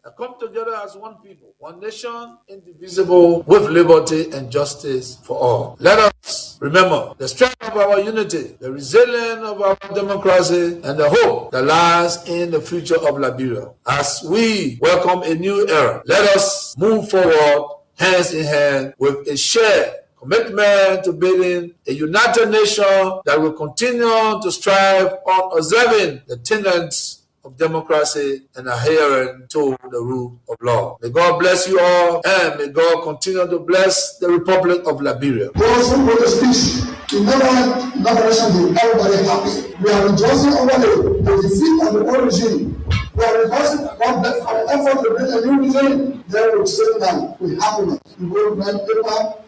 and come together as one people, one nation, indivisible, with liberty and justice for all. Let us remember the strength of our unity, the resilience of our democracy, and the hope that lies in the future of Liberia. As we welcome a new era, let us move forward hands in hand with a shared commitment to building a united nation that will continue to strive on observing the tenets of democracy and adhering to the rule of law. May God bless you all, and may God continue to bless the Republic of Liberia. Those who go to speech, we never had liberation day, everybody happy. We are rejoicing over the defeat of the old regime. We are rejoicing about our effort to bring a new regime. Then we sit down with happiness. We go to write paper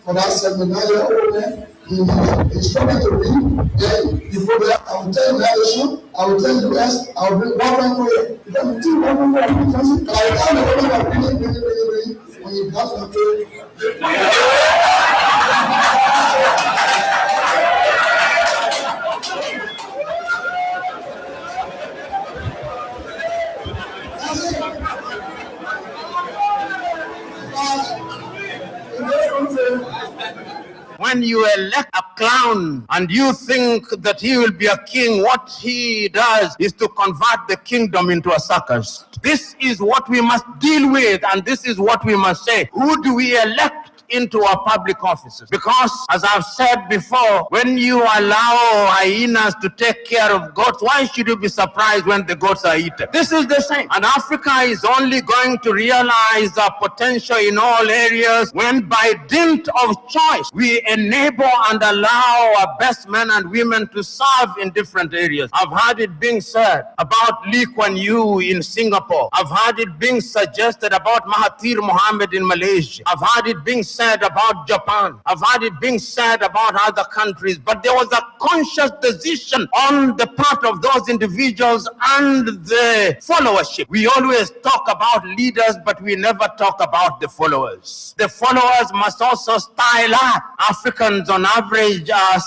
for that 79-year-old man. He's struggling to read. Then you go there, I will tell you nation, I will tell you US, I will bring one for you. Because you think one for you, I will tell you what I'm reading, when you come to the When you elect a clown and you think that he will be a king, what he does is to convert the kingdom into a circus. This is what we must deal with, and this is what we must say. Who do we elect into our public offices? Because, as I've said before, when you allow hyenas to take care of goats, why should you be surprised when the goats are eaten? This is the same. And Africa is only going to realize our potential in all areas when, by dint of choice, we enable and allow our best men and women to serve in different areas. I've heard it being said about Lee Kuan Yew in Singapore. I've heard it being suggested about Mahathir Mohamad in Malaysia. I've heard it being said about Japan. I've heard it being said about other countries, but there was a conscious decision on the part of those individuals and the followership. We always talk about leaders, but we never talk about the followers. The followers must also style up. Africans on average are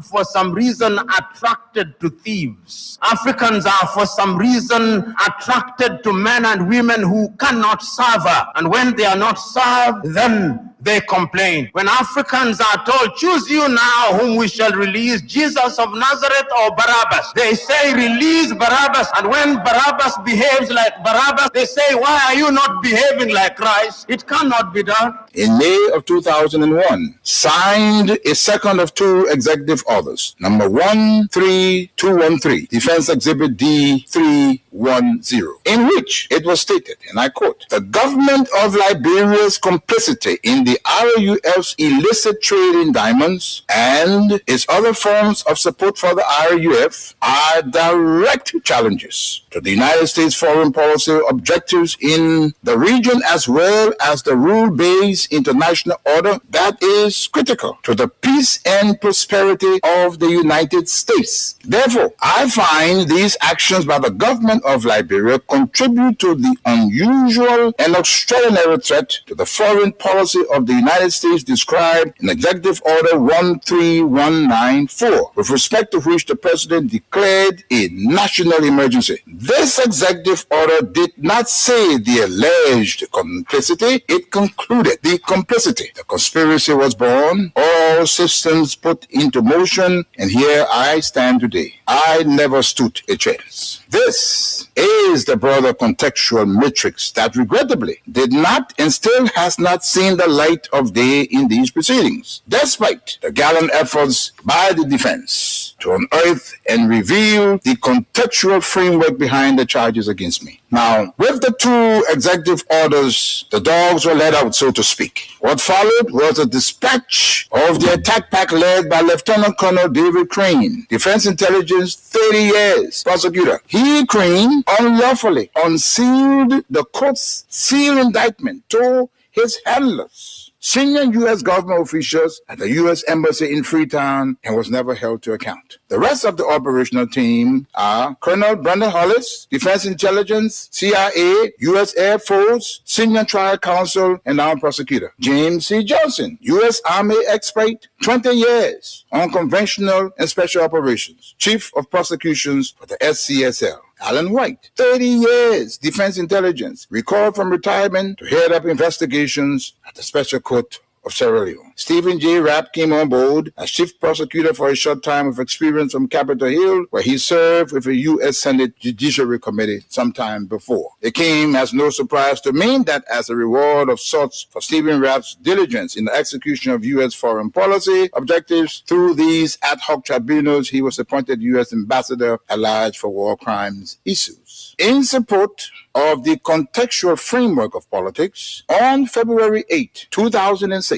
for some reason attracted to thieves. Africans are for some reason attracted to men and women who cannot serve her. And when they are not served, then they complain. When Africans are told, choose you now whom we shall release, Jesus of Nazareth or Barabbas, they say release Barabbas. And when Barabbas behaves like Barabbas, they say, why are you not behaving like Christ? It cannot be done. In May of 2001, signed a second of two executive orders, number 13213, Defense Exhibit D310, in which it was stated, and I quote, the government of Liberia's complicity in the RUF's illicit trade in diamonds and its other forms of support for the RUF are direct challenges to the United States foreign policy objectives in the region, as well as the rule-based international order that is critical to the peace and prosperity of the United States. Therefore, I find these actions by the government of Liberia contribute to the unusual and extraordinary threat to the foreign policy of the United States described in Executive Order 13194, with respect to which the President declared a national emergency. This executive order did not say the alleged complicity, it concluded the complicity. The conspiracy was born, all systems put into motion, and here I stand today. I never stood a chance. This is the broader contextual matrix that regrettably did not and still has not seen the light of day in these proceedings, despite the gallant efforts by the defense to unearth and reveal the contextual framework behind the charges against me. Now, with the two executive orders, the dogs were let out, so to speak. What followed was a dispatch of the attack pack led by Lieutenant Colonel David Crane, Defense Intelligence 30 years prosecutor. He, Crane, unlawfully unsealed the court's sealed indictment to his handlers, senior U.S. government officials at the U.S. Embassy in Freetown, and was never held to account. The rest of the operational team are Colonel Brandon Hollis, Defense Intelligence, CIA, U.S. Air Force, Senior Trial Counsel, and Armed Prosecutor. James C. Johnson, U.S. Army expert, 20 years, unconventional and special operations, Chief of Prosecutions for the SCSL. Alan White, 30 years, Defense Intelligence, recalled from retirement to head up investigations at the Special Court of Sierra Leone. Stephen J. Rapp came on board as chief prosecutor for a short time with experience from Capitol Hill, where he served with a U.S. Senate Judiciary Committee sometime before. It came as no surprise to me that as a reward of sorts for Stephen Rapp's diligence in the execution of U.S. foreign policy objectives through these ad hoc tribunals, he was appointed U.S. Ambassador at large for war crimes issues. In support of the contextual framework of politics, on February 8, 2006,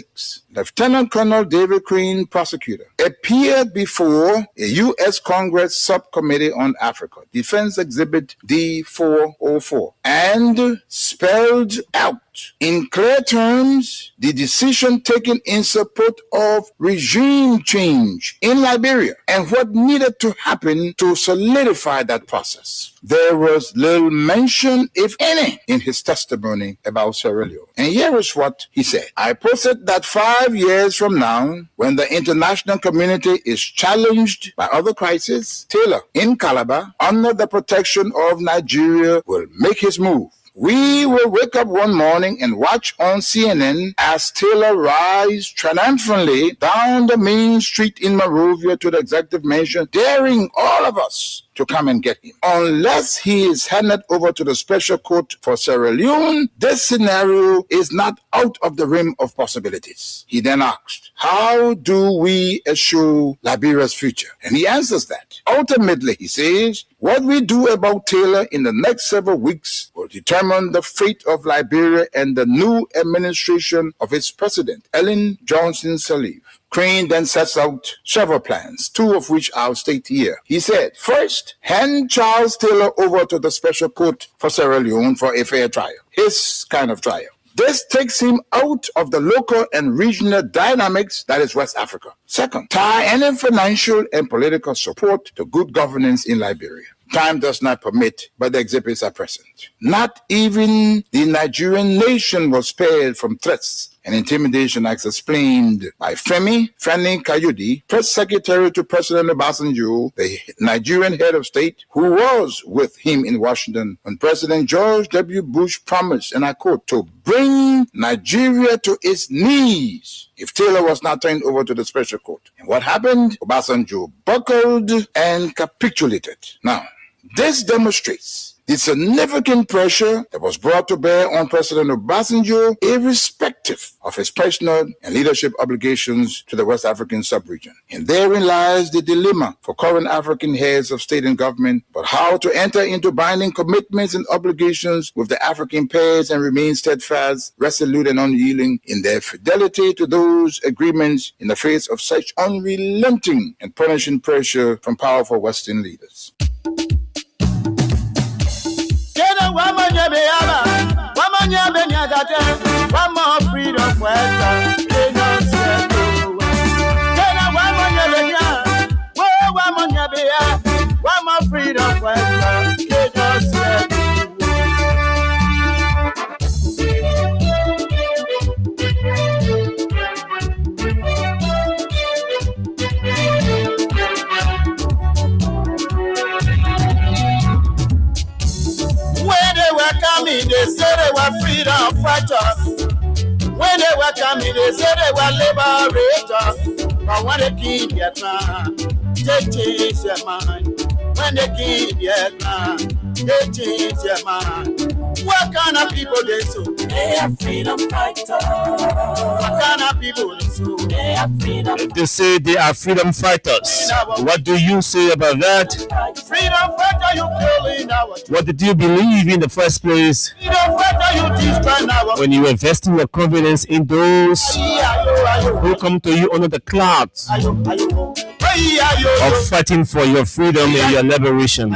Lieutenant Colonel David Crane, prosecutor, appeared before a U.S. Congress Subcommittee on Africa, Defense Exhibit D-404, and spelled out in clear terms the decision taken in support of regime change in Liberia and what needed to happen to solidify that process. There was little mention, if any, in his testimony about Sierra Leone. And here is what he said. I posit that 5 years from now, when the international community is challenged by other crises, Taylor in Calabar, under the protection of Nigeria, will make his move. We will wake up one morning and watch on CNN as Taylor rides triumphantly down the main street in Monrovia to the executive mansion, daring all of us to come and get him. Unless he is handed over to the Special Court for Sierra Leone, this scenario is not out of the realm of possibilities. He then asked, how do we assure Liberia's future? And he answers that. Ultimately, he says, what we do about Taylor in the next several weeks will determine the fate of Liberia and the new administration of its president, Ellen Johnson Sirleaf. Crane then sets out several plans, two of which I'll state here. He said, first, hand Charles Taylor over to the Special Court for Sierra Leone for a fair trial, his kind of trial. This takes him out of the local and regional dynamics that is West Africa. Second, tie any financial and political support to good governance in Liberia. Time does not permit, but the exhibits are present. Not even the Nigerian nation was spared from threats and intimidation, as explained by Fani Kayode, press secretary to President Obasanjo, the Nigerian head of state, who was with him in Washington when President George W. Bush promised, and I quote, to bring Nigeria to its knees if Taylor was not turned over to the Special Court. And what happened? Obasanjo buckled and capitulated. Now, this demonstrates the significant pressure that was brought to bear on President Obasanjo, irrespective of his personal and leadership obligations to the West African sub-region. And therein lies the dilemma for current African heads of state and government, but how to enter into binding commitments and obligations with the African pairs and remain steadfast, resolute, and unyielding in their fidelity to those agreements in the face of such unrelenting and punishing pressure from powerful Western leaders. One more freedom for they say they were freedom fighters. When they were coming, they say they were liberators. But when they came to Vietnam, they changed their mind. When they came to Vietnam, they changed their mind. What kind of people they so? They are freedom fighters. What kind of people they so? They are freedom. They say they are freedom fighters. What do you say about that? Freedom fighter, you killing our. What did you believe in the first place? Freedom fighter, you destroy our. When you were investing your confidence in those who come to you under the clouds of fighting for your freedom and your liberation.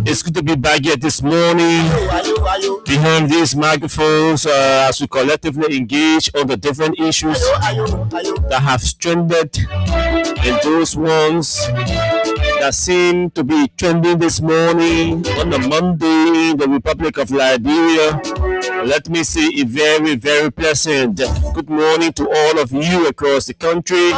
It's good to be back here this morning behind these microphones as we collectively engage on the different issues that have stranded and those ones that seem to be trending this morning on the Monday in the Republic of Liberia. Let me say a very, very pleasant good morning to all of you across the country.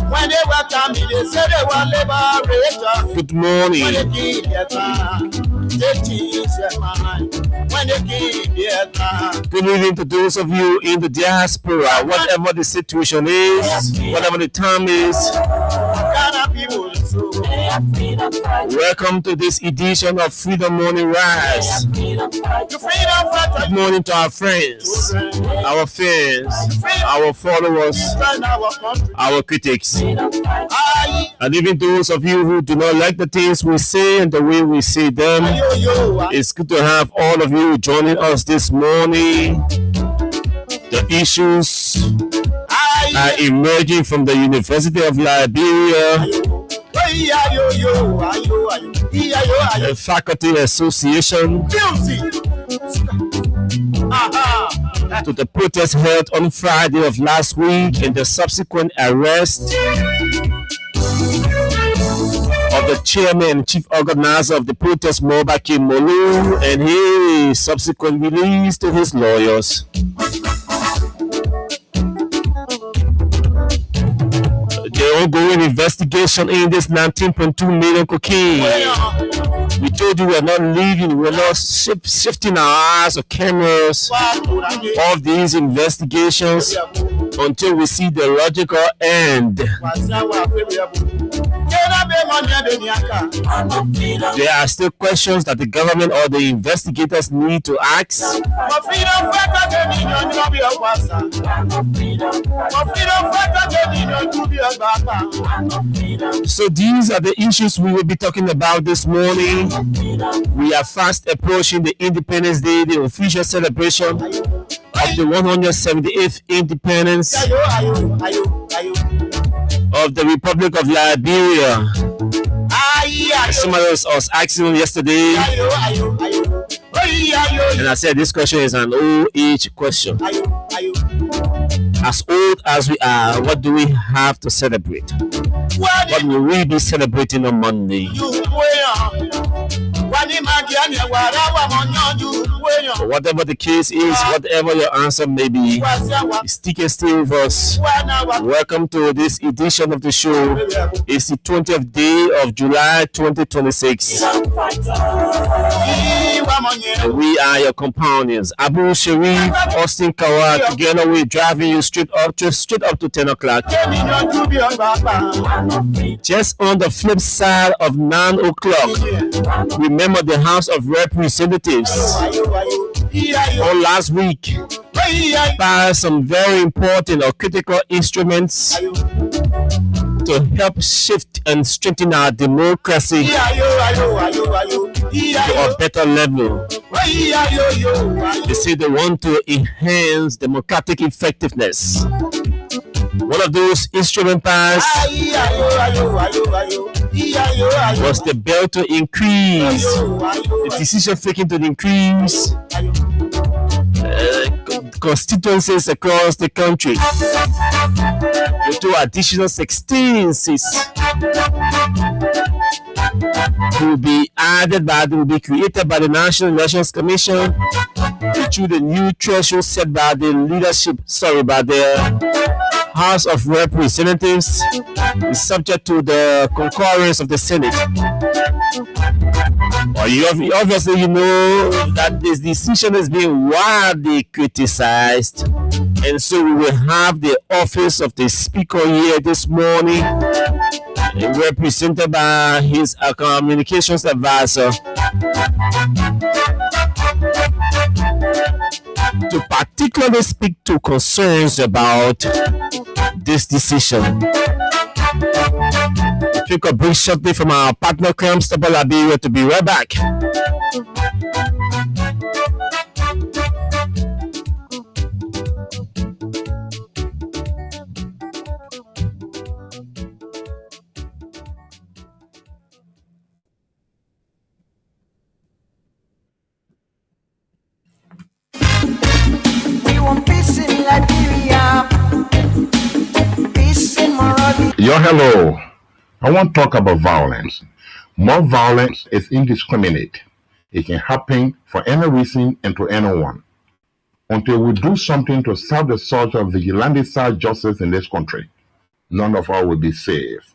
When they welcome me, they say they were liberator. Good morning. When they give their time, they teach their mind. When they give their time. Good evening to those of you in the diaspora, whatever the situation is, whatever the time is. Ghana people, so Welcome to this edition of Freedom Morning Rise. Good morning to our friends, our fans, our followers, our critics, and even those of you who do not like the things we say and the way we say them. It's good to have all of you joining us this morning. The issues are emerging from the University of Liberia, the Faculty Association, to the protest held on Friday of last week and the subsequent arrest of the chairman and chief organizer of the protest, Mobaki Molu, and his subsequent release to his lawyers. The ongoing investigation in this 19.2 million cocaine. We told you we're not leaving, we're not shifting our eyes or cameras of these investigations until we see the logical end. There are still questions that the government or the investigators need to ask. So these are the issues we will be talking about this morning. We are fast approaching the Independence Day, the official celebration of the 178th independence of the Republic of Liberia. Somebody was asking yesterday, and I said this question is an old age question. As old as we are, what do we have to celebrate? What will we be celebrating on Monday? But whatever the case is, whatever your answer may be, stick and stay with us. Welcome to this edition of the show. It's the 20th day of July 2026. We are your companions. Abu Sharif, Austin Kawat, together we're driving you straight up to 10 o'clock. Just on the flip side of 9 o'clock, remember the House of Representatives on last week passed some very important or critical instruments to help shift and strengthen our democracy to a better level. They say they want to enhance democratic effectiveness. One of those instruments passed was the bill to increase the decision taken to increase constituencies across the country with 2 additional 16 seats will be created by the National Elections Commission through the new threshold set by the House of Representatives, is subject to the concurrence of the Senate. Well, obviously, you know that this decision is being widely criticized, and so we will have the office of the Speaker here this morning, represented by his communications advisor, to particularly speak to concerns about this decision. Take a break shortly from our partner camp, Stable Liberia, to be right back. We want peace in Liberia. Peace in Monrovia. Yo, hello. I want to talk about violence. More violence is indiscriminate. It can happen for any reason and to anyone. Until we do something to stop the surge of vigilante justice in this country, none of us will be saved.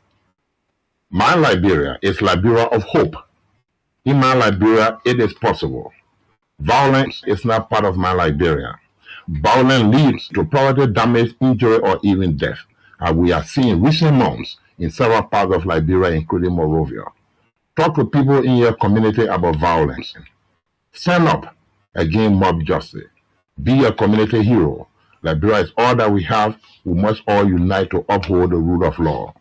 My Liberia is Liberia of hope. In my Liberia, it is possible. Violence is not part of my Liberia. Violence leads to property damage, injury, or even death, as we have seen in recent months in several parts of Liberia, including Monrovia. Talk to people in your community about violence. Stand up against mob justice. Be a community hero. Liberia is all that we have. We must all unite to uphold the rule of law.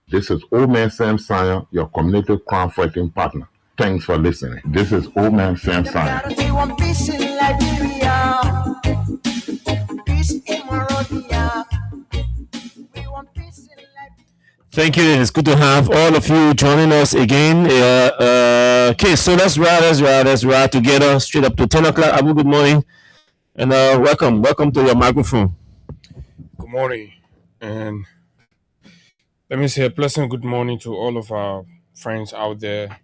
This is Old Man Sam Sion, your community crime fighting partner. Thanks for listening. This is Old Man Sam Sion. We want peace in Liberia. Peace in Monrovia. We want peace in Liberia. Thank you. It's good to have all of you joining us again. Okay, so let's ride together straight up to 10 o'clock. Abu, good morning. And welcome to your microphone. Good morning. And let me say a pleasant good morning to all of our friends out there,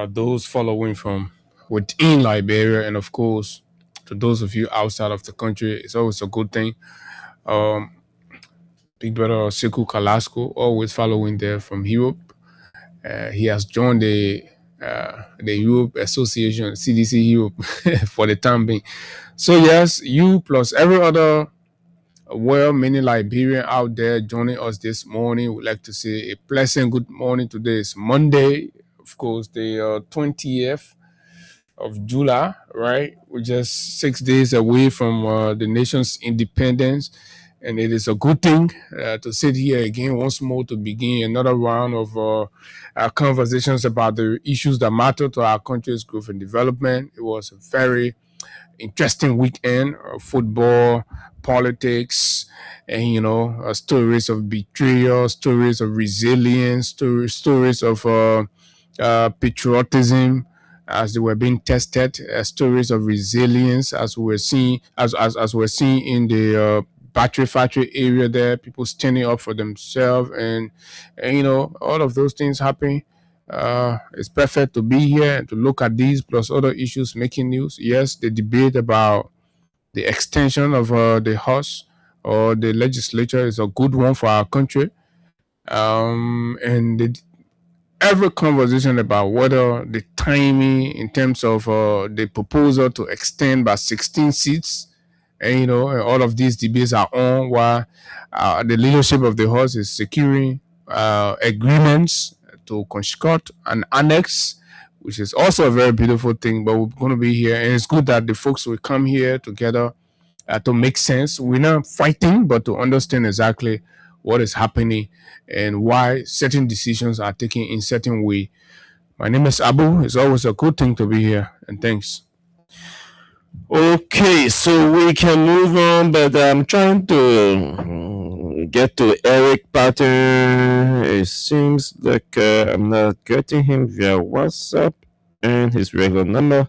those following from within Liberia, and of course, to those of you outside of the country. It's always a good thing. Big brother Sekou Kalasco, always following there from Europe. He has joined the Europe Association, CDC Europe, for the time being. So yes, you plus every other many Liberians out there joining us this morning. We'd like to say a pleasant good morning. Today is Monday, of course, the 20th of July, right? We're just 6 days away from the nation's independence. And it is a good thing to sit here again once more to begin another round of our conversations about the issues that matter to our country's growth and development. It was a very interesting weekend of football, politics, and stories of betrayal, stories of resilience, stories of patriotism as they were being tested, stories of resilience as we're seeing in the battery factory area there, people standing up for themselves, and all of those things happen. It's perfect to be here and to look at these plus other issues making news. Yes, the debate about the extension of the House or the legislature is a good one for our country. And every conversation about whether the timing in terms of the proposal to extend by 16 seats, and all of these debates are on while the leadership of the House is securing agreements to construct an annex, which is also a very beautiful thing. But we're going to be here, and it's good that the folks will come here together to make sense. We're not fighting, but to understand exactly what is happening and why certain decisions are taken in certain way. My name is Abu. It's always a good thing to be here, and thanks. Okay, so we can move on, but I'm trying to get to Eric Pattern. It seems like I'm not getting him via WhatsApp and his regular number.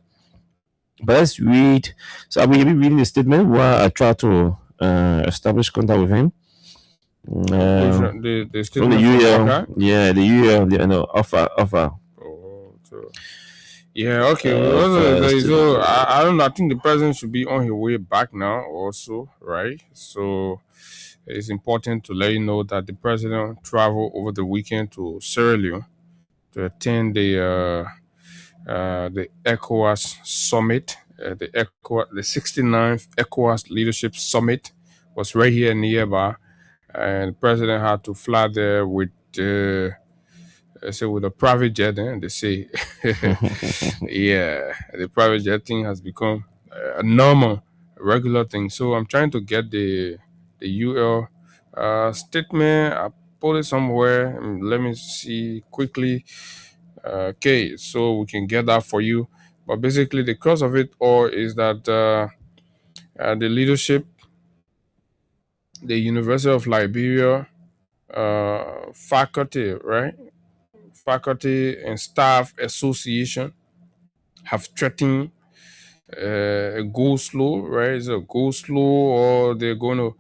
But let's read. So I will be reading the statement while I try to establish contact with him. The statement from the UL, yeah, the UL, offer. Oh, so. Yeah, okay. So I don't know. I think the president should be on his way back now also, right? So it's important to let you know that the president traveled over the weekend to Sierra Leone to attend the ECOWAS summit. The 69th ECOWAS leadership summit was right here nearby, and the president had to fly there with with a private jet. They say, yeah, the private jet thing has become a normal, regular thing. So I'm trying to get the UL statement. I put it somewhere. Let me see quickly. Okay, so we can get that for you. But basically, the cause of it all is that the leadership, the University of Liberia, faculty, right? Faculty and Staff Association have threatened go slow, right? Is it go slow, or they're going to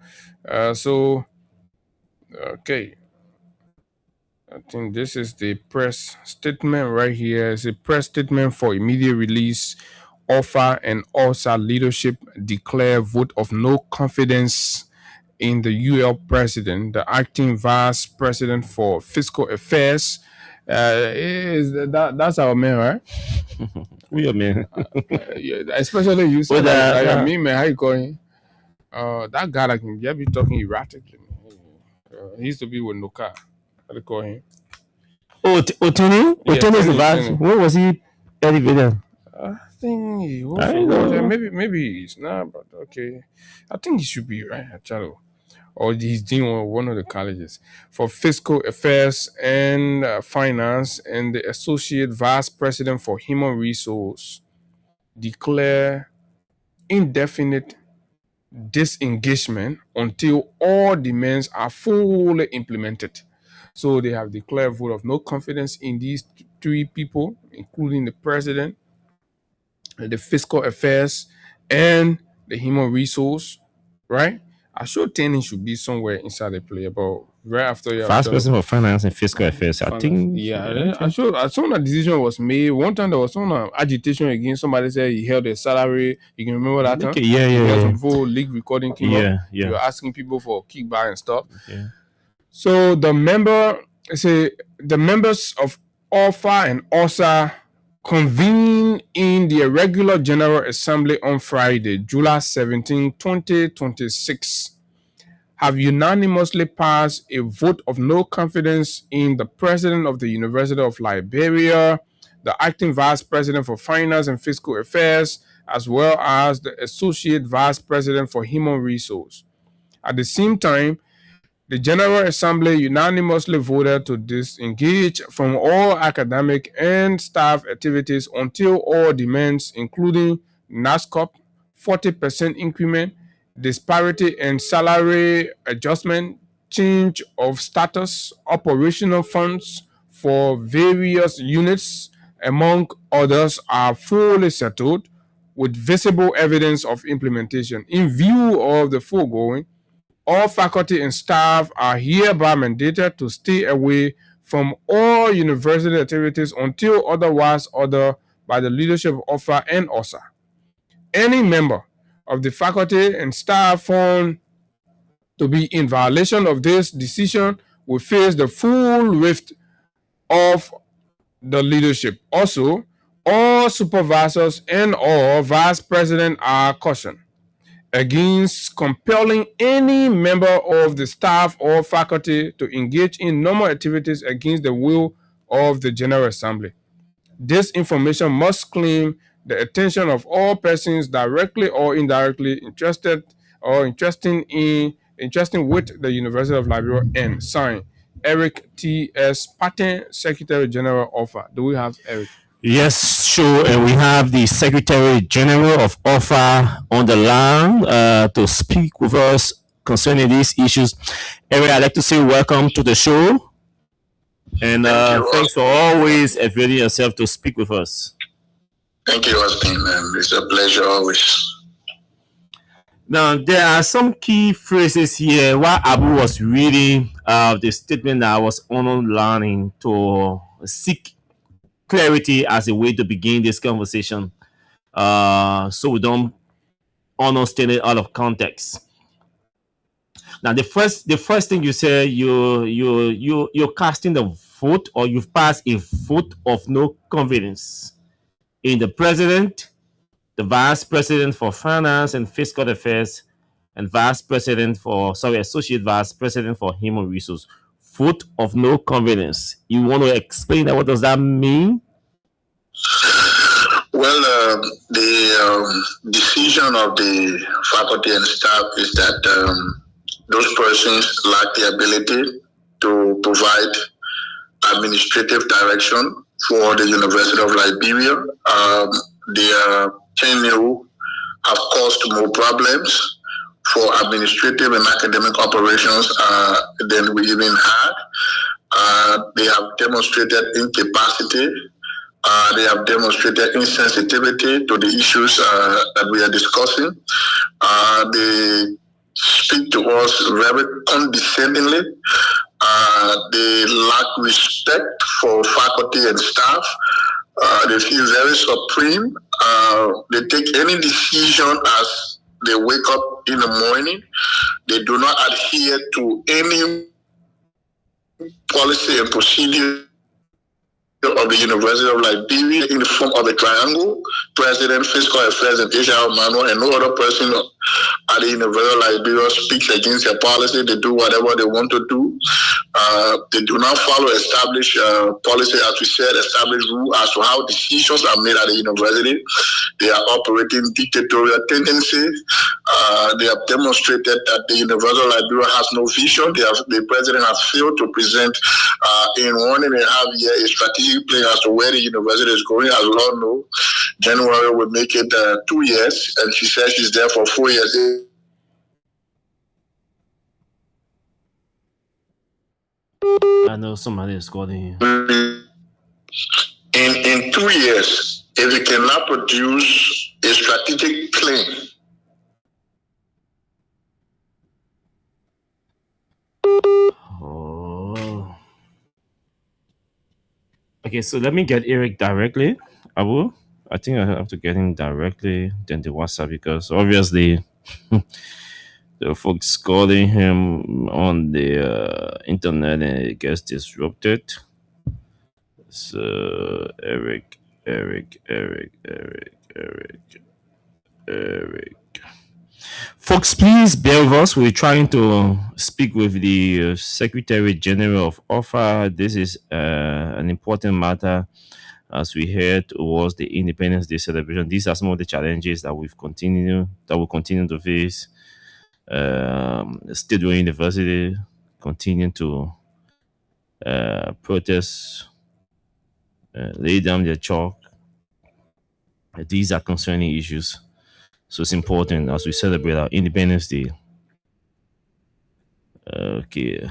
okay. I think this is the press statement right here. It's a press statement for immediate release. Offer and OSA leadership declare vote of no confidence in the UL president, the acting vice president for fiscal affairs. That's our man, right? We are man. Especially you said that me, man. How you calling? That guy that can be talking erratically. He used to be with Nuka. How do you call him? Otoni? Otoni is the vice. Where was he elevated? I think he was. Maybe he's not, but okay. I think he should be right, Chalo. Or he's doing one of the colleges for fiscal affairs and finance, and the associate vice president for human resource declare indefinite disengagement until all demands are fully implemented. So they have declared vote of no confidence in these three people, including the president, the fiscal affairs, and the human resource, right? I sure Tenny should be somewhere inside the play, but right after you vice president for finance and fiscal affairs. I think I saw that decision was made. One time there was some agitation against somebody said he held a salary. You can remember that time? Yeah. Some full leak recording came up. Yeah. You were asking people for kickback and stuff. Yeah. So the members of OFA and OSA convened in the regular General Assembly on Friday, July 17, 2026, have unanimously passed a vote of no confidence in the President of the University of Liberia, the Acting Vice President for Finance and Fiscal Affairs, as well as the Associate Vice President for Human Resource. At the same time, the General Assembly unanimously voted to disengage from all academic and staff activities until all demands, including NASCOP, 40% increment, disparity and salary adjustment, change of status, operational funds for various units, among others, are fully settled with visible evidence of implementation. In view of the foregoing, all faculty and staff are hereby mandated to stay away from all university activities until otherwise ordered by the leadership of OFA and OSA. Any member of the faculty and staff found to be in violation of this decision will face the full wrath of the leadership. Also, all supervisors and all vice presidents are cautioned against compelling any member of the staff or faculty to engage in normal activities against the will of the General Assembly. This information must claim the attention of all persons directly or indirectly interested or interesting with the University of Liberia, and signed Eric T.S. Patton, Secretary General OFA. Do we have Eric? Yes, sure. And we have the Secretary General of OFA on the line to speak with us concerning these issues. Eric, I'd like to say welcome to the show. And thanks for always availing yourself to speak with us. Thank you, Austin. It's a pleasure always. Now, there are some key phrases here. While Abu was reading the statement that I was online to seek clarity as a way to begin this conversation, so we don't understand it out of context. Now, the first thing you say, you're casting the vote, or you've passed a vote of no confidence in the president, the vice president for finance and fiscal affairs, and associate vice president for human resources. Vote of no confidence. You want to explain that? What does that mean? Well, the decision of the faculty and staff is that those persons lack the ability to provide administrative direction for the University of Liberia. Their tenure have caused more problems for administrative and academic operations than we even had. They have demonstrated incapacity. They have demonstrated insensitivity to the issues that we are discussing. They speak to us very condescendingly. They lack respect for faculty and staff. They feel very supreme. They take any decision as they wake up in the morning. they do not adhere to any policy and procedure of the University of Liberia in the form of a triangle, President, Fiscal Affairs, and HR manual, and no other person at the University of Liberia speaks against their policy. They do whatever they want to do. They do not follow established policy, as we said, established rule as to how decisions are made at the university. They are operating dictatorial tendencies. They have demonstrated that the University of Liberia has no vision. The president has failed to present in 1.5 years a strategic plan as to where the university is going. As we all know, January will make it 2 years, and she says she's there for 4 years. I know somebody is calling. In 2 years, if we cannot produce a strategic plan, Okay, so let me get Eric directly. I think I have to get him directly, then the WhatsApp, because obviously the folks calling him on the internet and it gets disrupted. So Eric. Folks, please bear with us. We're trying to speak with the Secretary General of OFA. This is an important matter as we head towards the Independence Day celebration. These are some of the challenges that will continue to face. State University continue to protest, lay down their chalk. These are concerning issues. So it's important as we celebrate our Independence Day. Okay.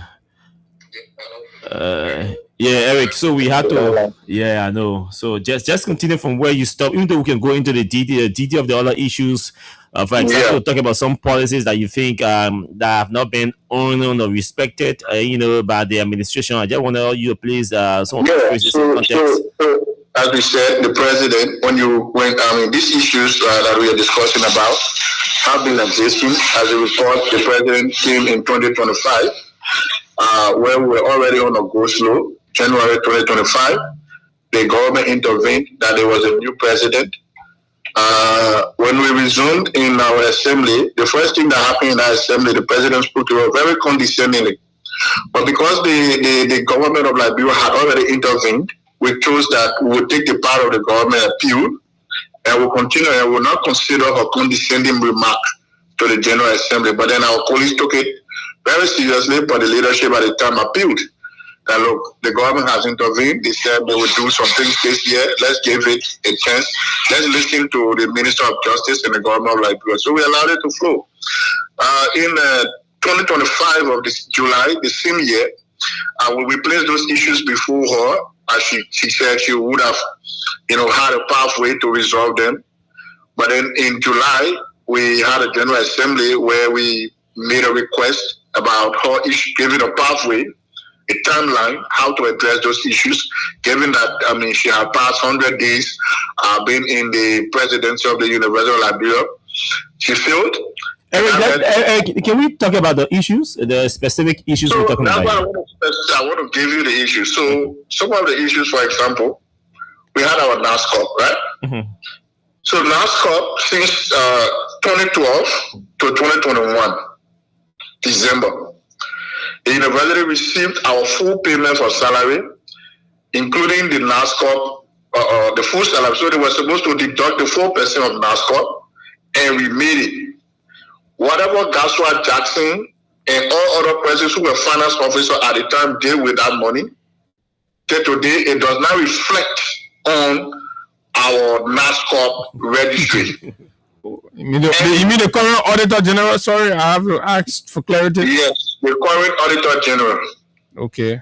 Yeah, Eric. So we had to. Yeah, I know. So just continue from where you stop. Even though we can go into the detail of the other issues. For example, talk about some policies that you think that have not been honored or respected, by the administration. I just want you to please some of the phrases in context. As we said, the president, these issues that we are discussing about have been existing. As a report, the president came in 2025, where we were already on a go slow. January 2025, the government intervened that there was a new president. When we resumed in our assembly, the first thing that happened in that assembly, the president spoke to us very condescendingly. But because the government of Liberia had already intervened, we chose that we would take the part of the government appeal and we'll continue and will not consider a condescending remark to the General Assembly. But then our colleagues took it very seriously, but the leadership at the time appealed. That look, the government has intervened. They said they would do some things this year. Let's give it a chance. Let's listen to the Minister of Justice and the government of Liberia. So we allowed it to flow. In 2025 of this July, the same year, we placed those issues before her. As she said she would have, had a pathway to resolve them. But then in July, we had a General Assembly where we made a request about her issue, giving a pathway, a timeline, how to address those issues, given that, she had passed 100 days being in the presidency of the University of Liberia. She failed. Eric, can we talk about the issues, the specific issues we're talking about? I want to give you the issues. So some of the issues, for example, we had our NASCOP, right? Mm-hmm. So NASCOP, since 2012 to 2021, December, the university received our full payment for salary, including the NASCOP, the full salary. So they were supposed to deduct the 4% of NASCOP, and we made it. Whatever Gaswa Jackson and all other persons who were finance officers at the time did with that money, till today it does not reflect on our NASCOP registry. You mean the current Auditor General? Sorry, I have to ask for clarity. Yes, the current Auditor General. Okay.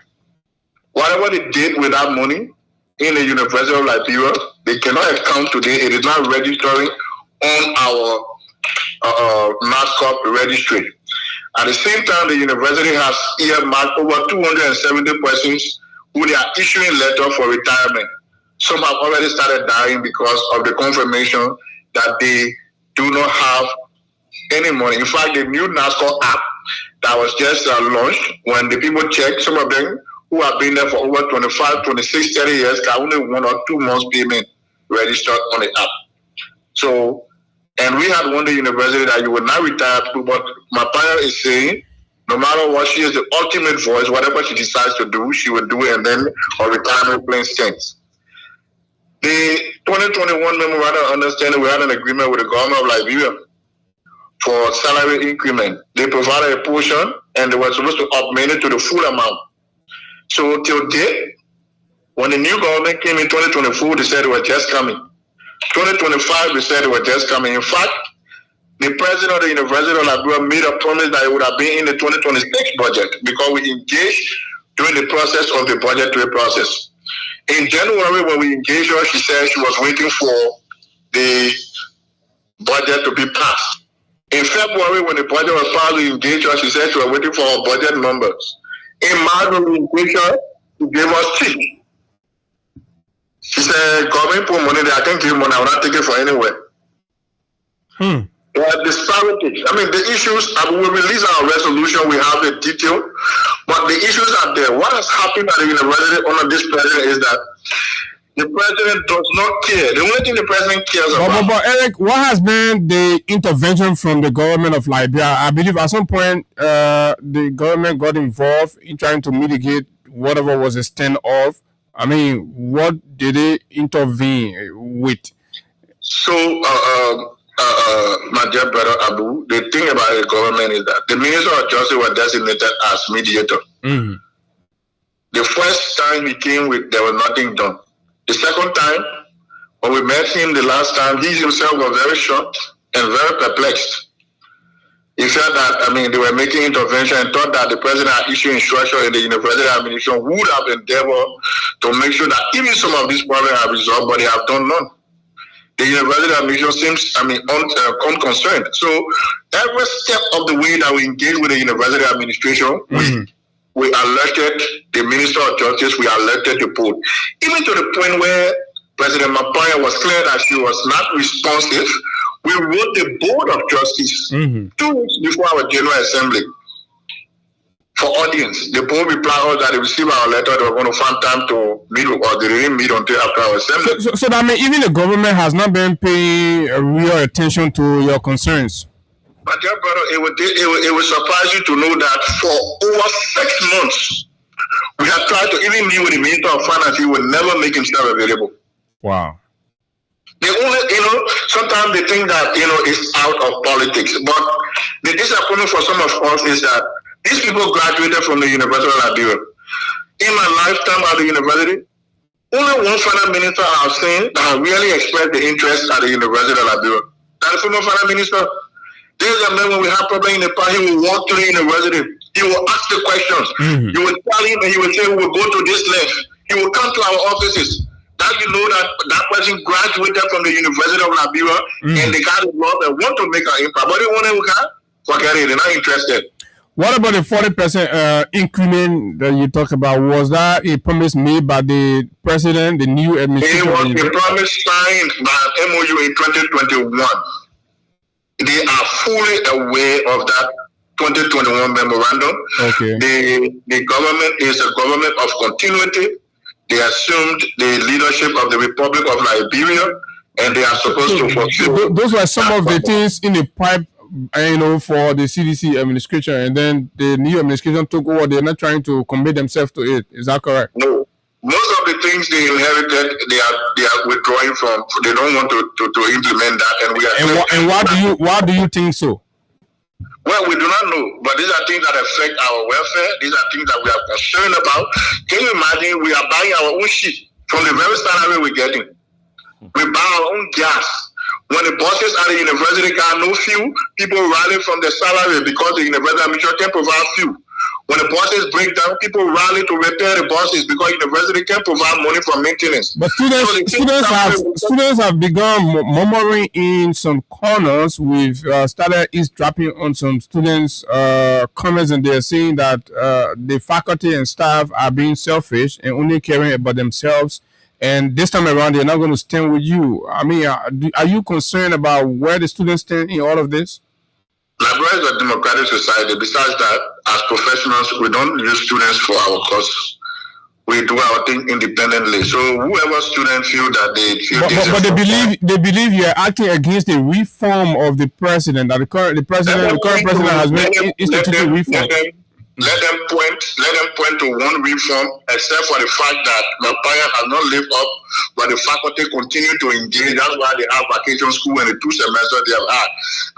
Whatever they did with that money in the University of Liberia, they cannot account today. It is not registering on our NASCOP registry. At the same time, the university has earmarked over 270 persons who they are issuing letters for retirement. Some have already started dying because of the confirmation that they do not have any money. In fact, the new NASCOP app that was just launched. When the people checked, some of them who have been there for over 25, 26, 30 years can only 1 or 2 months payment registered on the app. So, and we had warned the university that you will not retire, but my partner is saying, no matter what, she is the ultimate voice. Whatever she decides to do, she will do it, and then her retirement plan stands. The 2021 memorandum of understanding, we had an agreement with the government of Liberia for salary increment. They provided a portion, and they were supposed to augment it to the full amount. So till date, when the new government came in 2024, they said they were just coming. 2025, they said they were just coming. In fact, the president of the University of Liberia made a promise that it would have been in the 2026 budget because we engaged during the process of the budgetary process. In January, when we engaged her, she said she was waiting for the budget to be passed. In February, when the budget was passed, we engaged her, she said she was waiting for her budget numbers. In March, when we engaged her, she gave us check. She said, government put money there, I can't give money, I will not take it for anywhere. There are disparities. I mean, the issues, we will release our resolution, we have the detail, but the issues are there. What has happened at the university under this president is that the president does not care. The only thing the president cares about. But Eric, what has been the intervention from the government of Liberia? I believe at some point the government got involved in trying to mitigate whatever was a standoff. I mean, what did they intervene with? So, my dear brother Abu, the thing about the government is that the Minister of Justice was designated as mediator. The first time he came with, there was nothing done. The second time, when we met him the last time, he himself was very shocked and very perplexed. He felt that, I mean, they were making intervention and thought that the president had issued instruction in the university administration would have endeavored to make sure that even some of these problems are resolved, but they have done none. The university administration seems, I mean, unconcerned. So every step of the way that we engage with the university administration, we alerted the Minister of Justice, we alerted the board. Even to the point where President Mapaya was clear that she was not responsive, we wrote the Board of Justice 2 weeks before our General Assembly for audience. The board replied that they received our letter, they were going to find time to meet, or they didn't meet until after our assembly. So that means even the government has not been paying real attention to your concerns. But dear brother, it would surprise you to know that for over 6 months, we have tried to even meet with the Minister of Finance. He would never make himself available. Wow. They only, sometimes they think that, it's out of politics. But the disappointment for some of us is that these people graduated from the University of Liberia. In my lifetime at the university, only one finance minister I've seen that really expressed the interest at the University of Liberia. That is former finance minister. There's a man when we have problems in the past, he will walk to the university. He will ask the questions. You will tell him and he will say, we will go to this left. He will come to our offices. That you know that person graduated from the University of Liberia and they got involved and want to make an impact. But they want to forget it. They're not interested. What about the 40% increment that you talk about? Was that a promise made by the president, the new administration? It was a promise signed by MOU in 2021. They are fully aware of that 2021 memorandum. Okay. The government is a government of continuity. They assumed the leadership of the Republic of Liberia, and they are supposed to fulfill. Those were some of the things in the pipe, for the CDC administration, and then the new administration took over. They're not trying to commit themselves to it. Is that correct? No. Most of the things they inherited, they are withdrawing from. They don't want to implement that, and we are. And why do you think so? Well, we do not know, but these are things that affect our welfare. These are things that we are concerned about. Can you imagine we are buying our own shit from the very salary we're getting? We buy our own gas. When the bosses at the university got no fuel, people rally from the salary because the university administration can provide fuel. When the buses break down, people rally to repair the buses because the university can provide money for maintenance. But students have begun murmuring in some corners. We've started eavesdropping on some students' comments, and they're saying that the faculty and staff are being selfish and only caring about themselves. And this time around, they're not going to stand with you. I mean, are you concerned about where the students stand in all of this? Liberia is a democratic society. Besides that, as professionals, we don't use students for our cause. We do our thing independently. So whoever students feel that they feel but they believe you are acting against the reform of the president. That the current president has been instituted reform. Let them point to one reform, except for the fact that Mapaya has not lived up, but the faculty continue to engage. That's why they have vacation school and the 2 semesters they have had.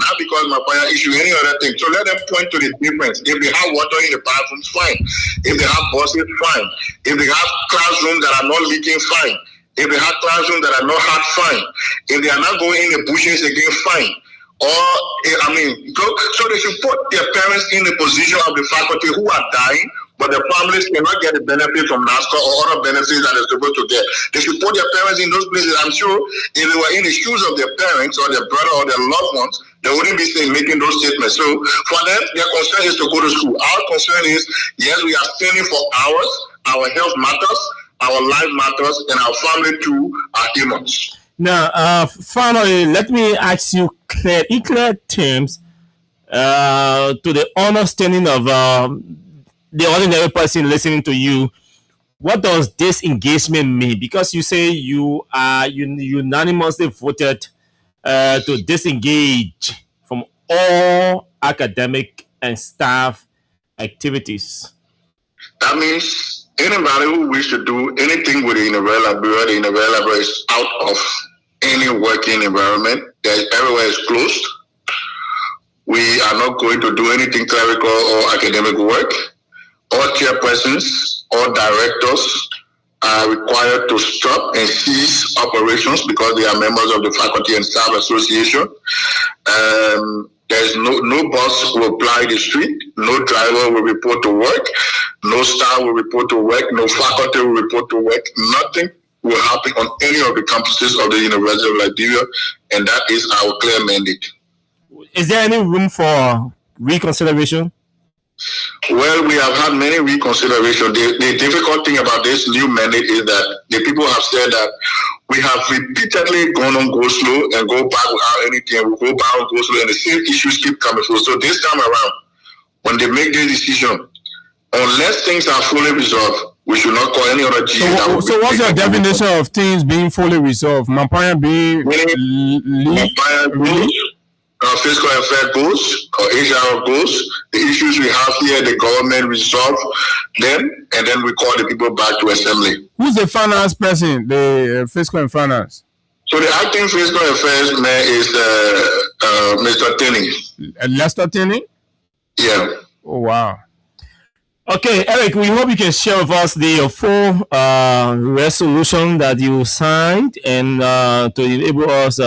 Not because Mapaya issue any other thing. So let them point to the difference. If they have water in the bathrooms, fine. If they have buses, fine. If they have classrooms that are not leaking, fine. If they have classrooms that are not hot, fine. If they are not going in the bushes again, fine. So they should put their parents in the position of the faculty who are dying, but the families cannot get the benefit from NASCA or other benefits that they're supposed to get. They should put their parents in those places. I'm sure if they were in the shoes of their parents or their brother or their loved ones, they wouldn't be making those statements. So for them, their concern is to go to school. Our concern is, yes, we are standing for ours. Our health matters, our life matters, and our family too are humans. Now, finally, let me ask you in clear terms to the understanding of the ordinary person listening to you. What does disengagement mean? Because you say you are unanimously voted to disengage from all academic and staff activities. That means anybody who wishes to do anything with the University of Liberia is out of any working environment. Everywhere is closed. We are not going to do anything clerical or academic work. All chairpersons, all directors are required to stop and cease operations because they are members of the Faculty and Staff Association. There's no bus will ply the street, no driver will report to work, no staff will report to work, no faculty will report to work. Nothing will happen on any of the campuses of the University of Liberia, and that is our clear mandate. Is there any room for reconsideration? Well, we have had many reconsideration. The difficult thing about this new mandate is that the people have said that we have repeatedly gone on go slow and go back without anything. We go back and go slow, and the same issues keep coming through. So this time around, when they make this decision, unless things are fully resolved, we should not call any other G. So what's your definition of things being fully resolved? Mapaya being fiscal affair goes, or HR goes, the issues we have here, the government resolve them, and then we call the people back to assembly. Who's the finance person, the fiscal and finance? So the acting fiscal affairs man is Mr. Tenney. Lester Tenney? Yeah. Oh, wow. Okay, Eric, we hope you can share with us the full resolution that you signed and to enable us,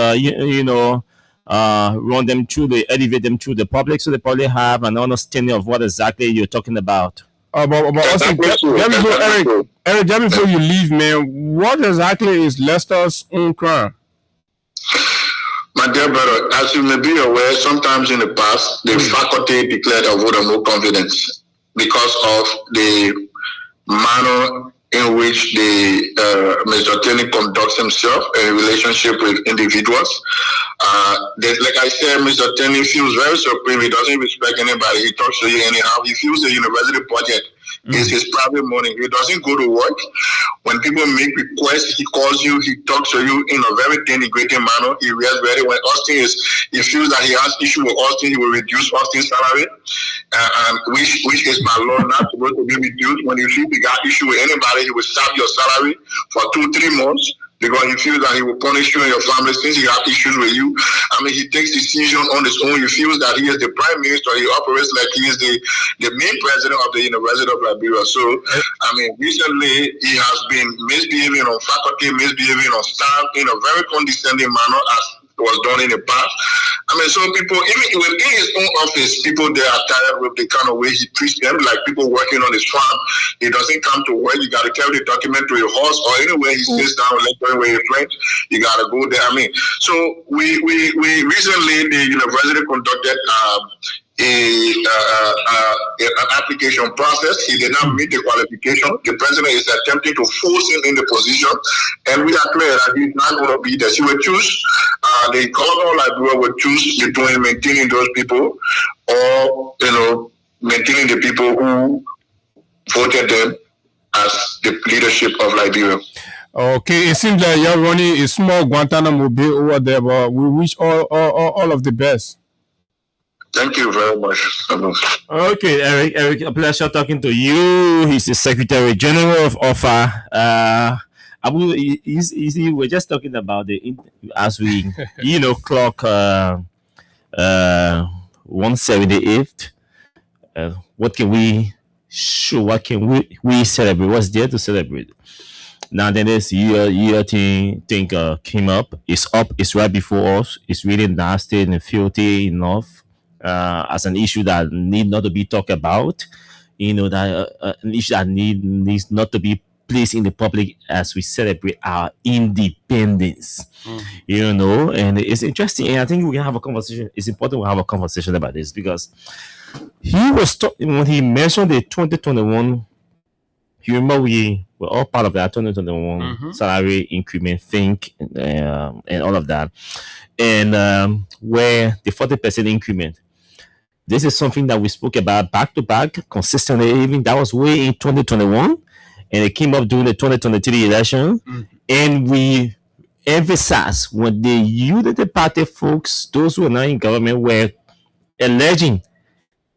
run them through, elevate them through the public so they probably have an understanding of what exactly you're talking about. But also, Eric, just before you leave, man, what exactly is Lester's own crime? My dear brother, as you may be aware, sometimes in the past, the faculty declared a vote of no confidence because of the manner in which Mr. Tenney conducts himself in relationship with individuals. Like I said, Mr. Tenney feels very supreme. He doesn't respect anybody. He talks to you anyhow. He feels the university budget is his private money. He doesn't go to work. When people make requests, he calls you, he talks to you in a very denigrating manner. He reacts very when Austin he feels that he has issue with Austin, he will reduce Austin's salary, which is by law not supposed to be reduced. When he feels he got issue with anybody, he will stop your salary for 2-3 months. Because he feels that he will punish you and your family since he has issues with you. I mean, he takes decisions on his own. He feels that he is the prime minister. He operates like he is the main president of the University of Liberia. So, I mean, recently he has been misbehaving on faculty, misbehaving on staff in a very condescending manner as was done in the past. I mean, so people, even within his own office, people they are tired with the kind of way he treats them, like people working on his farm. He doesn't come to work. You got to carry the document to your horse or anywhere he sits down, lecturing with his friends. You got to go there. I mean, so we recently the university conducted a an application process. He did not meet the qualification. The president is attempting to force him in the position, and we are clear that he's not going to be there. He will choose, the governor of Liberia will choose between maintaining those people or, maintaining the people who voted them as the leadership of Liberia. Okay, it seems like you're running a small Guantanamo Bay over there, but we wish all of the best. Thank you very much. Okay, Eric, a pleasure talking to you. He's the Secretary General of OFA. We're just talking about as we, clock 178th. What can we show? What can we celebrate? What's there to celebrate? Now then, this year thing came up. It's up. It's right before us. It's really nasty and filthy enough. As an issue that need not to be talked about, that an issue that needs not to be placed in the public as we celebrate our independence. And it's interesting, and I think we can have a conversation. It's important we have a conversation about this because he was when he mentioned the 2021. You remember we were all part of that 2021 salary increment thing and all of that, and where the 40% increment. This is something that we spoke about back to back consistently. Even that was way in 2021, and it came up during the 2023 election. And we emphasized when the Unity Party folks, those who are not in government, were alleging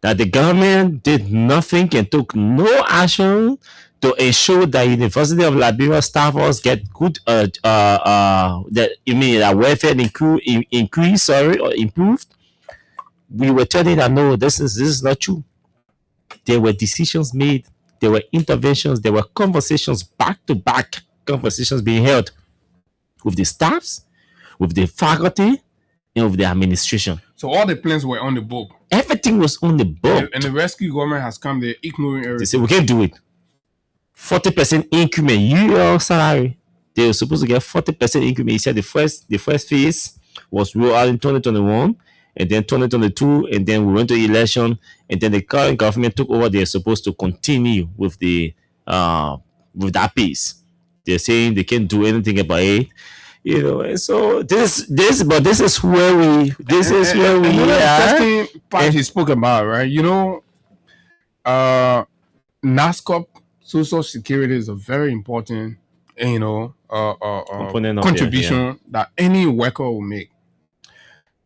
that the government did nothing and took no action to ensure that University of Liberia staffers get good that welfare increase or improved. We were telling that no, this is not true. There were decisions made, there were interventions, there were conversations, back to back conversations being held with the staffs, with the faculty, and with the administration. So all the plans were on the book. Everything was on the book. And the rescue government has come there ignoring everything. They say we can't do it. 40% increment, your salary. They were supposed to get 40% increment. He said the first phase was rolled out in 2021. And then 2022, and then we went to election, and then the current government took over. They're supposed to continue with with that pace. They're saying they can't do anything about it, And so this is where we are. Interesting part he spoke about, right? NASCOP social security is a very important, contribution that any worker will make.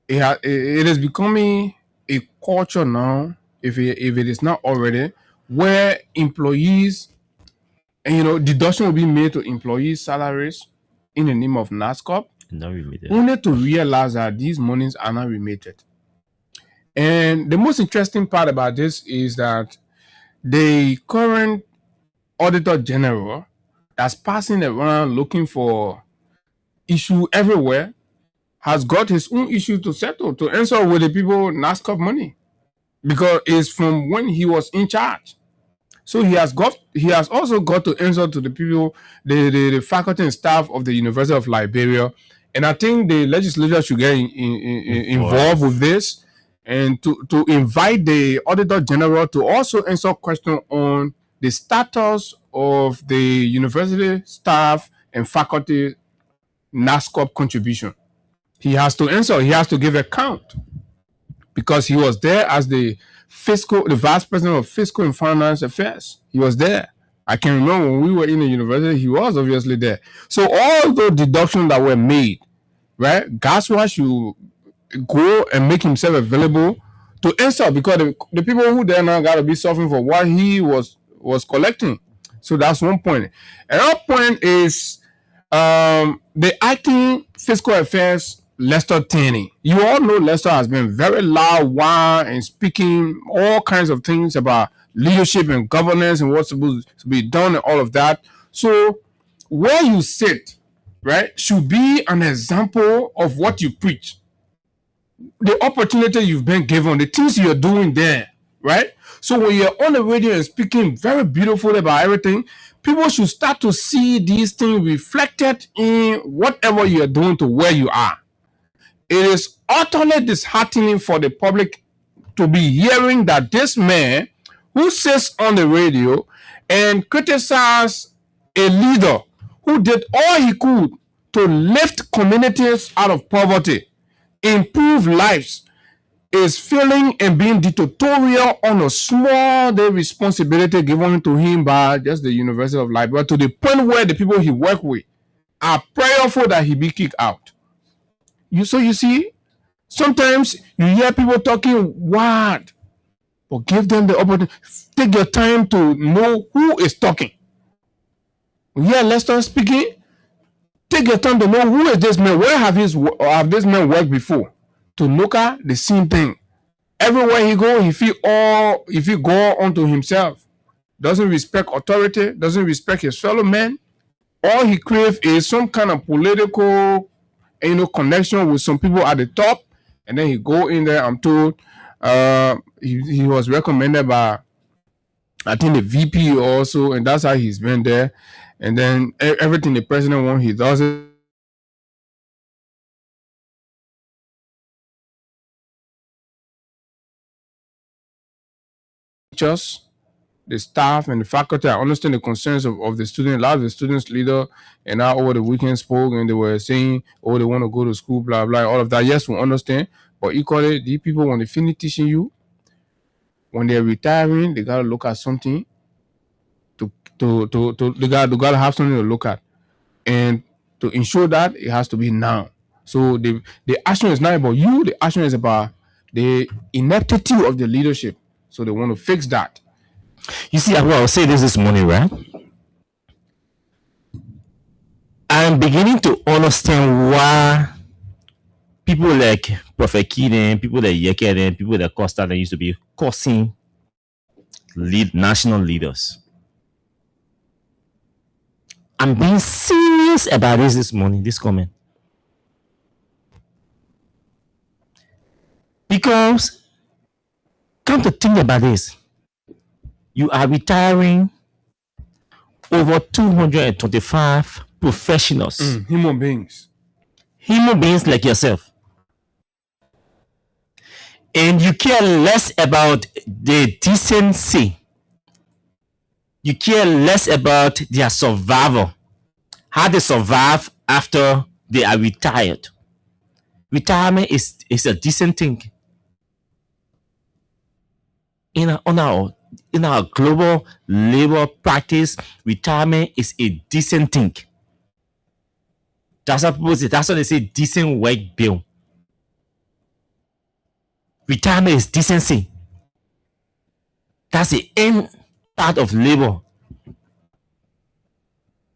It is becoming a culture now, if it is not already, where employees, deduction will be made to employees' salaries in the name of NASCOP, only to realize that these monies are not remitted. And the most interesting part about this is that the current Auditor General that's passing around looking for issue everywhere has got his own issue to settle, to answer with the people NASCOP money, because it's from when he was in charge. So he has also got to answer to the people, the faculty and staff of the University of Liberia. And I think the legislature should get involved with this, and to invite the Auditor General to also answer questions on the status of the university staff and faculty NASCOP contribution. He has to answer. He has to give account, because he was there as the vice president of fiscal and finance affairs. He was there. I can remember when we were in the university, he was obviously there. So all the deductions that were made, right? Gaswa should go and make himself available to answer, because the people who there now got to be suffering for what he was collecting. So that's one point. Another point is the acting fiscal affairs, Lester Tenney. You all know Lester has been very loud, wild, and speaking all kinds of things about leadership and governance and what's supposed to be done and all of that. So where you sit, right, should be an example of what you preach. The opportunity you've been given, the things you're doing there, right? So when you're on the radio and speaking very beautifully about everything, people should start to see these things reflected in whatever you're doing to where you are. It is utterly disheartening for the public to be hearing that this man who sits on the radio and criticizes a leader who did all he could to lift communities out of poverty, improve lives, is feeling and being dictatorial on a small day responsibility given to him by just the University of Liberia, to the point where the people he work with are prayerful that he be kicked out. You see, sometimes you hear people talking wild, but give them the opportunity. Take your time to know who is talking. Yeah, Lester speaking. Take your time to know who is this man. Where have this man worked before? To look at the same thing. Everywhere he go, he feel go onto himself. Doesn't respect authority. Doesn't respect his fellow men. All he crave is some kind of political, connection with some people at the top, and then he go in there. I'm told he was recommended by, I think, the VP also, and that's how he's been there. And then everything the president wants, he does it. Just the staff and the faculty, I understand the concerns of the student. A lot of the students leader and now over the weekend spoke and they were saying, oh, they want to go to school, blah, blah, all of that. Yes, we understand. But equally, these people, when they finish teaching you, when they're retiring, they got to look at something they gotta have something to look at. And to ensure that, it has to be now. So the action is not about you. The action is about the ineptitude of the leadership. So they want to fix that. You see, I will say this morning, right? I'm beginning to understand why people like Prophet Keaton, people like Yekeden, people like Costa, that used to be cursing national leaders. I'm being serious about this morning, this comment. Because, come to think about this, you are retiring over 225 professionals. Human beings like yourself. And you care less about the decency. You care less about their survival. How they survive after they are retired. Retirement is a decent thing. In our global labor practice, retirement is a decent thing. That's what people say. That's what they say, decent work bill. Retirement is decency. That's the end part of labor.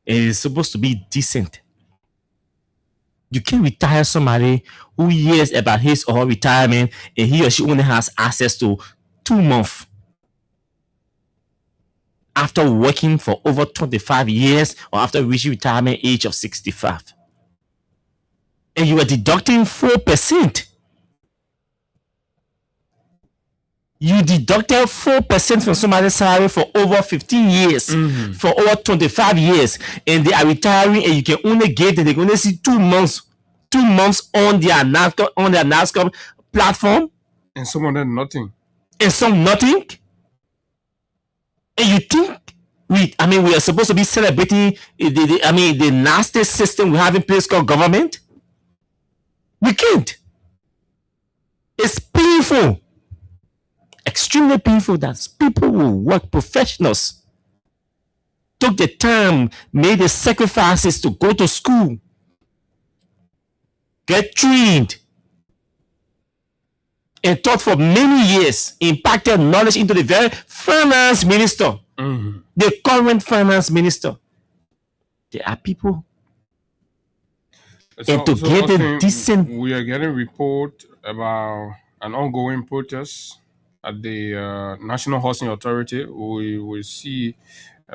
It is supposed to be decent. You can't retire somebody who hears about his or her retirement and he or she only has access to 2 months after working for over 25 years or after reaching retirement age of 65. And you are deducting 4%. You deducted 4% from somebody's salary for over 15 years, for over 25 years, and they are retiring, and you can only get them. They can only see 2 months on their NASCAR platform, and some of them nothing, and some nothing. And you think we are supposed to be celebrating the nasty system we have in place called government? We can't. It's painful. Extremely painful that people will work, professionals took the time, made the sacrifices to go to school, get trained, and taught for many years, impacted knowledge into the very finance minister, the current finance minister. There are people. And to get a decent. We are getting report about an ongoing protest at the National Housing Authority. We will see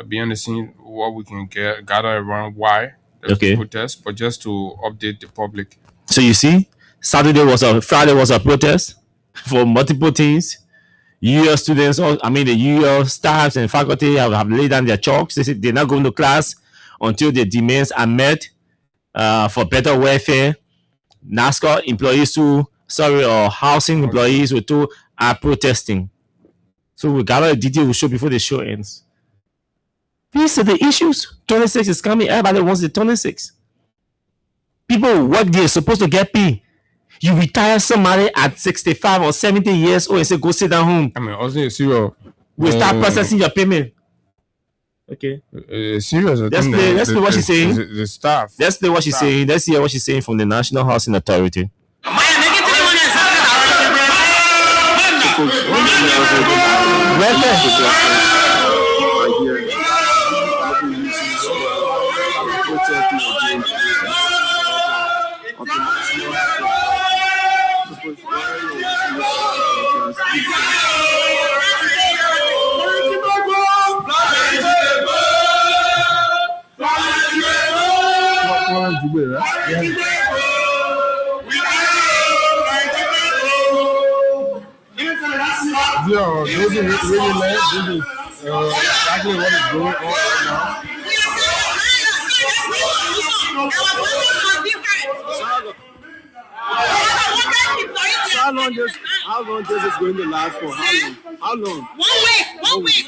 behind the scene what we can gather around why there's a protest, but just to update the public. So you see, Friday was a protest for multiple things. UL students, the UL staffs and faculty have laid down their chalks. They said they're not going to class until their demands are met for better welfare. NASCAR employees or housing employees were told, are protesting. So we gather the detail will show before the show ends. These are the issues. 26 is coming. Everybody wants the 26. People who work there are supposed to get paid. You retire somebody at 65 or 70 years old and say, go sit down home. I mean, also serious. We start processing your payment. Okay. Serious. Let's play what she's saying. The staff. Let's play what she's saying. Let's hear what she's saying from the National Housing Authority. Yo, this is really late. This is exactly what is going on right now. How long this is going to last for? How long? 1 week.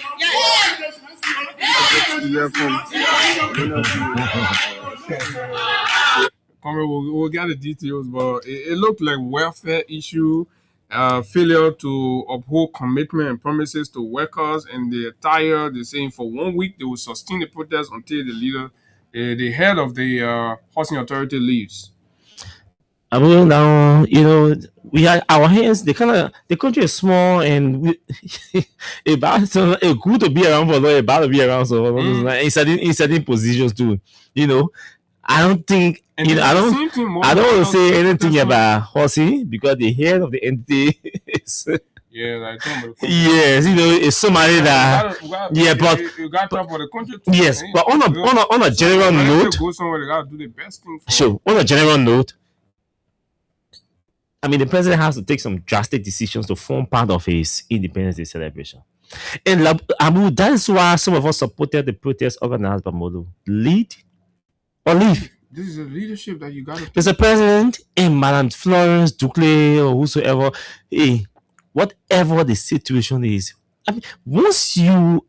We'll get the details, but it looked like welfare issue, failure to uphold commitment and promises to workers, and they're tired. They're saying for 1 week they will sustain the protest until the head of the housing authority leaves. I mean, now, we have our hands. The country is small, and it's good to be around, but not bad to be around. So in certain positions too, I don't think I don't want to say anything about Horsey because the head of the entity is yes, it's somebody that but you got to talk for the country too, yes, but on a general note, go somewhere they got to do the best thing for sure. On a general note, I mean, the president has to take some drastic decisions to form part of his Independence Day celebration. And Abu, that is why some of us supported the protest organized by Molo. Lead or leave. This is a leadership that you got to... There's a president and Madam Florence Duclé or whosoever. Hey, whatever the situation is, I mean, once you're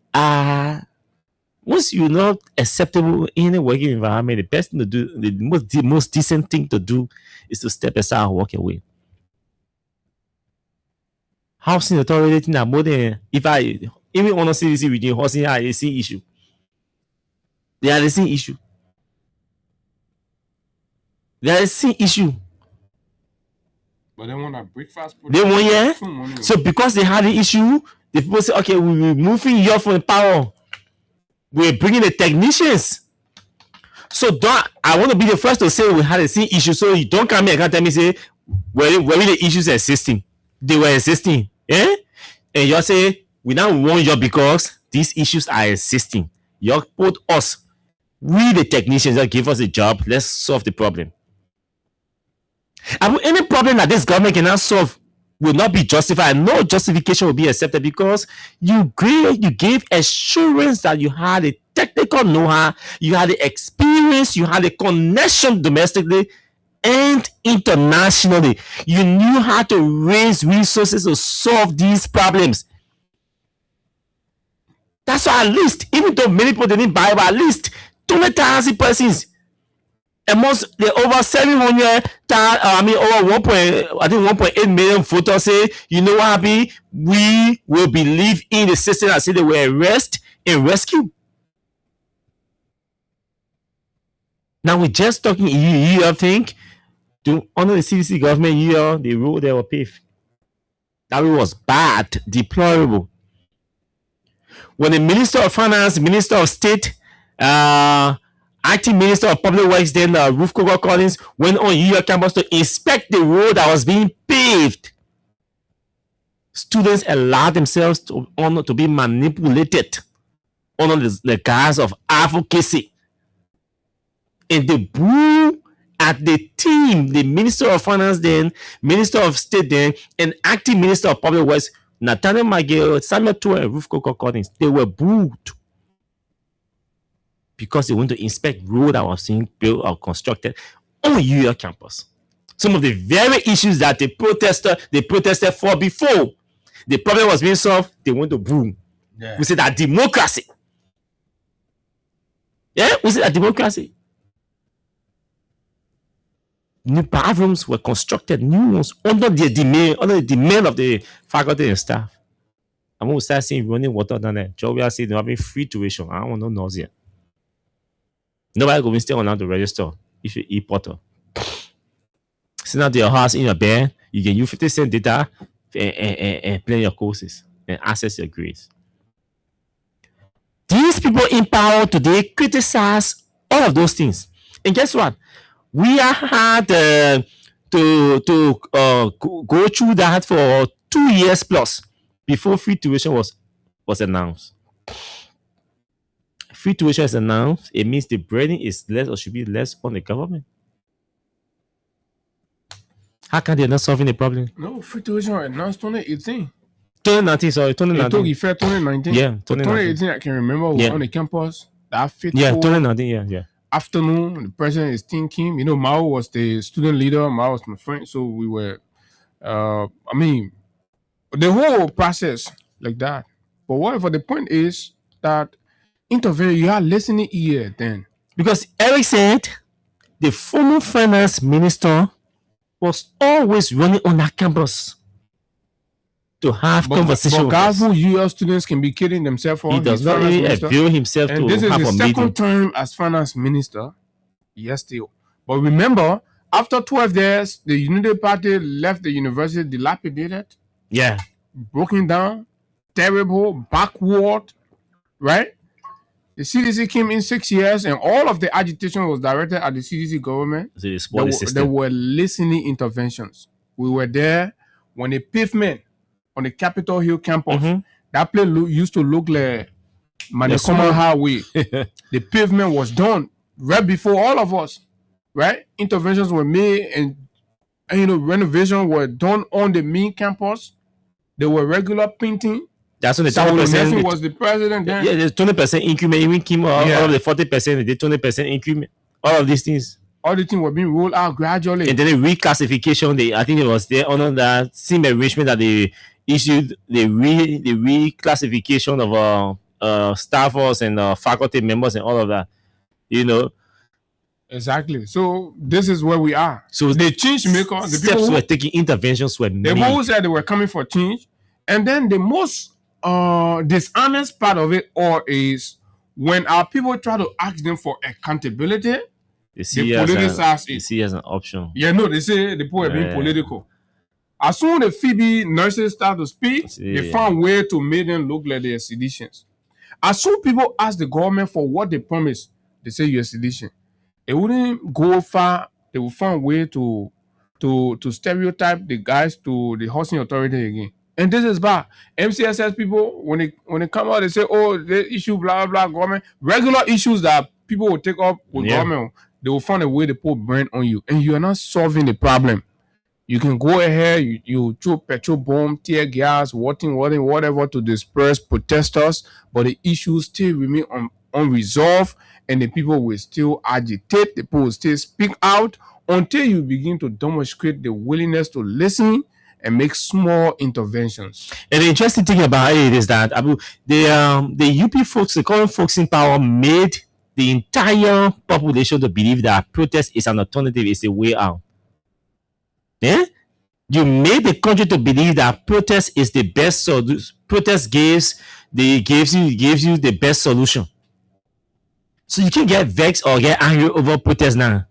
not acceptable in a working environment, the best thing to do, the most decent thing to do is to step aside and walk away. Housing authority think that more than if I even want to see this within housing, I see issue. They are the same issue. They are the same issue. But they want a breakfast. They want, yeah. So because they had the issue, the people say, okay, we're moving you from the power. We're bringing the technicians. So I want to be the first to say we had the same issue. So you don't come here and can't tell me say where the issues are existing. They were existing. Eh? And you say, we now want you because these issues are existing. You put us, we the technicians that give us a job, let's solve the problem. And any problem that this government cannot solve will not be justified. No justification will be accepted because you gave assurance that you had a technical know-how, you had the experience, you had a connection domestically and internationally. You knew how to raise resources to solve these problems. That's why at least, even though many people didn't buy, but at least 200,000 persons amongst the over 700,000, over 1.8 million voters say, you know what, Happy? We will believe in the system and say they will arrest and rescue. Now we're just talking you think to honor the CDC government the road they were paved. That was bad, deplorable. When the Minister of Finance, Minister of State, Acting Minister of Public Works, then Ruth Coker Collins went on UR campus to inspect the road that was being paved. Students allowed themselves to be manipulated under the guise of advocacy. And they boo at the team, the Minister of Finance then, Minister of State then, and Acting Minister of Public Works, Nathaniel Magill, Samuel Tour, and Ruth Coker Collins. They were booed because they went to inspect road that was being built or constructed on UR campus. Some of the very issues that they protested for before. The problem was being solved. They went to boom. Yeah. We say that democracy. Yeah, we say that democracy. New bathrooms were constructed, new ones under the demand of the faculty and staff. And when we start seeing running water down there, Joe, we are saying they're having free tuition. I don't want no nausea. Nobody going to stay on to register if you eat butter. Send out to your house in your bed, you can use 50-cent data and plan your courses and access your grades. These people in power today criticize all of those things. And guess what? We had to go through that for 2 years plus before free tuition was announced. Free tuition is announced, it means the burden is less or should be less on the government. How can they not solving the problem? No, free tuition was announced 2018. 2019, sorry, 2019. It took effect 2019. Yeah, 2018, I can remember we were on the campus. That fateful 2019, yeah. afternoon, the president is thinking, you know, Mao was the student leader, Mao was my friend, so we were, the whole process like that. But whatever, the point is that intervene, you are listening here then. Because Eric said the former finance minister was always running on that campus to have conversations. But guys who US students can be kidding themselves for. He does not really avail himself and to this is have the a second meeting. term as finance minister. Yes, still. But remember, after 12 years, the Unity Party left the university dilapidated. Yeah. Broken down, terrible, backward, right? The CDC came in 6 years and all of the agitation was directed at the CDC government. So there were listening interventions. We were there when the pavement on the Capitol Hill campus, that place used to look like Manekoma Highway. The pavement was done right before all of us, right? Interventions were made and you know, renovations were done on the main campus. There were regular painting. That's when the 20% was the president then. Yeah, there's 20% increment. Even came out of the 40%, they did 20% increment. All of these things. All the things were being rolled out gradually. And then the reclassification, I think it was there under that same arrangement that they issued the reclassification of staffers and faculty members and all of that. You know. Exactly. So this is where we are. So the change makers, the steps were taking, interventions were made. The people who said they were coming for change, and then the most dishonest part of it all is when our people try to ask them for accountability. They see as an option. Yeah, no, they say the people are being political. As soon as the Phoebe nurses start to speak, they found way to make them look like they are seditions. As soon as people ask the government for what they promised, they say you're sedition. It wouldn't go far. They will find way to stereotype the guys to the housing authority again. And this is bad. MCSS people, when they come out, they say, oh, the issue, blah, blah, blah, government. Regular issues that people will take up with government, they will find a way to put brand on you. And you are not solving the problem. You can go ahead, you throw petrol bomb, tear gas, whatever to disperse protesters, but the issues still remain unresolved, and the people will still agitate, the people will still speak out until you begin to demonstrate the willingness to listen and make small interventions. And the interesting thing about it is that the UP folks, the current folks in power, made the entire population to believe that protest is an alternative, is a way out. Yeah? You made the country to believe that protest is the best solution. Protest gives you the best solution. So you can't get vexed or get angry over protest now.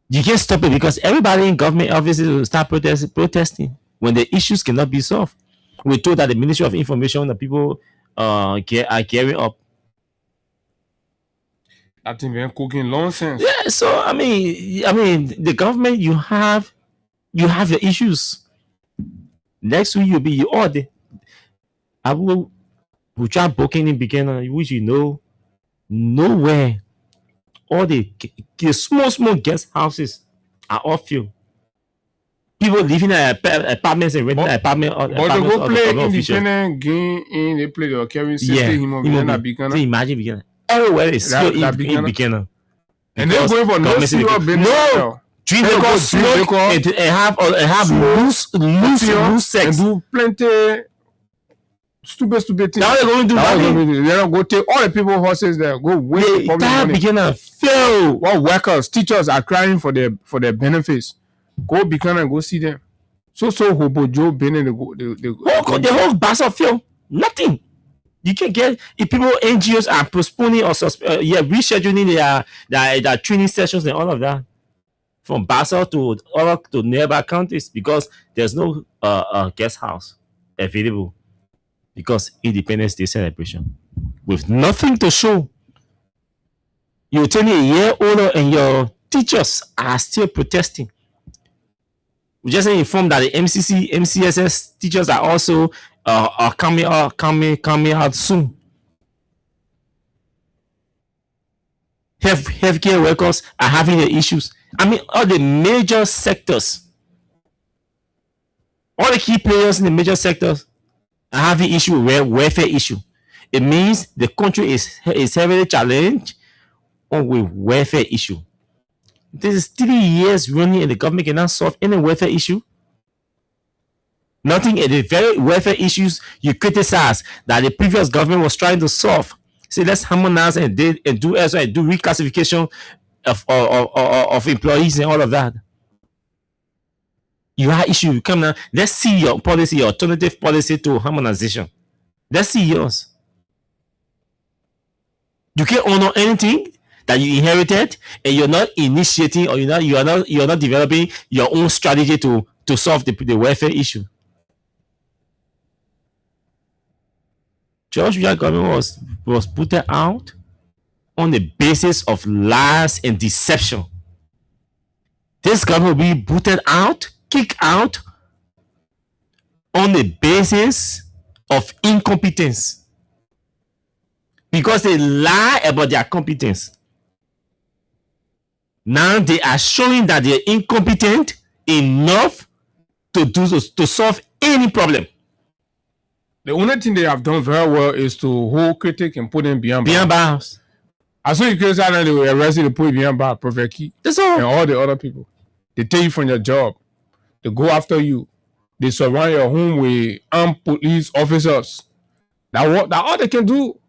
You can't stop it because everybody in government offices will start protesting when the issues cannot be solved. We're told that the Ministry of Information, the people are gearing up. I think they're cooking nonsense. Yeah, so I mean, the government, you have your issues. Next week you'll be all day. I will try booking in beginner, which you know, nowhere. All the small guest houses are all filled. People living in apartments and renting apartments. But they go play independent game in they play the Kevin 60 beginner. Imagine beginner. Everywhere is still in beginner. And they're going for no serious business. No. Drink alcohol, smoke, and have loose sex. And do plenty stupid thing. That's what they're going to do. They don't go take all the people horses there. Go waste the public That money. begin to fail. What workers, teachers are crying for their benefits. Go Buchanan and go see them. So Hobo Joe Bennett, The whole Bassa fail. Nothing. You can get if people NGOs are postponing or rescheduling their training sessions and all of that from Basel to nearby counties because there's no guest house available because Independence Day celebration with nothing to show. You tell me a year older and your teachers are still protesting. We just informed that the MCSS teachers are also coming out soon. Healthcare workers are having the issues. I mean, all the major sectors, all the key players in the major sectors are having issue with welfare issue. It means the country is heavily challenged with welfare issue. This is 3 years running and the government cannot solve any welfare issue. Nothing in the very welfare issues you criticize that the previous government was trying to solve. See, let's harmonize and do reclassification of employees and all of that. You have issue. Come now, let's see your policy, your alternative policy to harmonization. Let's see yours. You can't honor anything that you inherited, and you're not initiating or you're not developing your own strategy to solve the welfare issue. Georgia government was put out on the basis of lies and deception. This government will be booted out, kicked out on the basis of incompetence because they lie about their competence. Now they are showing that they're incompetent enough to solve any problem. The only thing they have done very well is to hold critics and put them behind bars. As soon as you criticize them, they will arrest you to put you behind bars. Prophet Key. That's all. And all the other people. They take you from your job. They go after you. They surround your home with armed police officers. That's all they can do.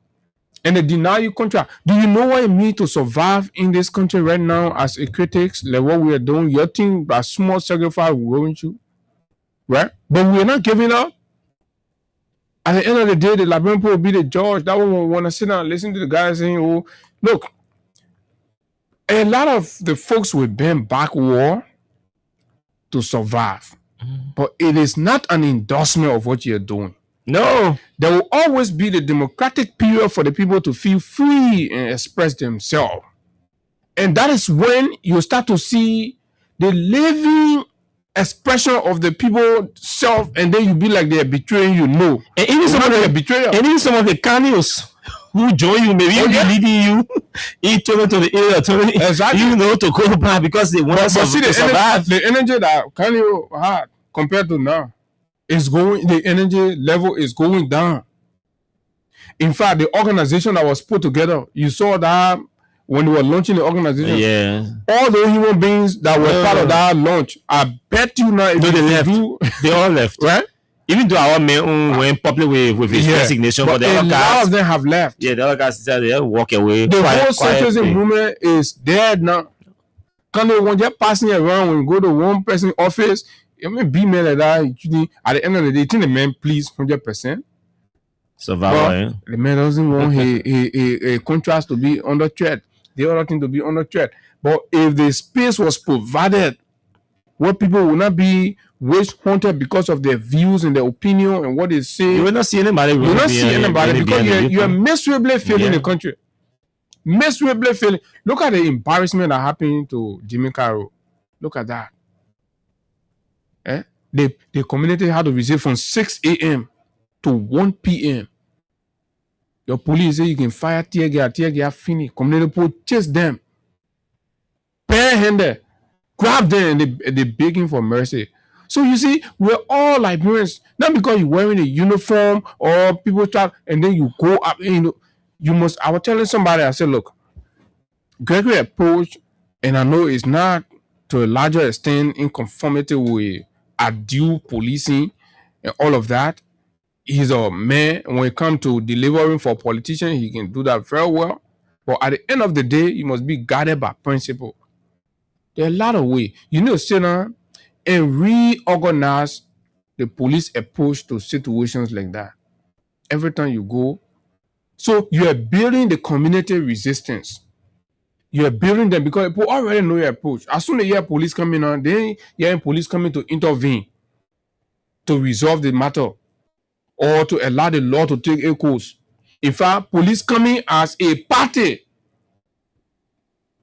And they deny you contract. Do you know what it means to survive in this country right now as a critics? Like what we are doing, you think that small sacrifice we're going to, right? But we're not giving up. At the end of the day, the Liberian people will be the judge. That one will want to sit down and listen to the guys saying, "Oh, look, a lot of the folks will bend back war to survive, but it is not an endorsement of what you're doing." No, there will always be the democratic period for the people to feel free and express themselves. And that is when you start to see the living expression of the people self, and then you be like they're betraying you. No. And even some of the Kanios who join you, maybe leading you into the area, exactly. You know, to go back because they want to survive. The energy that Kanio had compared to now. The energy level is going down. In fact, the organization that was put together, you saw that when they were launching the organization. Yeah. All the human beings that were part of that launch, I bet you now, they all left. Right? Even though our man went public with his resignation, but the other guys, a lot of them have left. Yeah, the other guys said they walk away. The whole socialism movement is dead now. When you're passing around, when you go to one person office, it may be men like that. At the end of the day, you think the man please 100%. Survival. The man doesn't want a contrast to be under threat. The other thing to be under threat. But if the space was provided where people will not be witch hunted because of their views and their opinion and what they say, you will not see anybody. You will not see anybody because you are miserably failing the country. Miserably failing. Look at the embarrassment that happened to Jimmy Carroll. Look at that. The community had to visit from 6 a.m. to 1 p.m. Your police say you can fire tear gas finish. Community people chase them. Barehanded. Grab them and they begging for mercy. So you see, we're all Liberians. Not because you're wearing a uniform or people try and then you go up. You must. I was telling somebody, I said, look, Gregory approach, and I know it's not to a larger extent in conformity with undue policing and all of that. He's a man. When it comes to delivering for politicians, he can do that very well. But at the end of the day, you must be guided by principle. There are a lot of ways. You need to sit down and reorganize the police approach to situations like that. Every time you go. So you are building the community resistance. You are building them because people already know your approach. As soon as you hear police coming on, then you hear police coming to intervene to resolve the matter or to allow the law to take a course. In fact, police coming as a party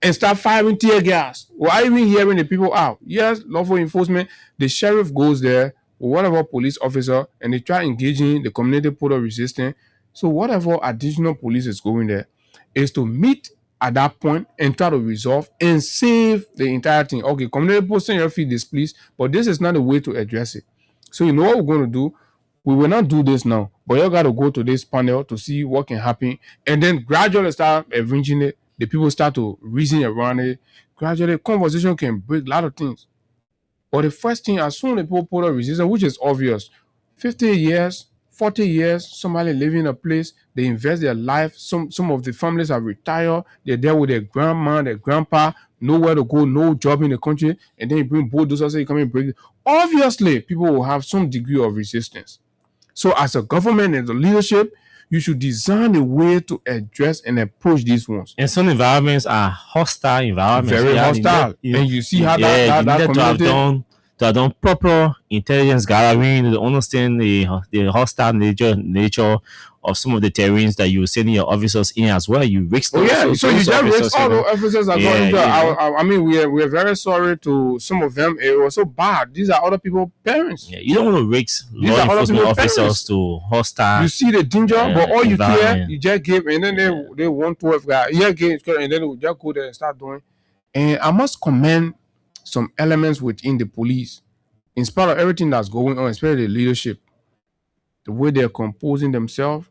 and start firing tear gas. Why even hearing the people out? Yes, lawful enforcement. The sheriff goes there with whatever police officer and they try engaging the community put resistance. So whatever additional police is going there is to meet at that point and try to resolve and save the entire thing. Okay, community post your feet displeased, but this is not the way to address it. So you know what we're going to do? We will not do this now, but you got to go to this panel to see what can happen and then gradually start arranging it. The people start to reason around it. Gradually, conversation can break a lot of things. But the first thing, as soon as people put a resistance, which is obvious, 50 years, 40 years, somebody living in a place, they invest their life. Some of the families are retired. They're there with their grandma, their grandpa, nowhere to go, no job in the country. And then you bring bulldozers, so you come and break it. Obviously, people will have some degree of resistance. So as a government and the leadership, you should design a way to address and approach these ones. And some environments are hostile environments. Very hostile. And you see how that community to have done proper intelligence gathering to understand the hostile nature of some of the terrains that you send your officers in as well. You risk those. So you just risk all the officers are going into. I mean, we're very sorry to some of them. It was so bad. These are other people's parents. Yeah, you don't want to risk law enforcement officers to hostile. You see the danger, but all you care, you just give, and then they want 12 guys. Yeah, and then they will just go there and start doing. And I must commend some elements within the police, in spite of everything that's going on, especially the leadership, the way they're composing themselves.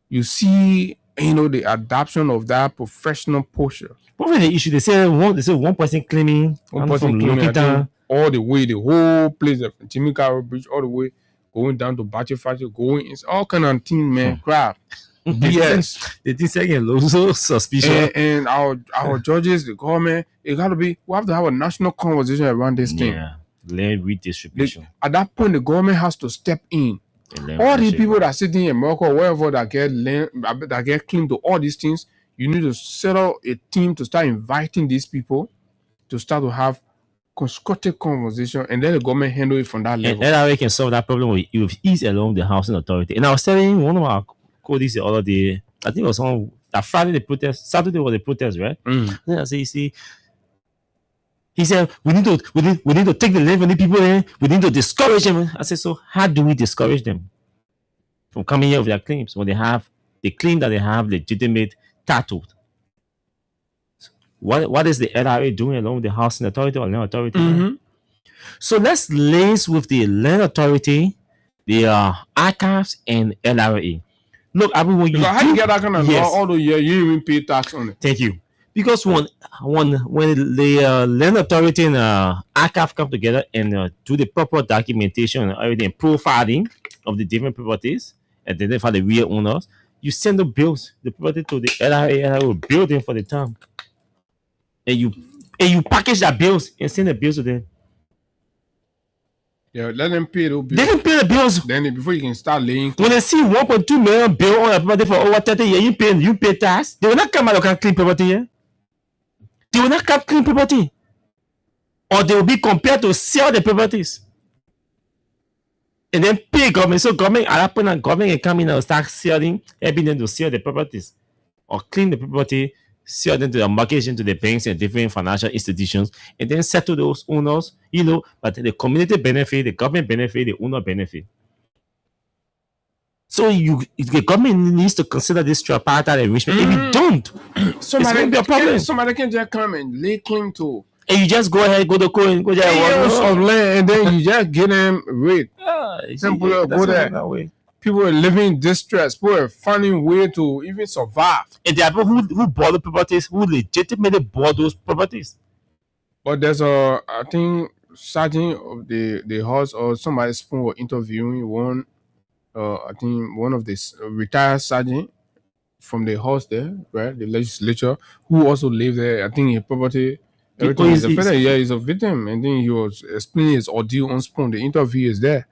You see, the adoption of that professional posture. What was the issue? They say one person claiming, all the way, the whole place of Jimmy Carroll Bridge, all the way going down to Bachi Fachi, going, it's all kind of thing, man, crap. Yes, they did say so suspicious. And our judges, the government, we have to have a national conversation around this thing. Yeah, land redistribution. At that point, the government has to step in. All these people that are sitting in America or wherever that get claim to all these things, you need to set up a team to start inviting these people to start to have constructive conversation, and then the government handle it from that level. And that way can solve that problem with ease along the housing authority. And I was telling one of our colleagues the other day, I think it was on that Friday the protest, Saturday was the protest, right? Then I say, you see, he said, we need to take the land from the people in. We need to discourage them. I said, so how do we discourage them from coming here with their claims when they claim that they have legitimate title? What is the LRA doing along with the housing authority or land authority? Mm-hmm. So let's liaise with the land authority, the archives, and LRA. Look, everyone, how you get that kind of law all the year? You even pay tax on it. Thank you. Because when the land authority and archive come together and do the proper documentation and everything, profiling of the different properties, and then for the real owners, you send the bills, the property to the LRA will build them for the town, and you package that bills and send the bills to them. Yeah, let them pay those bills. They can pay the bills. Then before you can start laying. When they see 1.2 million bill on a property for over 30 years, you pay tax. They will not come out and clean property here. They will not have clean property. Or they will be compared to sell the properties. And then pay government. So government at that point, government can come in and start selling, helping them to sell the properties. Or clean the property, sell them to the mortgage into the banks and different financial institutions, and then settle those owners, but the community benefit, the government benefit, the owner benefit. So the government needs to consider this tripartite enrichment. If you don't, it's going to be a problem. Somebody can just come and lay claim to. And you just go ahead, go to court and go there. Of land, and then you just get them rate. Simple, go there. That way. People are living in distress. People are finding way to even survive. And there are people who bought the properties, who legitimately bought those properties. But there's I think, sergeant of the horse or somebody spoon were interviewing one I think one of the retired sergeant from the house there, right? The legislature, who also lived there. I think his property, everything is affected. Yeah, he's a victim. And then he was explaining his ordeal on Spoon. The interview is there.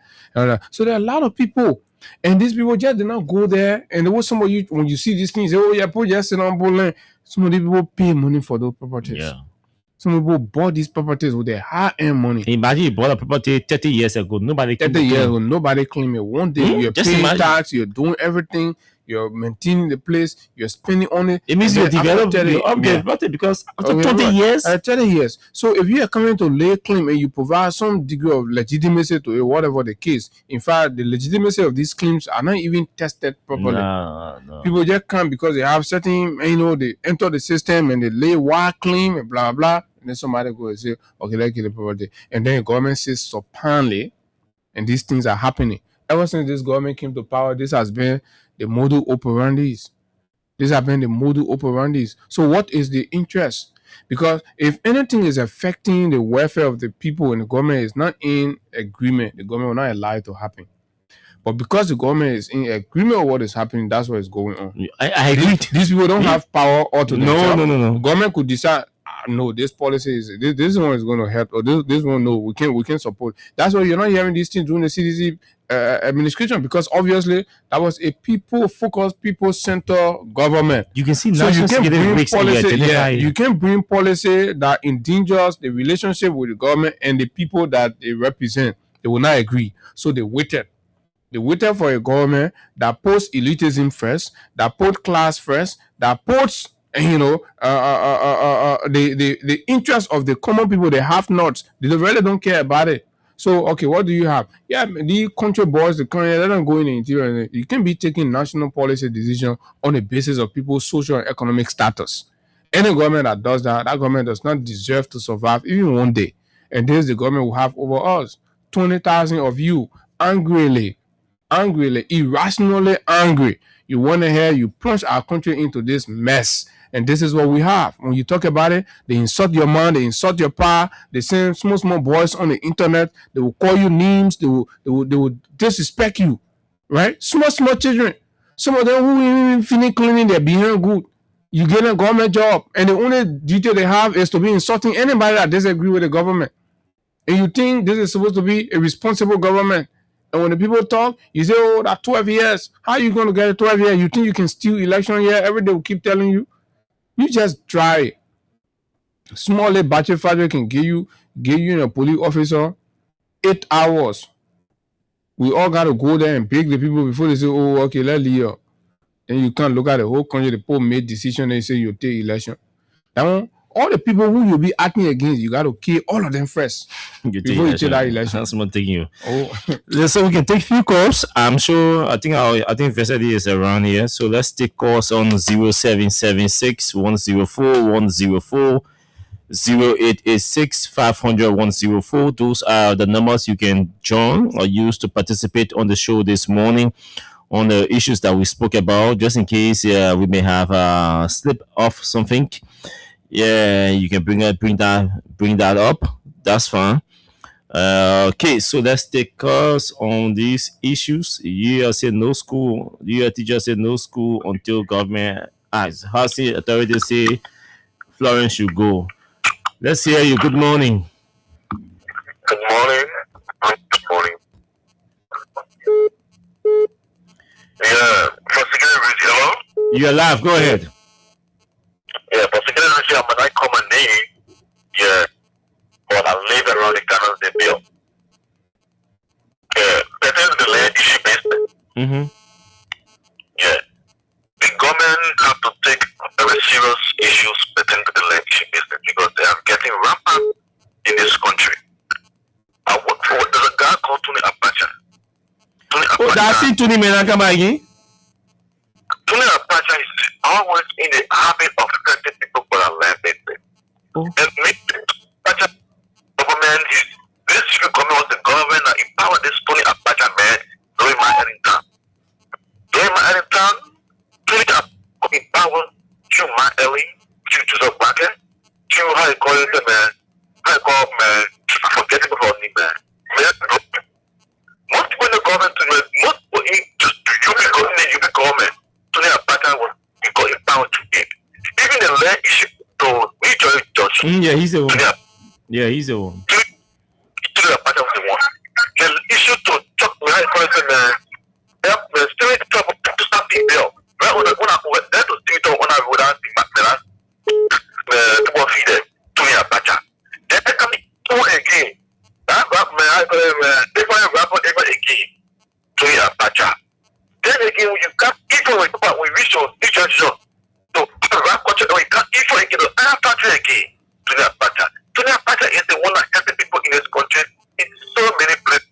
So there are a lot of people. And these people just did not go there. And there was some of you, when you see these things, oh, yeah, put just sit on board. Some of the people pay money for those properties. Yeah. Some people bought these properties with their high-end money. Imagine you bought a property 30 years ago. Nobody 30 years ago, nobody claim it. One day you're paying tax, you're doing everything, you're maintaining the place, you're spending on it. It means you develop, you upgrade it because after 20 years. 30 years. So if you are coming to lay claim and you provide some degree of legitimacy to it, whatever the case, in fact, the legitimacy of these claims are not even tested properly. No. People just come because they have certain, they enter the system and they lay wild claim and blah, blah. And then somebody go and say, okay, let's get the property. And then the government says supinely, and these things are happening. Ever since this government came to power, this has been the modus operandis. These have been the modus operandis. So what is the interest? Because if anything is affecting the welfare of the people and the government is not in agreement, the government will not allow it to happen. But because the government is in agreement with what is happening, that's what is going on. I agree. These people don't have power or to themselves. No. The government could decide, no, this policy is this one is going to help, or this one, no, we can support. That's why you're not hearing these things during the CDC administration, because obviously that was a people-focused, people-centered government. You can see so you can bring policy. You can bring policy that endangers the relationship with the government and the people that they represent. They will not agree, so they waited. They waited for a government that puts elitism first, that puts class first, that puts the interest of the common people, the have-nots. They really don't care about it. So, okay, what do you have? Yeah, the country boys, the country, they don't go in the interior. You can be taking national policy decision on the basis of people's social and economic status. Any government that does that, that government does not deserve to survive even one day. And this the government will have over us. 20,000 of you angrily, irrationally angry. You went ahead, you plunged our country into this mess. And this is what we have. When you talk about it, they insult your mind, they insult your power. They send small boys on the internet. They will call you names. They will disrespect you, right? Small children. Some of them who even finish cleaning their behind good. You get a government job, and the only duty they have is to be insulting anybody that disagree with the government. And you think this is supposed to be a responsible government. And when the people talk, you say, oh, that 12 years. How are you going to get 12 years? You think you can steal election year? Every day will keep telling you. You just try it. Small little battery factory can give you in a police officer 8 hours. We all got to go there and beg the people before they say, oh, okay, let's leave. Then you can't look at the whole country. The people made decision and say you take election. That one, all the people who you'll be acting against, you got to kill all of them first before you take that election. That's not taking you. Oh, so we can take few calls. I'm sure. I think Vesedy is around here. So let's take calls on 0776 104 104 0886 500 104. Those are the numbers you can join or use to participate on the show this morning on the issues that we spoke about. Just in case we may have slip off something. Yeah, you can bring that up. That's fine. Okay, so let's take calls on these issues. You said no school. Your teacher said no school until government acts. Housing authorities say Florence should go. Let's hear you. Good morning. Good morning. Good morning. Yeah, for security, hello? You're live. Go ahead. Yeah, for security, I'm not common name. Yeah, but I live around the canals they built. Yeah, that is the land issue business. Mm-hmm. Yeah, the government have to take very serious issues pertaining to the land issue business because they are getting rampant in this country. There's a guy called Tony Abacha. Oh, that's it, Tony Menakabagi. Tony Abacha is always in the habit of threatening people for a land business. Oh. And Abacha government is this government was the government that empowered this Tony Abacha man during my Ellington. During my Ellington, Tony Abacha empowered through my Ellie, through the bracket, through how you call it, man. How you call man, I forget it before me, man. Most people in the government, most people government, Tony Abacha was because he bound to it. Even the land issue to mutual judge. Yeah, he's the one. Yeah, he's the one. Tony Abacha was the one. The issue to talk right person, the spirit trouble to start the bill. Right when I went there to see it on I would ask the one feeder, Tony Abacha. Then I come again. That different rapport ever again. Tony Abacha. Then again, when you can't even when we reach your teacher job, so rap culture, we can't even get the other country again. Tony Abacha. Tony Abacha is the one that helping people in this country in so many places.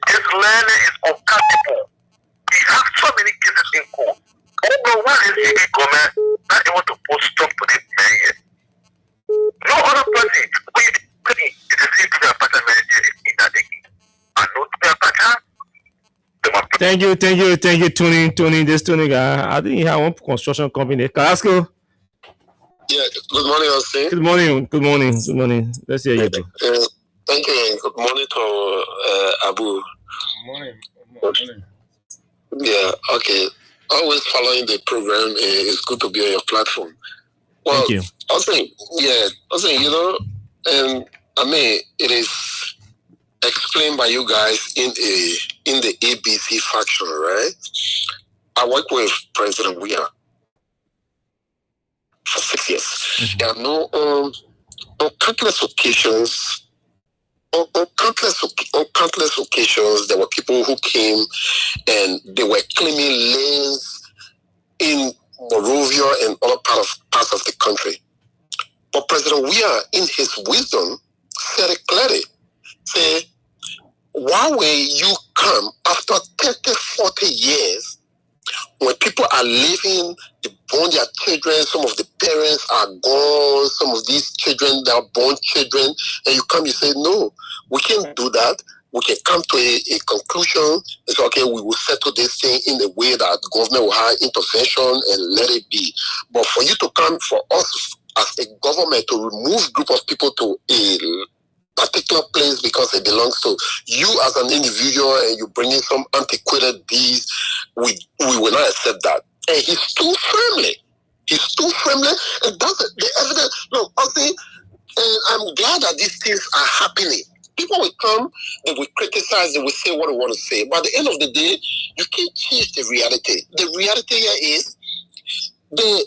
His learning is uncountable. He has so many cases in court. But why is he government not able to put stop to this man yet? No other person. It is seen to be a pattern in that again. And no to be a pattern. Thank you, Tony. This Tony guy, I think he had one construction company. Carrasco. Yeah. Good morning, Austin. Good morning. Let's hear you, bro. Thank you. Good morning to Abu. Good morning. Yeah. Okay. Always following the program. It's good to be on your platform. Well, thank you. Austin, you know, I mean, it is explained by you guys in the ABC faction, right? I worked with President Weah for 6 years. Mm-hmm. And on countless occasions, there were people who came and they were claiming lands in Morovia and other parts of the country. But President Weah, in his wisdom, said it clearly. Say, why will you come after 30, 40 years when people are living, they born their children, some of the parents are gone, some of these children, they are born children, and you come, you say, no, we can't do that. We can come to a conclusion. It's okay, we will settle this thing in a way that government will have intervention and let it be. But for you to come, for us as a government to remove group of people to a particular place because it belongs to you as an individual and you bring in some antiquated deeds, we will not accept that. And he's too firmly, and that's the evidence. Look, and I'm glad that these things are happening. People will come, they will criticize, they will say what they want to say. But at the end of the day, you can't change the reality. The reality here is the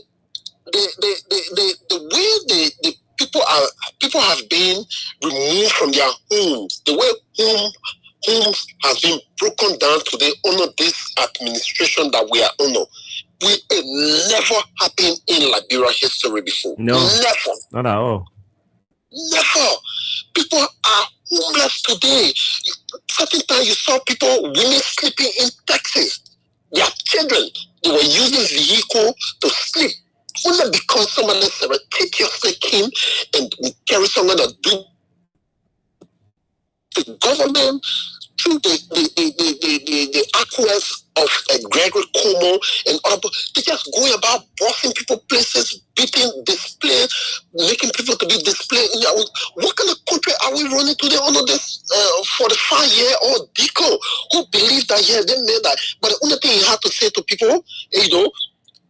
way the people have been removed from their homes, the way homes have been broken down today under this administration that we are under. It never happened in Liberia history before. No, never. Not at all. Never. People are homeless today. Certain time you saw women sleeping in taxis. Their children, they were using vehicle to sleep. Only because somebody surreptitiously came and carry someone that do the government through the acquiescence of Gregory Como and other, they just going about bossing people places, beating, display, making people to be displayed. What kind of country are we running today under this 45-year-old Deco who believed that they made that? But the only thing he had to say to people,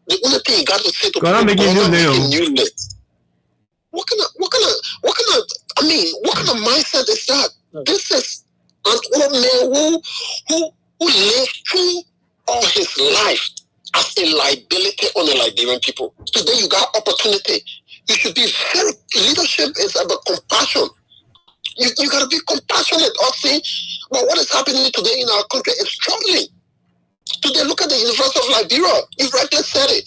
the only thing he got to say to people, what kind of mindset is that? This is an old man who lived through all his life as a liability on the Liberian people. Today you got opportunity. You should be very, leadership is about compassion. You got to be compassionate or say, well, what is happening today in our country is troubling. Today, look at the University of Liberia. You right there said it.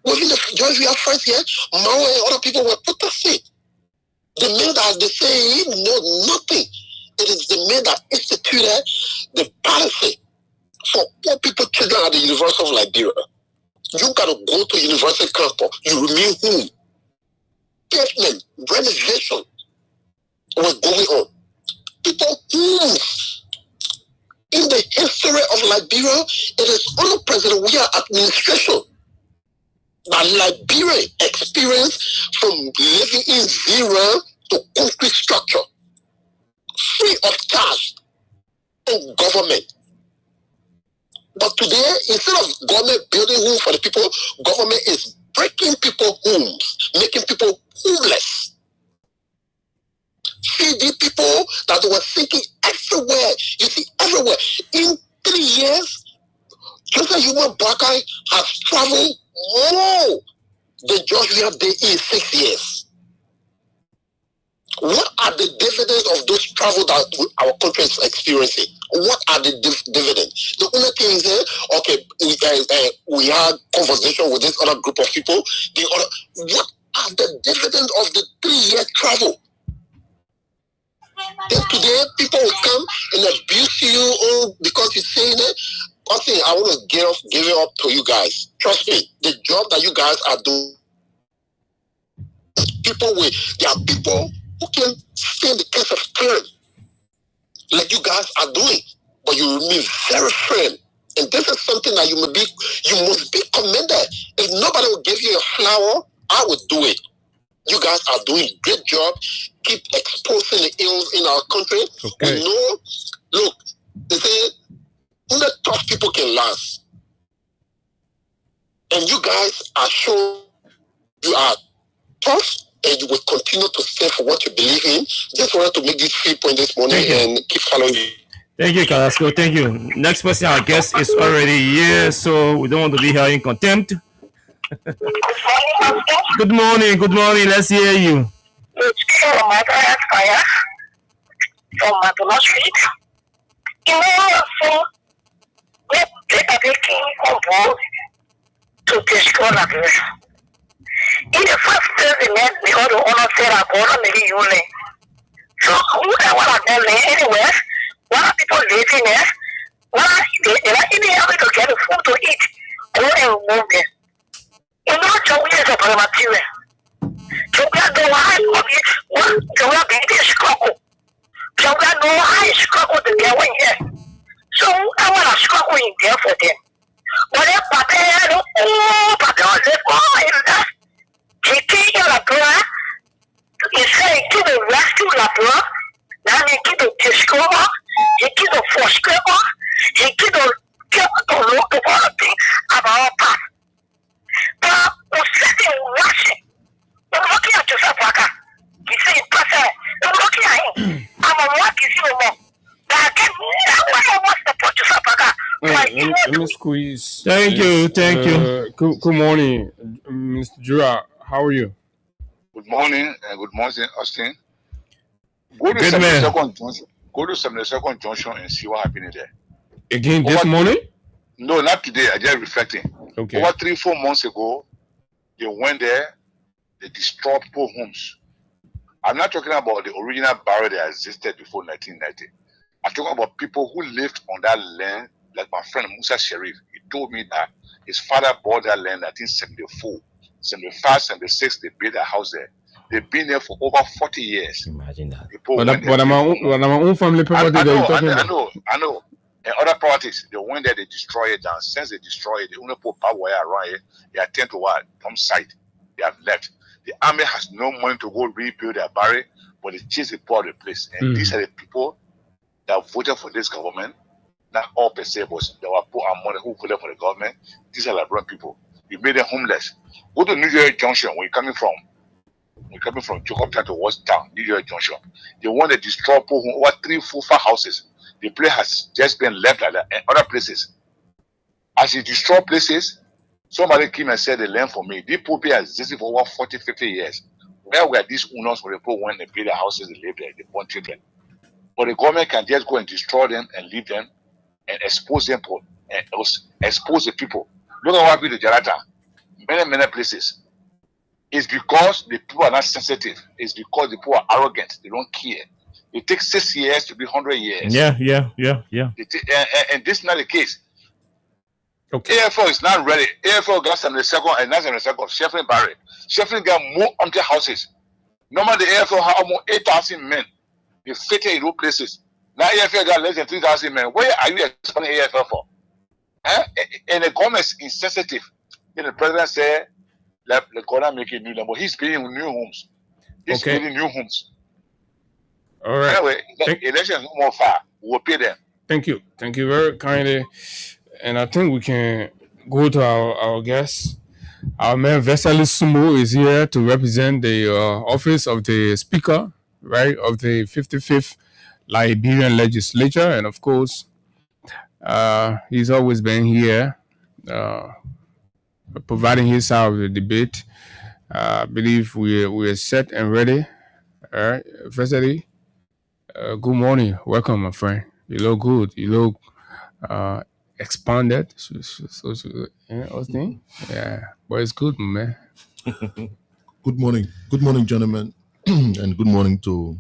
Within the George we have first year, Mao and other people were protesting. The men that they say he know nothing. It is the men that instituted the policy for poor people, children at the University of Liberia. You got to go to university campus. You remain home. Pavement, renovation was going on. People move. In the history of Liberia, it is under President Weah administration that Liberia experienced from living in zero to concrete structure, free of charge in government. But today, instead of government building homes for the people, government is breaking people homes, making people homeless. See the people that were thinking everywhere. You see, everywhere. In 3 years, Joseph Human Brakai has traveled more than George Weah did in 6 years. What are the dividends of those travel that our country is experiencing? What are the dividends? The only thing is, okay, we had conversation with this other group of people. What are the dividends of the 3-year travel? Then today, people will come and abuse you because you're saying it. One thing I want to give it up to you guys. Trust me, the job that you guys are doing, there are people who can stand the test of time like you guys are doing, but you remain very firm. And this is something that you must be commended. If nobody will give you a flower, I would do it. You guys are doing a great job. Keep exposing the ills in our country. Okay. We know, look, they say only tough people can last. And you guys are sure you are tough and you will continue to stand for what you believe in. Just wanted to make this 3 point this morning and keep following you. Thank you, Carrasco. Thank you. Next person, our guest is already here, so we don't want to be here in contempt. Good morning. Good morning. Let's hear you. It's from Mother Fire from Madonna Street. You know, so they are taking on board to destroy Liberia. In the first president, we ought to honor Sarah Gordon, maybe you know. So, whoever are there anywhere, what are people living there? What are they are even able to get food to eat? Go and move there. You know, so we are the material. So, we are the high of it. What? So, we are being struggle. So, we are no high struggle to get one here. So, I want to struggle in there for them. But if Papa, Papa, he came in Liberia. He said he came to rescue Liberia. Now he came to discover. He came to forsake. He came to get to look to all the things about our past. But we're sitting watching. We're looking at Joseph Brakai. He said, Pastor, we're looking at him. I'm a what is you more. But I can never want to support Joseph Brakai. Let me squeeze. Thank you. Thank you. Good morning, Mr. Jura. How are you? Good morning and good morning, Austin. Go to Good 72nd Junction. Go to 72nd Junction and see what happened there. Again this morning? No, not today. I just reflecting. Okay. Over 3-4 months ago, they went there. They destroyed poor homes. I'm not talking about the original barrier that existed before 1990. I'm talking about people who lived on that land, like my friend Musa Sharif. He told me that his father bought that land in 1974. 75, 76, they built a house there. They've been there for over 40 years. Imagine that. But my own family property. I know. And other properties, they went there, they destroy it. And since they destroy it, they only put power wire around it. They attend to what? Dump site. They have left. The army has no money to go rebuild their barrier, but they chase the poor of the place. And these are the people that voted for this government. Not all per se, but they were poor and money who voted for the government. These are Liberian people. You made them homeless. Go to New York Junction where you're coming from. You're coming from Jacob towards town, New York Junction. They want to destroy over 3, 4, 5 houses. The place has just been left like that and other places. As you destroy places, somebody came and said the land for me. These people has existed for over 40, 50 years. Where were these owners for the people when they build their houses, they live there, they born children? But the government can just go and destroy them and leave them and expose them and expose the people. Look at what happened to Jarata. Many places. It's because the people are not sensitive. It's because the people are arrogant. They don't care. It takes 6 years to be 100 years. Yeah. And this is not the case. Okay. AFL is not ready. AFL got 72nd and 72nd of Shefflin Barry. Shefflin got more empty houses. Normally, the AFL have almost 8,000 men. They fit in those places. Now, AFL got less than 3,000 men. Where are you expanding AFL for? And the government is insensitive. Then the president said, let the government make a new land, but he's building new homes. He's building new homes. All right. Anyway, election is no more far. We'll pay them. Thank you very kindly. And I think we can go to our guests. Our man Vesali Sumo is here to represent the office of the Speaker, right, of the 55th Liberian Legislature. And of course, he's always been here uh, providing his side of the debate. I believe we're set and ready. All right, Vesali, good morning. Welcome, my friend. You look good. You look expanded. Austin. Yeah, but it's good, man. Good morning. Good morning, gentlemen, and good morning to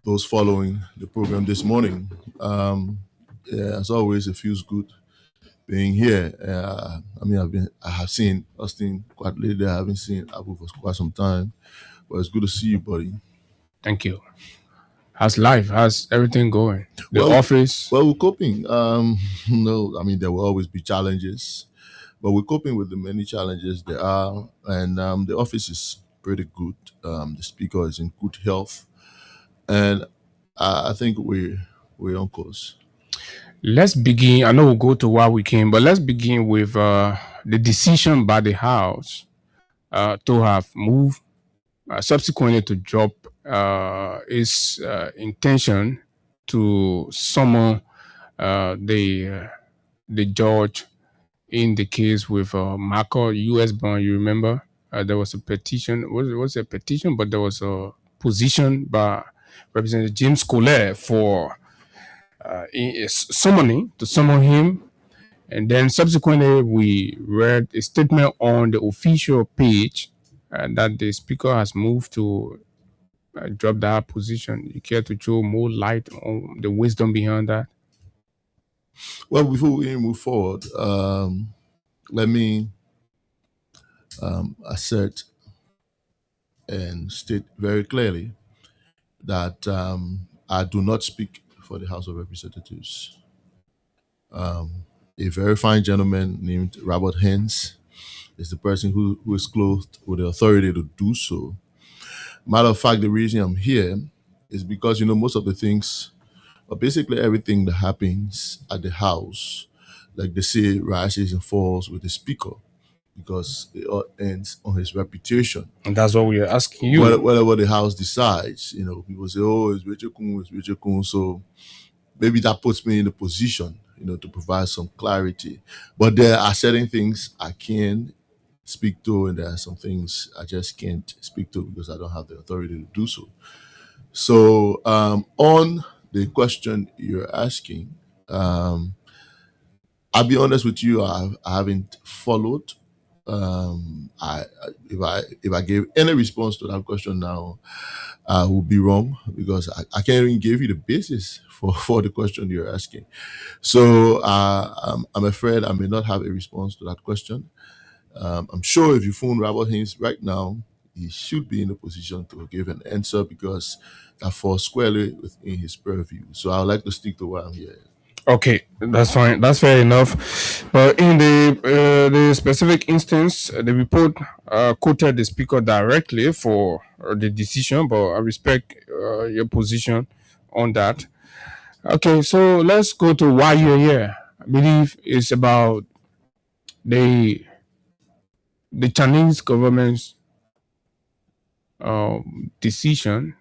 those following the program this morning. Yeah, as always, it feels good being here. I have seen Austin quite lately. I haven't seen Abu for quite some time, but it's good to see you, buddy. Thank you. How's life? How's everything going? The office? Well, we're coping. No, I mean, there will always be challenges, but we're coping with the many challenges there are. And the office is pretty good. The speaker is in good health. And I think we're on course. Let's begin. I know we'll go to why we came, but let's begin with the decision by the House to have moved subsequently to drop its intention to summon the judge in the case with Marco U.S. bond. You remember there was a petition. Was a petition, but there was a position by Representative James Colette for summoning to summon him. And then subsequently, we read a statement on the official page that the speaker has moved to drop that position. You care to throw more light on the wisdom behind that? Well, before we move forward, let me assert and state very clearly that I do not speak for the House of Representatives. A very fine gentleman named Robert Hens is the person who is clothed with the authority to do so. Matter of fact, the reason I'm here is because, most of the things, or basically everything that happens at the House, like they say, rises and falls with the Speaker, because it all ends on his reputation. And that's what we are asking you. Whatever the House decides, people say, oh, it's Richard Kun. So maybe that puts me in a position, to provide some clarity. But there are certain things I can speak to, and there are some things I just can't speak to because I don't have the authority to do so. So on the question you're asking, I'll be honest with you, I haven't followed. If I gave any response to that question now, I would be wrong because I can't even give you the basis for the question you're asking. So I'm afraid I may not have a response to that question. I'm sure if you phone Robert Haynes right now, he should be in a position to give an answer because that falls squarely within his purview. So I would like to stick to what I'm here. Okay, that's fine. That's fair enough. But in the specific instance, the report quoted the speaker directly for the decision, but I respect your position on that. Okay, so let's go to why you're here. I believe it's about the Chinese government's decision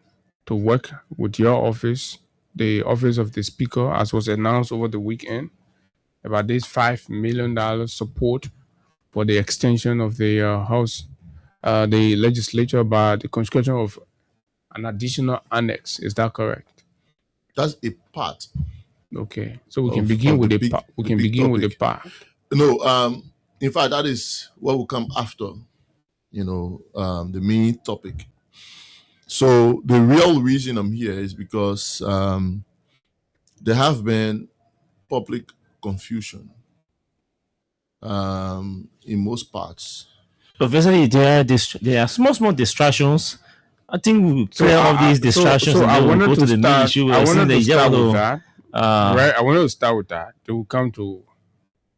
to work with your office, the office of the speaker, as was announced over the weekend, about this $5 million support for the extension of the House, the legislature, by the construction of an additional annex. Is that correct? That's a part. Okay, so we can begin with the part. We can begin with the part. No, in fact, that is what will come after. The main topic. So the real reason I'm here is because there have been public confusion in most parts. Professor, there are small distractions. I think we will clear all these distractions and then we'll go to the main issue. I wanted to start with that. Right, I wanted to start with that. They will come to,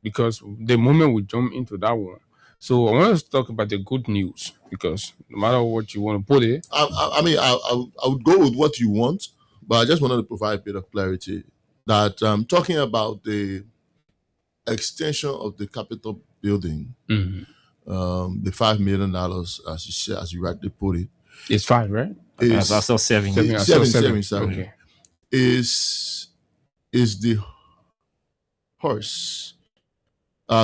because the moment we jump into that one. So I want to talk about the good news, because no matter what you want to put it. I would go with what you want, but I just wanted to provide a bit of clarity that talking about the extension of the Capitol building, Mhm. the $5 million, as you rightly put it, It's 5, right? I saw 7. Seven. I saw seven. sorry, Okay. is the horse.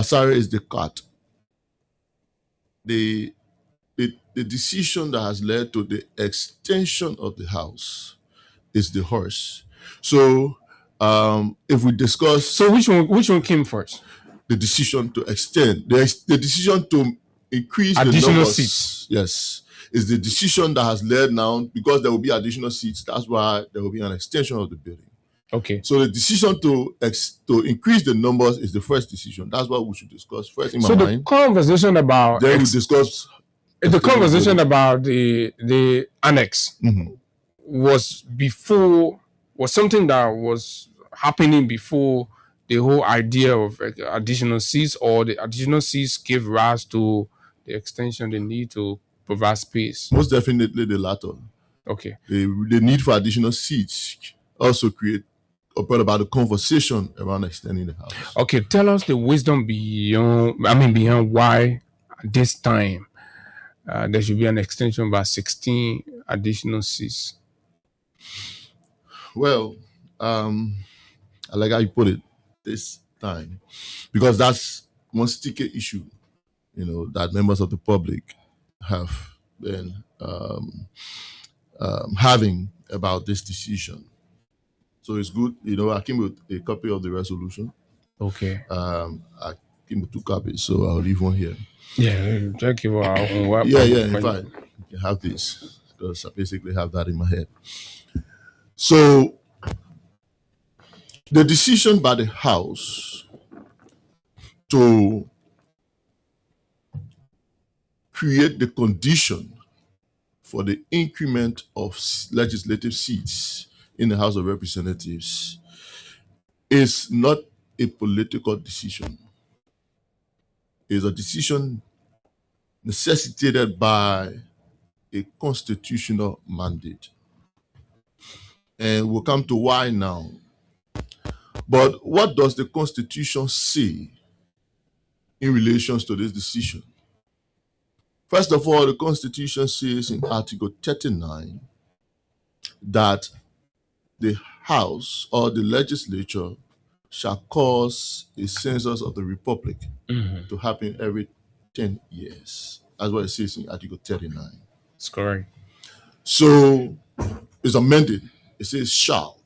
Sorry, is the cart. The decision that has led to the extension of the house is the horse. So, if we discuss, So which one came first? the decision to extend, the decision to increase the Additional numbers, seats. yes, is the decision that has led now, because there will be additional seats. That's why there will be an extension of the building. Okay. So the decision to increase the numbers is the first decision. That's what we should discuss first in my So the mind. conversation about Then we discuss the conversation about the annex was something that was happening before the whole idea of additional seats, or the additional seats gave rise to the extension, the need to provide space. Most definitely the latter. Okay. The need for additional seats also brought about the conversation around extending the house. Okay, tell us the wisdom behind why at this time there should be an extension by 16 additional seats. Well, I like how you put it, this time, because that's one sticky issue, that members of the public have been having about this decision. So it's good, I came with a copy of the resolution. Okay. I came with 2 copies, so I'll leave one here. Yeah, thank you. In fact, you can have this, because I basically have that in my head. So the decision by the House to create the condition for the increment of legislative seats in the House of Representatives is not a political decision. It's a decision necessitated by a constitutional mandate. And we'll come to why now. But what does the Constitution say in relation to this decision? First of all, the Constitution says in Article 39 that the House or the legislature shall cause a census of the Republic to happen every 10 years. That's what it says in Article 39. That's correct. So it's amended. It says shall.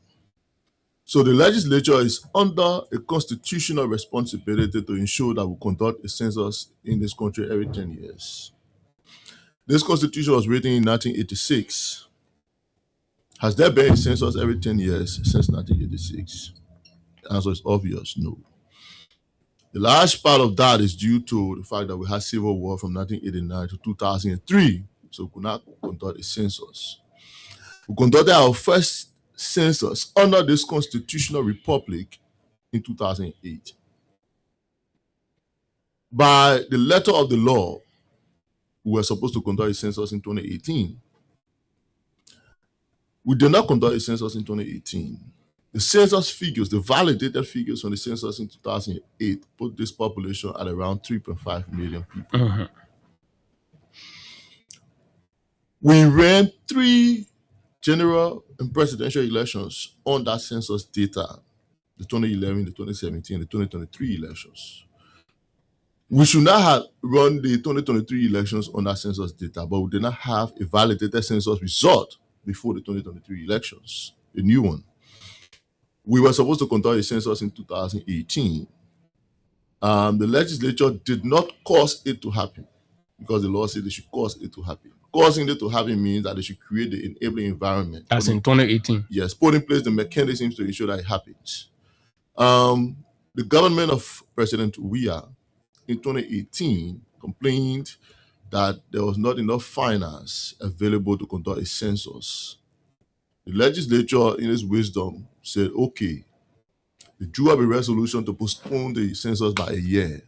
So the legislature is under a constitutional responsibility to ensure that we conduct a census in this country every 10 years. This constitution was written in 1986. Has there been a census every 10 years since 1986? The answer is obvious, no. The large part of that is due to the fact that we had civil war from 1989 to 2003, so we could not conduct a census. We conducted our first census under this constitutional republic in 2008. By the letter of the law, we were supposed to conduct a census in 2018. We did not conduct a census in 2018. The census figures, the validated figures from the census in 2008, put this population at around 3.5 million people. We ran 3 general and presidential elections on that census data, the 2011, the 2017, the 2023 elections. We should not have run the 2023 elections on that census data, but we did not have a validated census result before the 2023 elections, a new one. We were supposed to conduct a census in 2018. The legislature did not cause it to happen because the law said they should cause it to happen. Causing it to happen means that they should create the enabling environment. As in 2018? Yes, put in place the mechanisms to ensure that it happens. The government of President Weah in 2018 complained that there was not enough finance available to conduct a census. The legislature, in its wisdom, said, okay, they drew up a resolution to postpone the census by a year.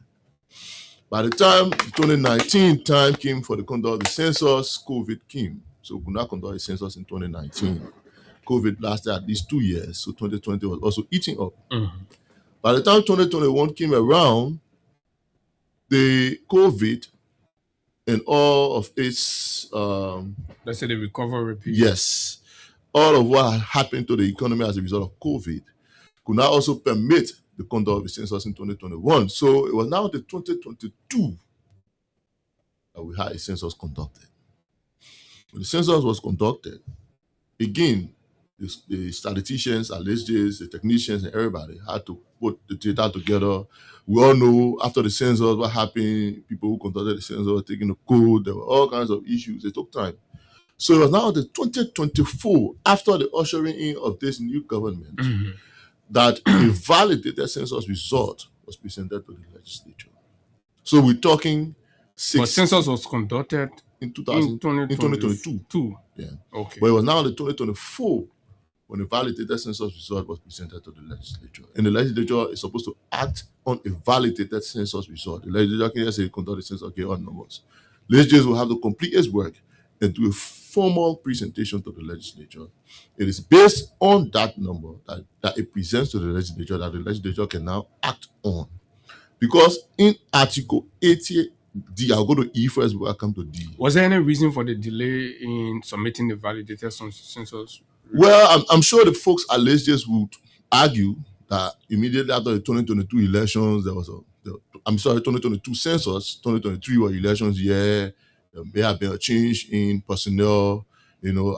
By the time the 2019 time came for the conduct of the census, COVID came. So we could not conduct a census in 2019. COVID lasted at least 2 years, so 2020 was also eating up. By the time 2021 came around, the COVID and all of its let's say the recovery period. Yes, all of what happened to the economy as a result of COVID could now also permit the conduct of the census in 2021. So it was now the 2022 that we had a census conducted. When the census was conducted, again, the statisticians, allegeds, the technicians, and everybody had to put the data together. We all know after the census what happened. People who conducted the census were taking the code. There were all kinds of issues. It took time. So it was now the 2024, after the ushering in of this new government, that a validated census result was presented to the legislature. So we're talking But census was conducted in 2022. Yeah. Okay. But it was now the 2024 when the validated census result was presented to the legislature. And the legislature is supposed to act on a validated census result. The legislature can just say conduct the census, okay, on numbers. Legislators will have to complete its work and do a formal presentation to the legislature. It is based on that number that it presents to the legislature that the legislature can now act on. Because in Article 80D, I'll go to E first before I come to D. Was there any reason for the delay in submitting the validated census? Well, I'm sure the folks at legislators would argue that immediately after the 2022 elections, there was 2022 census, 2023 were elections year. There may have been a change in personnel.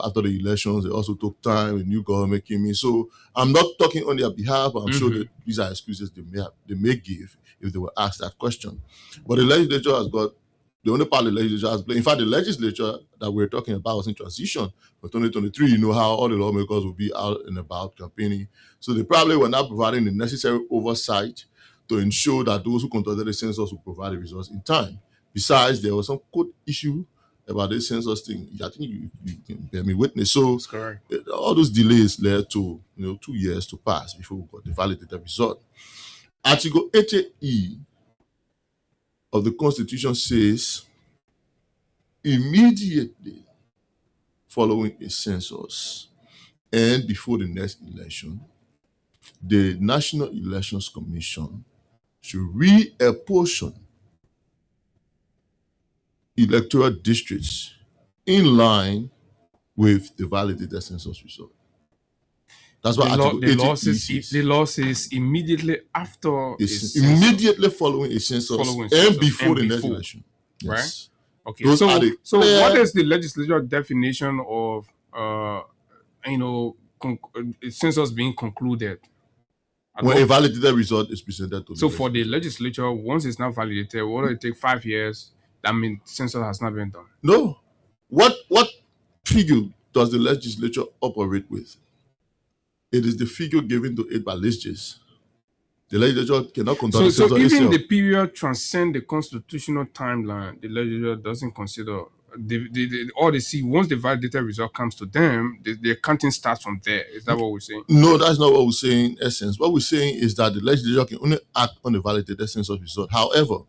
After the elections, it also took time. A new government came in. So I'm not talking on their behalf, but I'm sure that these are excuses they may give if they were asked that question. But the legislature has got, the only part the legislature has played. In fact, the legislature that we're talking about was in transition for 2023. You know how all the lawmakers will be out and about campaigning. So they probably were not providing the necessary oversight to ensure that those who conducted the census will provide the results in time. Besides, there was some code issue about this census thing. I think you can bear me witness. So that's correct. All those delays led to 2 years to pass before we got the validated result. Article 80E of the Constitution says immediately following a census and before the next election, the National Elections Commission should reapportion electoral districts in line with the validated census result. That's what the law says immediately after immediately following a census and before the next election. Yes. Right? Okay. So what is the legislature definition of census being concluded? When a validated result is presented to the So for the legislature, once it's not validated, what will it take 5 years? That means census has not been done. No. What figure does the legislature operate with? It is the figure given to it by legislators. The legislature cannot conduct the census. So even itself. the period transcend the constitutional timeline, the legislature doesn't consider. All they see, once the validated result comes to them, the accounting starts from there. Is that what we're saying? No, that's not what we're saying in essence. What we're saying is that the legislature can only act on the validated census result. However,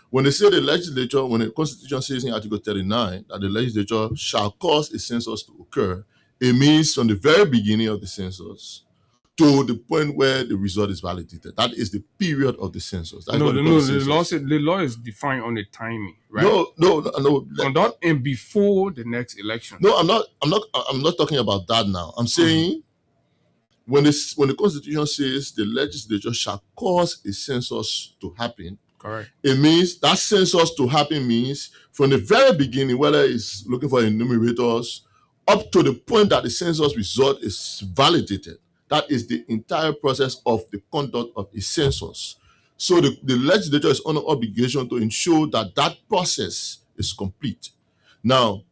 when they say the legislature, when the Constitution says in Article 39 that the legislature shall cause a census to occur, it means from the very beginning of the census to the point where the result is validated. That is the period of the census. The law is defined on the timing, right? No. Conduct and before the next election. No, I'm not talking about that now. I'm saying when the Constitution says the legislature shall cause a census to happen, correct. It means that census to happen means from the very beginning, whether it's looking for enumerators, up to the point that the census result is validated. That is the entire process of the conduct of a census. So the legislature is under obligation to ensure that that process is complete. Now,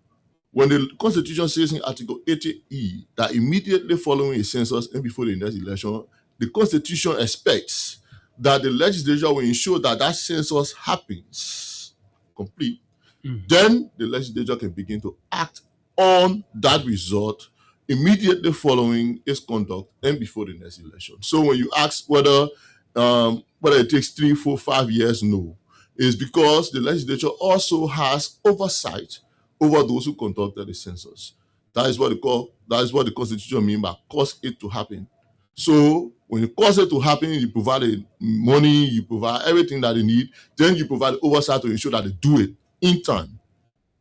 when the Constitution says in Article 80E that immediately following a census and before the next election, the Constitution expects that the legislature will ensure that that census happens complete. Then the legislature can begin to act on that result immediately following its conduct and before the next election. So when you ask whether it takes 3, 4, 5 years, no, it's because the legislature also has oversight over those who conducted the census. That is what the Constitution means by cause it to happen. So When you cause it to happen, you provide the money, you provide everything that they need, then you provide oversight to ensure that they do it in time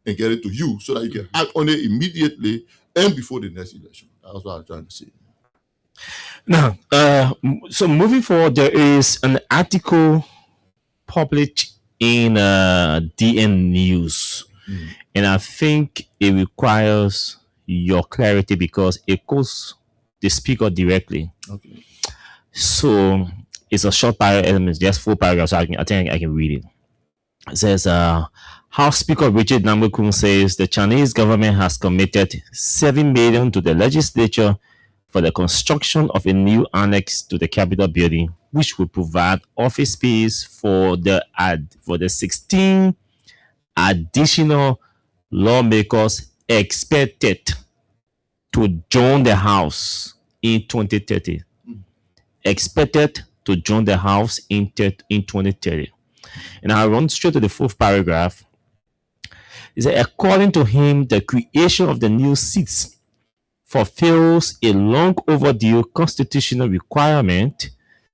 and get it to you so that you can act on it immediately and before the next election. That's what I'm trying to say. Now, so moving forward, there is an article published in DN News, and I think it requires your clarity because it quotes the speaker directly. Okay. So it's a short paragraph, just 4 paragraphs. So I think I can read it. It says, House Speaker Richard Namukun says the Chinese government has committed $7 million to the legislature for the construction of a new annex to the Capitol building, which will provide office space for the 16 additional lawmakers expected to join the House in 2030. Expected to join the House in 2030. And I'll run straight to the 4th paragraph. It says, according to him, the creation of the new seats fulfills a long overdue constitutional requirement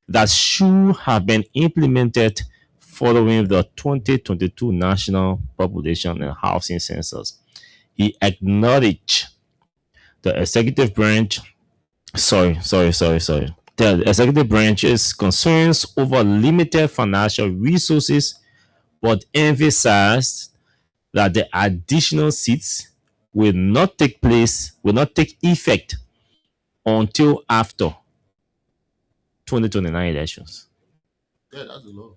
that should have been implemented following the 2022 National Population and Housing Census. He acknowledged the executive branch. The executive branch's concerns over limited financial resources, but emphasized that the additional seats will not take effect until after 2029 elections. Yeah, that's a lot.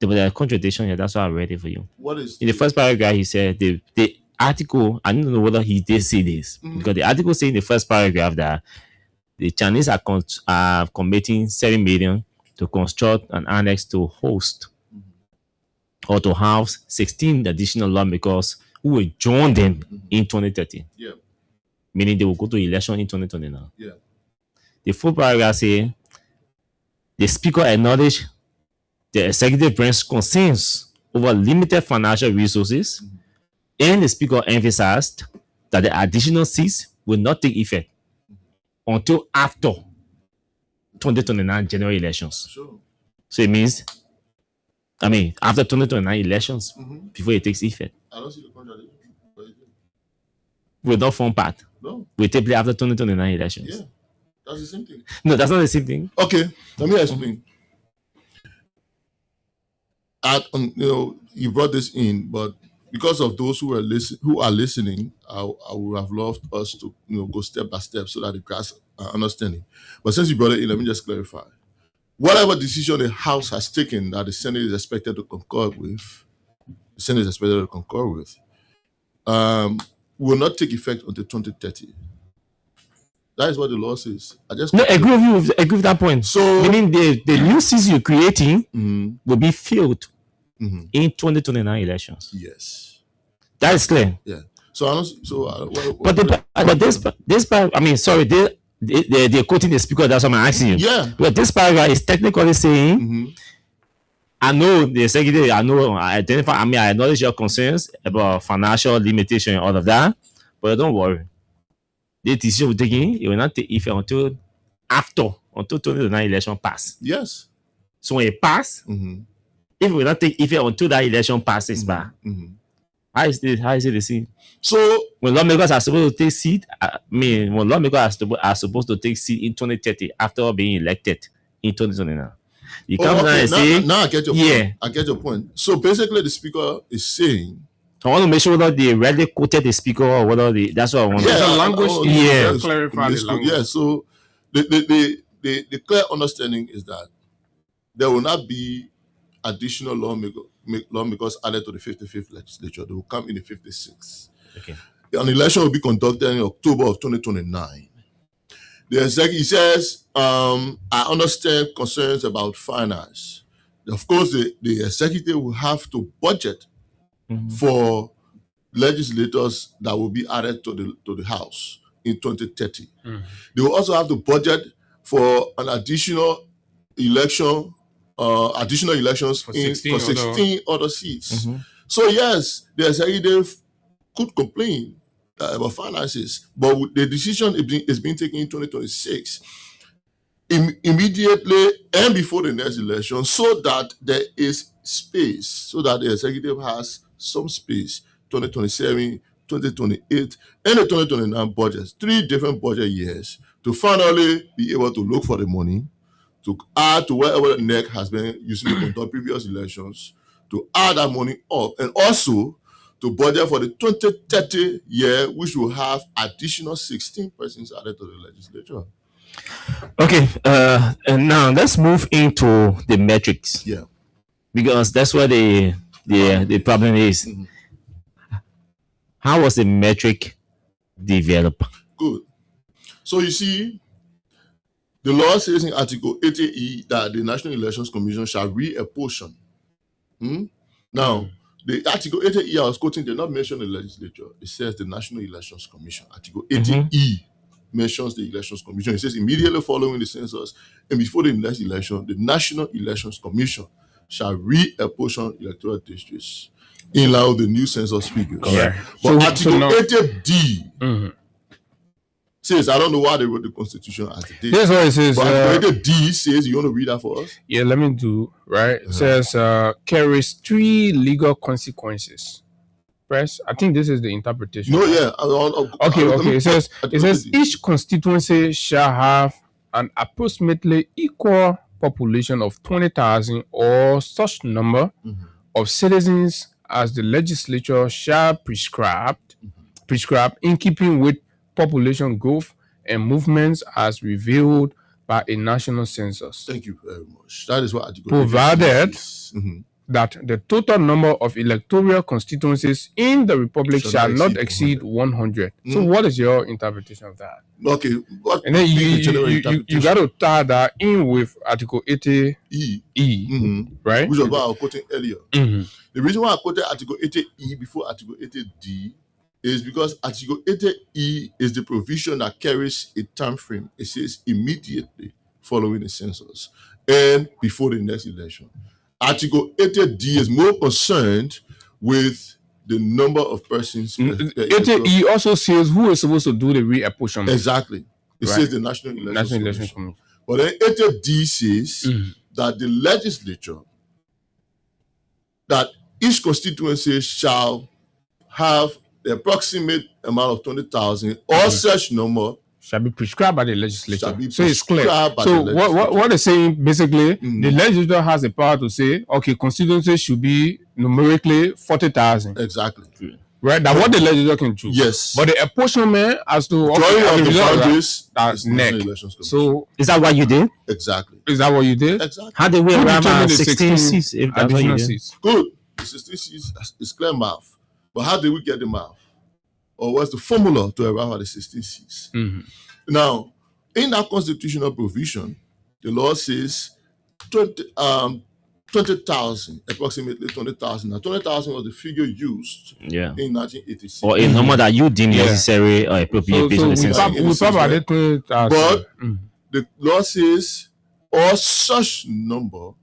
There was a contradiction here. That's why I read it for you. What is in the first paragraph? He said the article. I don't know whether he did say this because the article says in the first paragraph that the Chinese are committing $7 million to construct an annex to host or to house 16 additional lawmakers who will join them in 2030. Yeah. Meaning they will go to election in 2029. Yeah. The 4th paragraph says the speaker acknowledged the executive branch concerns over limited financial resources, and the speaker emphasized that the additional seats will not take effect until after 2029 general elections. Sure. So it means, after 2029 elections, before it takes effect. I don't see the contradiction. Will not form part. No. Will take place after 2029 elections. Yeah. That's the same thing. No, that's not the same thing. Okay, let me explain. You brought this in, but because of those who are listening, I would have loved us to go step by step so that the grasp understanding. But since you brought it in, let me just clarify. Whatever decision the House has taken that the Senate is expected to concur with, will not take effect until 2030. That is what the law says. I agree with that point. So meaning the new seats you're creating will be filled in 2029 elections. Yes, that is clear. Yeah. So this part. They're quoting the speaker. That's what I'm asking you. Yeah. But this paragraph is technically saying, I know the executive. I acknowledge your concerns about financial limitation and all of that, but don't worry. The decision we're taking, it will not take effect until 2029 election pass. Yes. So when it pass, if we not take effect until that election passes by, how is it the same? So when lawmakers are supposed to take seat, when lawmakers are supposed to take seat in 2030 after being elected in 2029. You come down and say, now I get your point. I get your point. So basically the speaker is saying, I want to make sure that they really quoted the speaker or whether that's what I want. Yeah, the language. Clarify the language. Yeah, so the clear understanding is that there will not be additional lawmakers added to the 55th legislature. They will come in the 56th. Okay. An election will be conducted in October of 2029. The executive says, I understand concerns about finance. Of course, the executive will have to budget for legislators that will be added to the House in 2030. They will also have to budget for an additional elections for 16 other seats. So yes, the executive could complain about finances, but the decision is being taken in 2026. immediately and before the next election, so that there is space, so that the executive has some space, 2027, 2028, and the 2029 budgets, 3 different budget years, to finally be able to look for the money, to add to whatever the NEC has been using to conduct previous elections, to add that money up, and also to budget for the 2030 year, which will have additional 16 persons added to the legislature. Okay, and now let's move into the metrics. Yeah. Because that's where the problem is. Mhm. How was the metric developed? Good. So you see, the law says in Article 80E that the National Elections Commission shall reapportion. Now, the Article 80E I was quoting did not mention the legislature. It says the National Elections Commission. Article 80E mentions the Elections Commission. It says immediately following the census and before the next election, the National Elections Commission shall reapportion electoral districts in line with the new census figures. Correct. But So Article now- 80D says, I don't know why they wrote the Constitution as it did. Here's what it says. But Article 80D says, you want to read that for us? Yeah, let me do, right? It says carries 3 legal consequences. Press. I think this is the interpretation. No, yeah. Okay. It says each constituency shall have an approximately equal population of 20,000 or such number of citizens as the legislature shall prescribe in keeping with population growth and movements as revealed by a national census. Thank you very much. That is what Article Provided 80 says. that the total number of electoral constituencies in the republic shall not exceed 100. So what is your interpretation of that? Okay. And then you got to tie that in with Article 80E, right? Which was what I was quoting earlier. The reason why I quoted Article 80E before Article 80D is because Article 80E is the provision that carries a time frame. It says immediately following the census and before the next election. Article 80D is more concerned with the number of persons. 80E also says who is supposed to do the reapportionment. Exactly. It says the National Elections Commission. But then 80D says that the legislature, that each constituency shall have the approximate amount of 20,000 or such number shall be prescribed by the legislature. Shall be So it's clear. prescribed by So the what they're saying basically, the legislature has the power to say, okay, constituencies should be numerically 40,000. Exactly. Right? That's what the legislature can do. Yes. But the apportionment as to Drawing of the boundaries, that's is National neck. Elections Commission. So Is that what you did? Exactly. is that what you did? Exactly. How did we Who arrive determined at the 16 seats? If that's what you additional did? seats? Good. The 16 seats is clear math. But how did we get the math? Or what's the formula to arrive at the 16 seats? Now, in that constitutional provision, the law says 20,000, approximately 20,000. Now, 20,000 was the figure used in 1986. Or a number that you deem necessary or appropriate based on the census. we probably 20,000. But the law says, or such number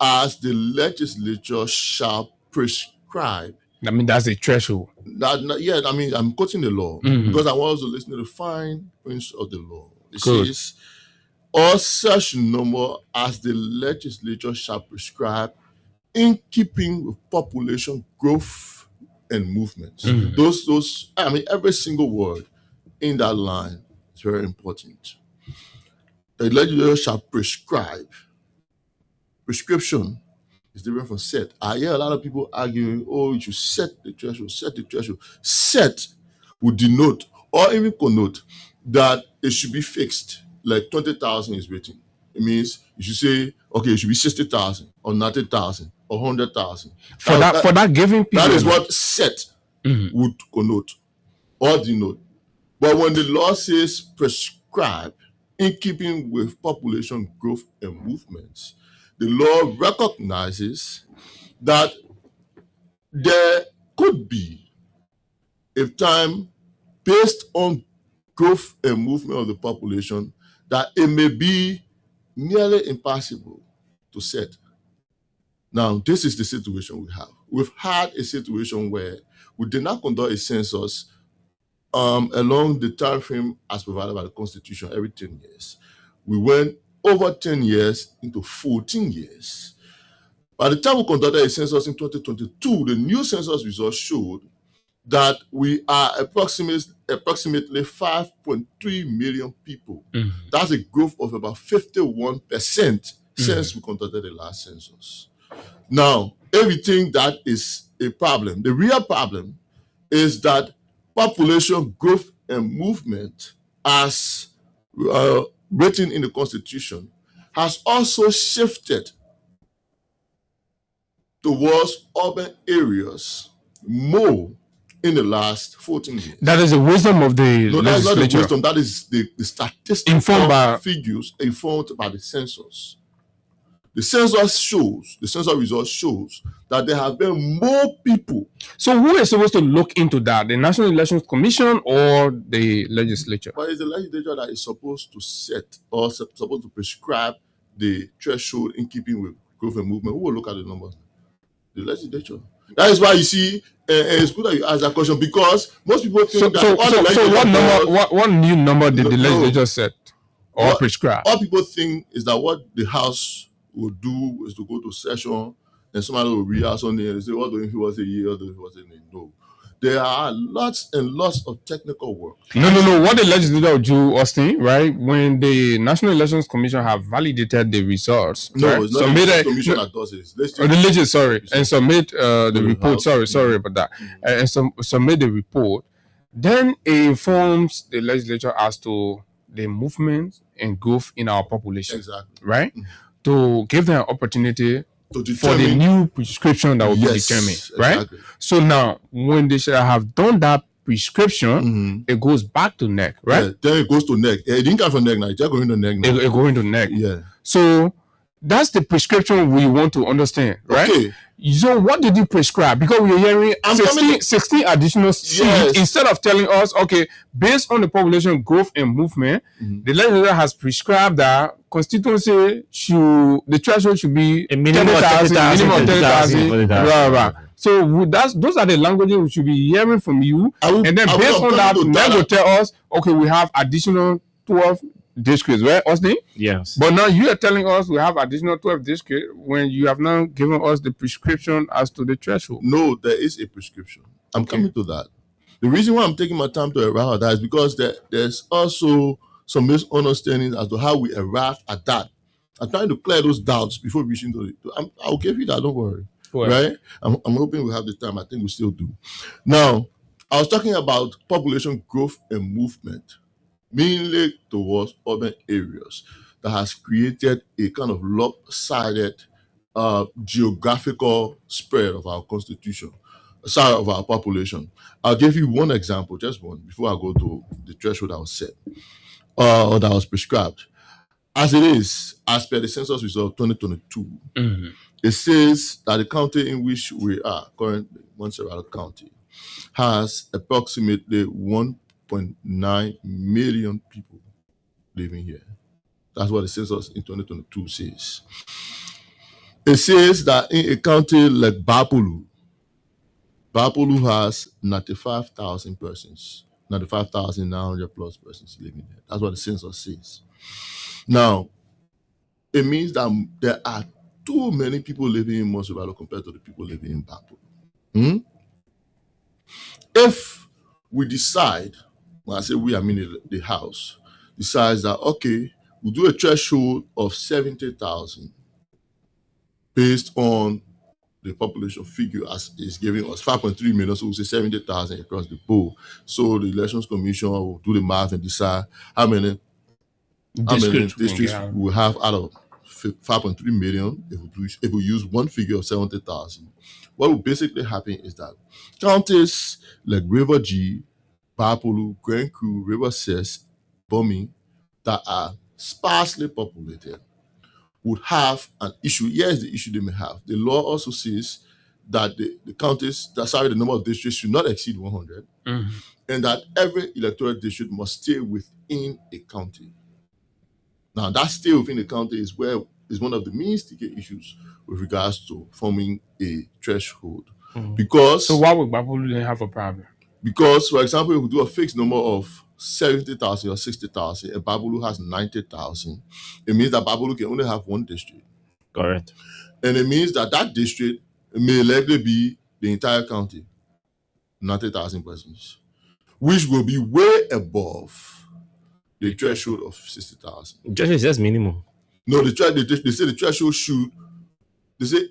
as the legislature shall prescribe. I mean, that's a threshold. I'm quoting the law because I want us to listen to the fine print of the law. It says, or such number as the legislature shall prescribe in keeping with population growth and movements. Every single word in that line is very important. The legislature shall prescribe. Prescription is different from set. I hear a lot of people arguing, you should set the threshold. Set would denote or even connote that it should be fixed, like 20,000 is written. It means you should say, okay, it should be 60,000 or 90,000 or 100,000. For that given period. That is what set would connote or denote. But when the law says prescribe in keeping with population growth and movements, the law recognizes that there could be a time based on growth and movement of the population that it may be nearly impossible to set. Now, this is the situation we have. We've had a situation where we did not conduct a census along the time frame as provided by the Constitution every 10 years. we went over 10 years into 14 years. By the time we conducted a census in 2022, the new census results showed that we are approximately 5.3 million people. That's a growth of about 51% since we conducted the last census. Now, everything that is a problem. The real problem is that population growth and movement, as written in the Constitution, has also shifted towards urban areas more in the last 14 years. That is the wisdom of the No, that's not the legislature. wisdom. That is the statistical figures informed by the census. The census result shows that there have been more people. So who is supposed to look into that? The National Elections Commission or the legislature? But it's the legislature that is supposed to set or supposed to prescribe the threshold in keeping with growth and movement. Who will look at the numbers? The legislature. That is why you see, it's good that you ask that question, because most people think what new number did the legislature set or prescribe? All people think is that what the House will do is to go to session and somebody will read something and say, what do you was a year, what do you was a year? No. There are lots and lots of technical work. No. What the legislature will do, Austin, right? When the National Elections Commission have validated the results, no, right? it's not the commission that does it. The legislature, sorry, and submit the report. Sorry about that. And submit the report. Then it informs the legislature as to the movement and growth in our population. Exactly. Right? To give them an opportunity for the new prescription that will be determined, right? Exactly. So now, when they should have done that prescription, it goes back to NEC, right? Yeah, then it goes to NEC. It didn't come from NEC now. It's going to NEC now. It going to NEC. Yeah. So that's the prescription we want to understand, right? Okay. So what did you prescribe? Because we are hearing 16 additional seats instead of telling us, okay, based on the population growth and movement, the legislature has prescribed that constituency the threshold should be a minimum of 10,000. So those are the languages we should be hearing from you. And then based on that, they will tell us, okay, we have additional 12 districts, right, Austin? Yes. But now you are telling us we have additional 12 districts when you have now given us the prescription as to the threshold. No, there is a prescription. I'm coming to that. The reason why I'm taking my time to arrive at that is because there's also some misunderstanding as to how we arrive at that. I'm trying to clear those doubts before reaching to it. I'll give you that, don't worry. Right? I'm hoping we have the time. I think we still do. Now, I was talking about population growth and movement, mainly towards urban areas, that has created a kind of lopsided geographical spread of our constitution, of our population. I'll give you one example, just one, before I go to the threshold that was set or that was prescribed. As it is, as per the census result 2022, it says that the county in which we are currently, Montserrat County, has approximately 1.9 million people living here. That's what the census in 2022 says. It says that in a county like Bapulu has 95,000 persons, 95,900 plus persons living there. That's what the census says. Now, it means that there are too many people living in Montserrat compared to the people living in Bapulu. If we decide, when I say we, I mean the House, decides that, okay, we'll do a threshold of 70,000 based on the population figure as is giving us 5.3 million, so we'll say 70,000 across the board. So the Elections Commission will do the math and decide how many districts we have out of 5.3 million if we use one figure of 70,000. What will basically happen is that counties like River G, Bapulu, Grand Crew, River Cess, Bomi, that are sparsely populated would have an issue. Here's the issue they may have. The law also says that the number of districts should not exceed 100, and that every electoral district must stay within a county. Now, that stay within the county is one of the main sticky issues with regards to forming a threshold. So why would Bapulu have a problem? Because, for example, if we do a fixed number of 70,000 or 60,000, and Babulu has 90,000, it means that Babulu can only have one district. Correct. And it means that that district may likely be the entire county, 90,000 persons, which will be way above the threshold of 60,000. Just is just minimum. No, they say the threshold should, they say,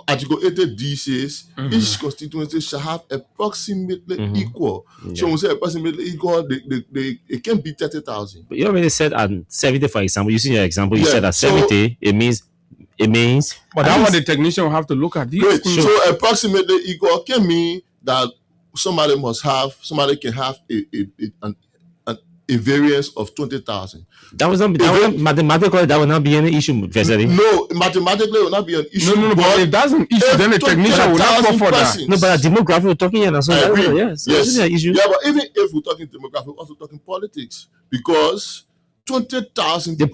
Article 80D says each constituency shall have approximately equal. Yeah. So when we say approximately equal, it can be 30,000. But you already said at 70, for example. You see your example. You said at so, 70, it means. But that's what the technician will have to look at. Great. So approximately equal can mean that somebody can have a variance of 20,000. That was not mathematically. That would not be any issue, Vesely. No, mathematically it will not be an issue. No, but if that's an issue, then the technician will not go for that. No, but demography we're talking here. So yes. It's an issue. Yeah, but even if we're talking demography, we're also talking politics, because 20,000 the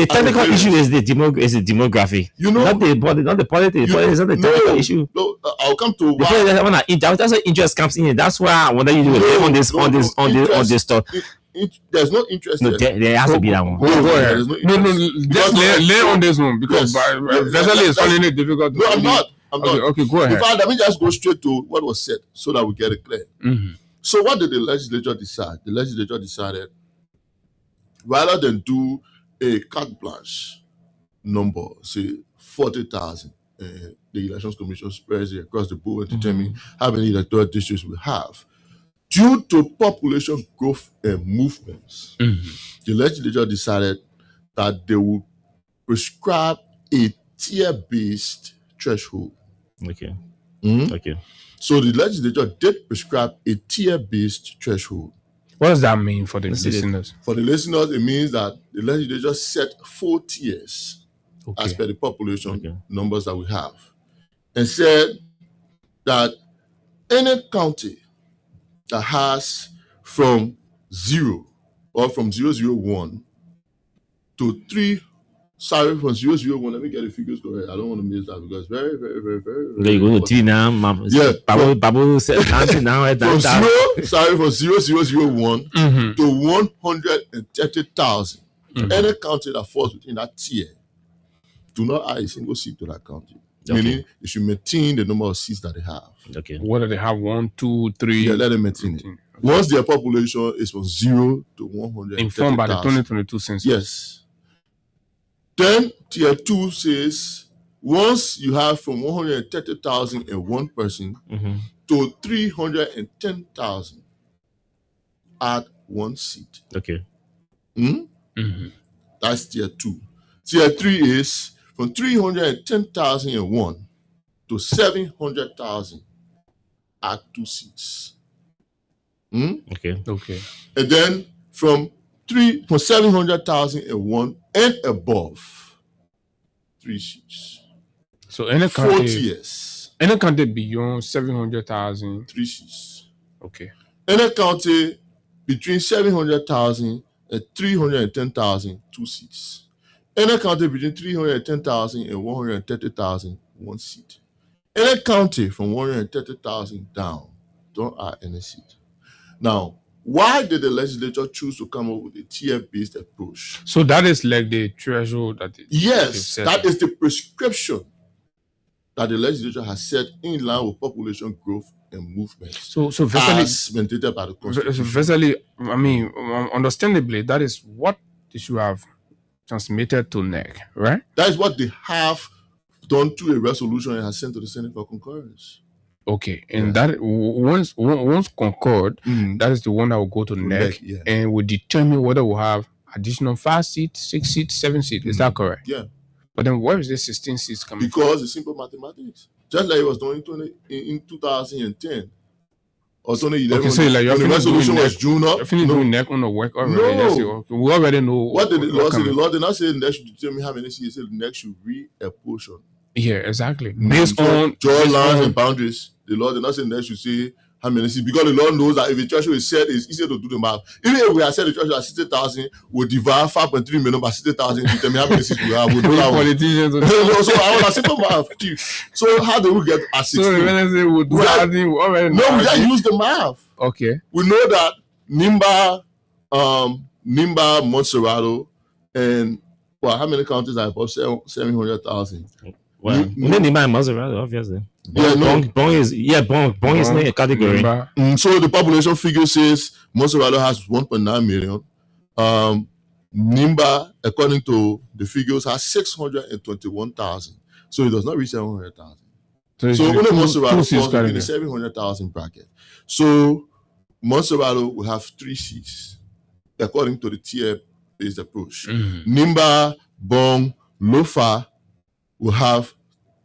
technical issue is the demography. You know, not the politics. The politics is not the technical issue. No, I'll come to why. That's where interest comes in. That's why I wonder you do on this stuff. There's no interest. No, there has to be that one. Go ahead. Just lay on this one, because Vesely is finding it difficult. No, I'm not. Okay, go ahead. In fact, let me just go straight to what was said so that we get it clear. So what did the legislature decide? The legislature decided, rather than do a carte blanche number, say 40,000, the Elections Commission spreads it across the board and determine how many electoral districts we have. Due to population growth and movements, the legislature decided that they would prescribe a tier-based threshold. Okay. Okay. So the legislature did prescribe a tier-based threshold. What does that mean for the listeners? For the listeners, it means that the legislature set 4 tiers as per the population numbers that we have, and said that any county that has from 0 or from 001 to 3, from 001, let me get the figures correct. I don't want to miss that, because very, very, very, very, very. You go to 3 now, Babu said now. From 0001 to 130,000. Any county that falls within that tier do not add a single seat to that county. Meaning it should maintain the number of seats that they have. Okay. Whether they have 1, 2, 3. Yeah, let them maintain it. Once their population is from 0 to 130,000. Informed by the 2022 census. Yes. Then tier 2 says, once you have from 130,000 and one person to 310,000, add 1 seat. Okay. That's tier 2. Tier 3 is from 310,001 to 700,000, add 2 seats. Okay. And then from 700,001 and above, 3 seats. So any 4 county, tiers. Any county beyond 700,000, 3 seats. Okay. Any county between 700,000 and 310,000, 2 seats. Any county between 310,000 and 130,000, 1 seat. Any county from 130,000 down, don't add any seat. Now, why did the legislature choose to come up with a tier-based approach? So that is like the threshold that yes, that is the prescription that the legislature has set in line with population growth and movement. So Vesely, as mandated by the Constitution. Vesely, I mean, understandably, that is what they should have transmitted to NEC, right? That is what they have done to a resolution and has sent to the Senate for concurrence. Okay, and that once concurred, that is the one that will go to NEC and will determine whether we'll have additional 5 seats, 6 seats, 7 seats. Is that correct? Yeah. But then where is the 16 seats coming because it's simple mathematics. Just like it was done in 2010. Or 2011. Okay, so like the resolution was June up. You're finished doing NEC on the work already. No. We already know. What did the law say? The law did not say the NEC should determine how many seats. It said the NEC should reapportion. Yeah, exactly. Based on lines and boundaries. The law did not say the NEC should say how many seats, because the law knows that if a threshold is set, it's easier to do the math. Even if we had set the threshold at 60,000, we'll divide 5.3 million by 60,000 to tell me how many seats we have. We'll do that one. So I want a simple math, Chief. So how do we get at 16? So we'll do we just use the math. Okay. We know that Nimba, Montserrado, and how many counties are above 700,000? Well, Nimba and Montserrado, obviously. Bong is in a category. So the population figure says Montserrado has 1.9 million. Nimba, according to the figures, has 621,000. So it does not reach 700,000. So only Montserrado falls in the 700,000 bracket. So Montserrado will have 3 seats, according to the tier-based approach. Nimba, Bong, Lofa will have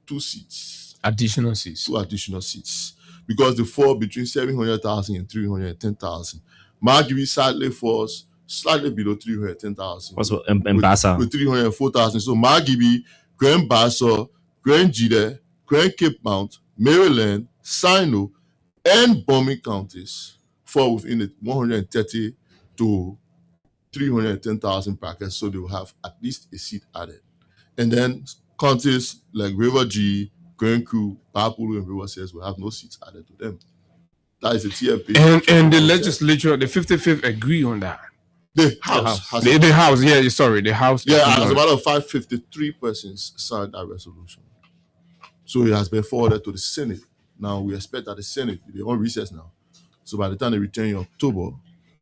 2 seats. Additional seats. 2 additional seats. Because they fall between 700,000 and 310,000. Margibi sadly falls slightly below 310,000. Also, Mbasa. With 304,000. So Margibi, Grand Bassa, Grand Jide, Grand Cape Mount, Maryland, Sino, and Bombing counties fall within the 130 to 310,000 brackets. So they will have at least a seat added. And then counties like River G, Grand Crew, Papulu, and River Says will have no seats added to them. That is a TFP. And the legislature, the 55th, agree on that. The House. The House, yeah, sorry, the House. Yeah, as a matter of fact, 53 persons signed that resolution. So it has been forwarded to the Senate. Now we expect that the Senate, they're on recess now. So by the time they return in October,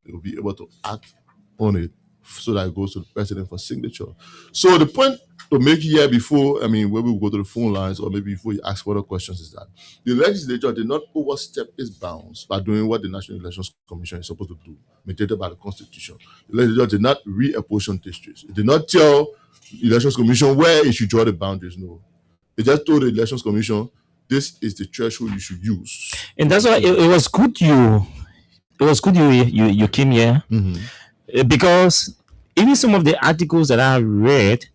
they will be able to act on it so that it goes to the president for signature. So the point to make here before, where we will go to the phone lines or maybe before you ask further questions is that the legislature did not overstep its bounds by doing what the National Elections Commission is supposed to do, mandated by the Constitution. The legislature did not reapportion districts. It did not tell the Elections Commission where it should draw the boundaries. No. It just told the Elections Commission, this is the threshold you should use. And that's why it was good you came here, because even some of the articles that I read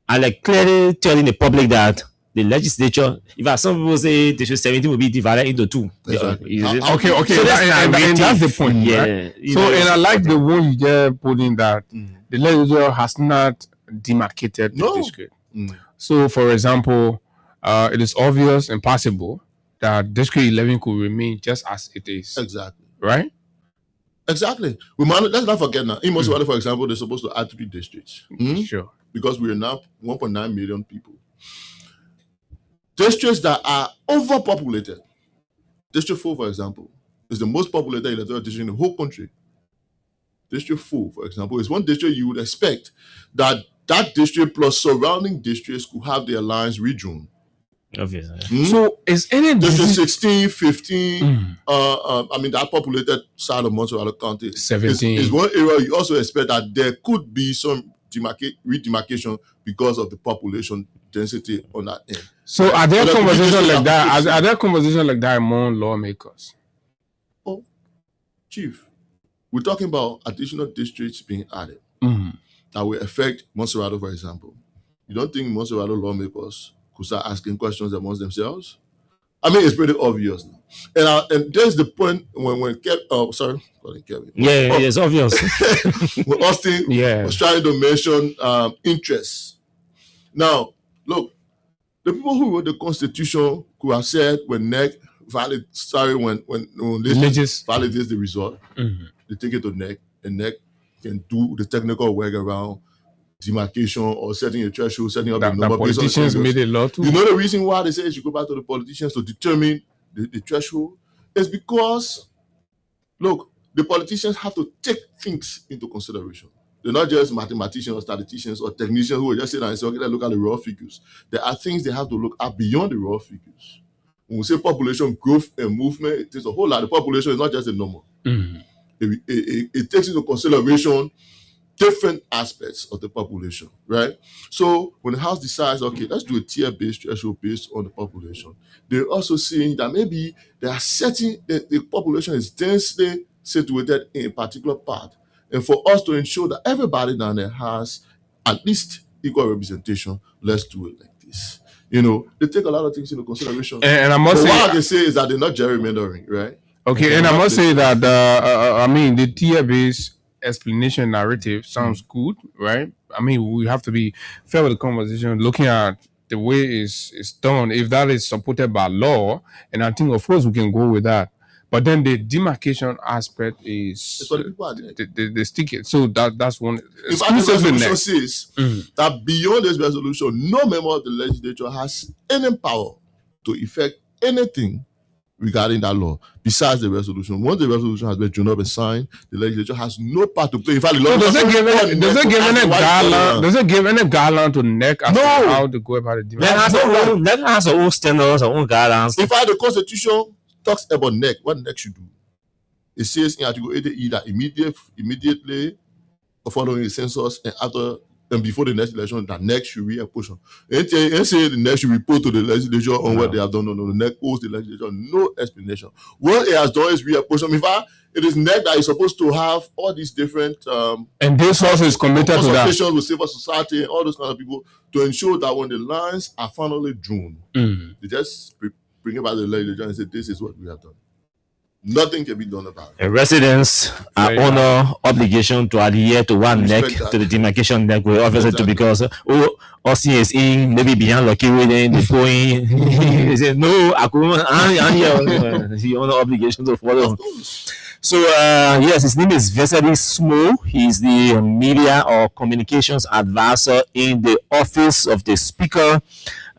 are like clearly telling the public that the legislature, if some people say District 17 will be divided into 2. Exactly. Okay. So and that's the point. Yeah. Right? So, and I like the one you just put in that the legislature has not demarcated the district. So, for example, it is obvious and possible that District 11 could remain just as it is. Exactly. Right? Exactly. Let's not forget now. In Montserrado, for example, they're supposed to add 3 districts. Sure. Because we are now 1.9 million people. Districts that are overpopulated. District 4, for example, is the most populated electoral district in the whole country. District 4, for example, is one district you would expect that district plus surrounding districts could have their lines redrawn. Obviously. So is any district 16, 15, that populated side of Montserrado County 17 is one area you also expect that there could be some redemarcation because of the population density on that end. So are there conversations like that? Are there conversations like that among lawmakers? Oh, Chief, we're talking about additional districts being added that will affect Montserrado, for example. You don't think Montserrado lawmakers could start asking questions amongst themselves? It's pretty obvious now. And there's the point when Kevin. Yeah, it's obvious. When Austin was trying to mention interests. Now, look, the people who wrote the Constitution could have said when NEC validates the result, they take it to NEC, and NEC can do the technical work around demarcation or setting a threshold, setting up a number. Politicians made a law too. You know the reason why they say you should go back to the politicians to determine the threshold is because, look, the politicians have to take things into consideration. They're not just mathematicians or statisticians or technicians who will just sit down and say, okay, let's look at the raw figures. There are things they have to look at beyond the raw figures. When we say population growth and movement, it takes a whole lot. The population is not just a number. It takes into consideration different aspects of the population, right? So when the House decides, okay, let's do a tier-based threshold based on the population, they're also seeing that maybe there are the population is densely situated in a particular part. And for us to ensure that everybody down there has at least equal representation, let's do it like this. they take a lot of things into consideration. And I must say, what I can say is that they're not gerrymandering, right? Okay, and I must say that the tier-based explanation narrative sounds good, right? I mean, we have to be fair with the conversation, looking at the way it's done. If that is supported by law, and I think of course we can go with that. But then the demarcation aspect is the stick. So that's one. In fact, the resolution says that beyond this resolution, no member of the legislature has any power to effect anything regarding that law besides the resolution. Once the resolution has been drawn up and signed, the legislature has no part to play. In fact, the law does it give any guideline to NEC as to how to go about it? NEC has their own standards, their own guidelines. In fact, the Constitution talks about NEC, what NEC should do. It says in Article 80E that immediately following the census and after and before the next election, that NEC should reapportion. And say the NEC should report to the legislature on what they have done. No, the NEC owes the legislature no explanation. What it has done is reapportion. In fact, it is NEC that is supposed to have all these different and this also is committed to that with civil society and all those kind of people to ensure that when the lines are finally drawn, they just bring it back to the legislature and say, this is what we have done. Nothing can be done about it. Residents are under obligation to adhere to one NEC, to the demarcation NEC, obviously, because Austin is in, maybe beyond lucky within the point. He said, no, I couldn't. He under obligation to follow. So, yes, his name is Vesely Smo. He's the media or communications advisor in the office of the speaker.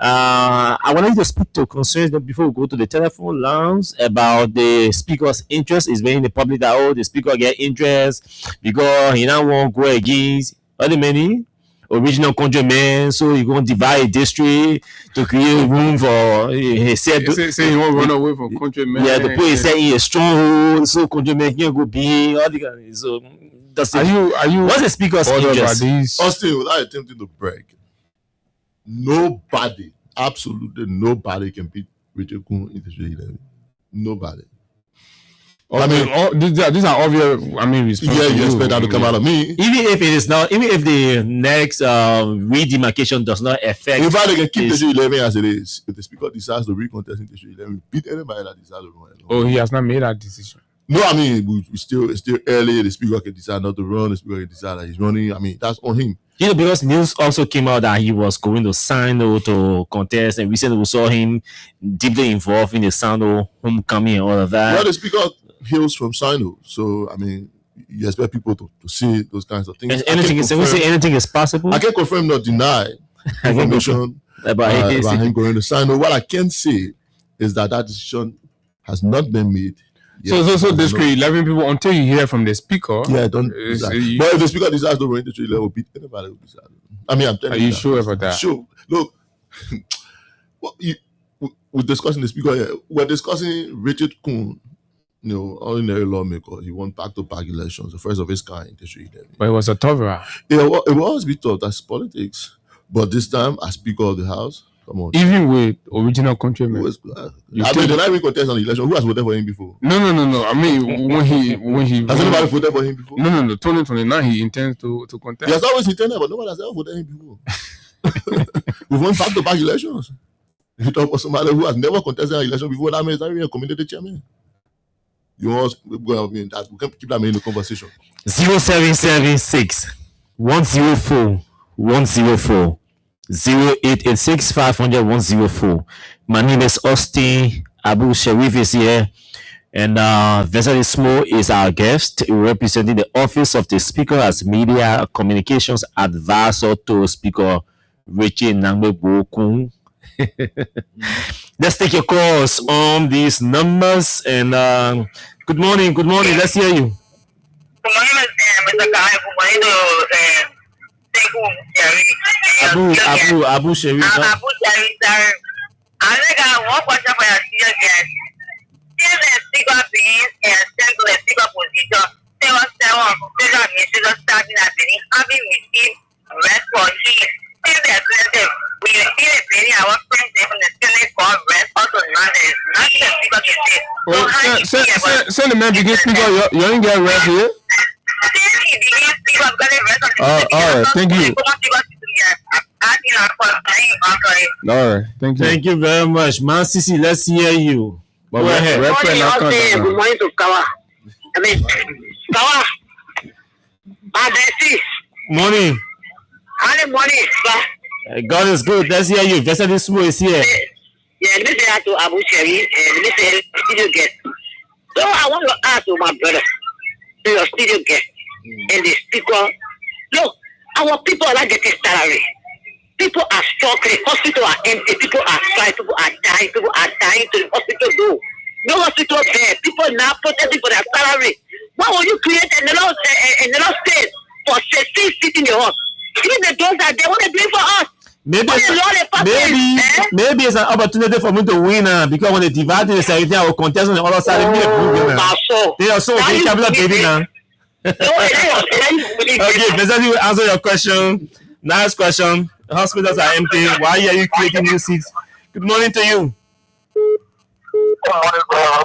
I wanted to speak to concerns before we go to the telephone lines about the speaker's interest. Is being the public that the speaker get interest because he now won't go against other many original countrymen, so he gonna divide a district to create room for he said say he won't run away from countrymen. Yeah, the place say in a stronghold, so countrymen can't go be all the guys. So that's are you what's the speaker's interest? Austin, without attempting to brag, nobody, absolutely nobody can beat Richard Kun in the street. Nobody. I mean, these are obvious. I mean, you expect that to come out of me. Even if it is not, even if the next redemarcation does not affect. In fact, they can keep District 11 as it is. If the speaker decides to recontest in District 11, beat anybody that decides to run. Oh, he has not made that decision. No, I mean, it's still early. The speaker can decide not to run. The speaker can decide that he's running. I mean, that's on him. Yeah, because news also came out that he was going to Sino to contest, and recently we saw him deeply involved in the Sino homecoming and all of that. Well, the speaker hails from Sino, so I mean, you expect people to see those kinds of things. Anything is possible. I can confirm, not deny information about him going to Sino. What I can say is that decision has not been made. So basically 11 people until you hear from the speaker. Yeah, don't. But if the speaker decides to run into 3 level, beat anybody will decide. I mean, I'm telling you. Are you sure about that? Sure. Look, we're discussing the speaker here. We're discussing Richard Kun, ordinary lawmaker. He won back-to-back elections, the first of his kind in District 11. But it was a tough round. It will always be tough. That's politics. But this time, as Speaker of the House, come on. Even with original countrymen. I mean, the night we contest on the election, who has voted for him before? No. I mean, when he has anybody voted for him before? No. 2029, he intends to contest. He has always intended, but nobody has ever voted him before. We've won back-to-back elections. If you talk about somebody who has never contested an election before, that means that even a community chairman. You also we can keep that in the conversation. 0776 104 104 0886 500 104. My name is Austin. Abu Sharif is here, and Vesely Smo is our guest, representing the office of the Speaker as media communications advisor to Speaker Richard Nangbe Bokun. Let's take your calls on these numbers, and good morning. Let's hear you. Good morning, Mr. Guy. Good morning to Abu Sharif. Abu Sharif, sir. I got one question for your guest. Since the speaker being sent to the speaker position, there was several federal administrators starting at Benin having received rest for him. Since the president, we receive a Benin, our friends from the Senate for rest also not the speaker can say. Send the man begin speaker, you ain't get rest here? Since he begins speaker, got a rest on the all right, thank you. All right, thank you. Thank you very much. Man Sisi, let's hear you. But Go ahead. Good morning to Kawa. I mean, Kawa. Morning. Early morning, sir. God is good. Let's hear you. Versatile Smo is here. Yeah, let me say to Abu Shari, let me say studio guest. So I want to ask to my brother, to your studio guest, and the speaker. Look, our people are not getting salary. People are struggling. Hospitals are empty. People are crying. People are dying. People are dying to the hospital door. No hospital there. People now protesting for their salary. Why will you create another state for 16 seats in the house? Even the those are there, what they doing for us? Maybe it's an opportunity for me to win because when they divide the security, I will contest on the other side. They are so big capital baby now. Okay, President, will answer your question. Nice question. The hospitals are empty. Why are you creating new seats? Good morning to you. Good morning, brother.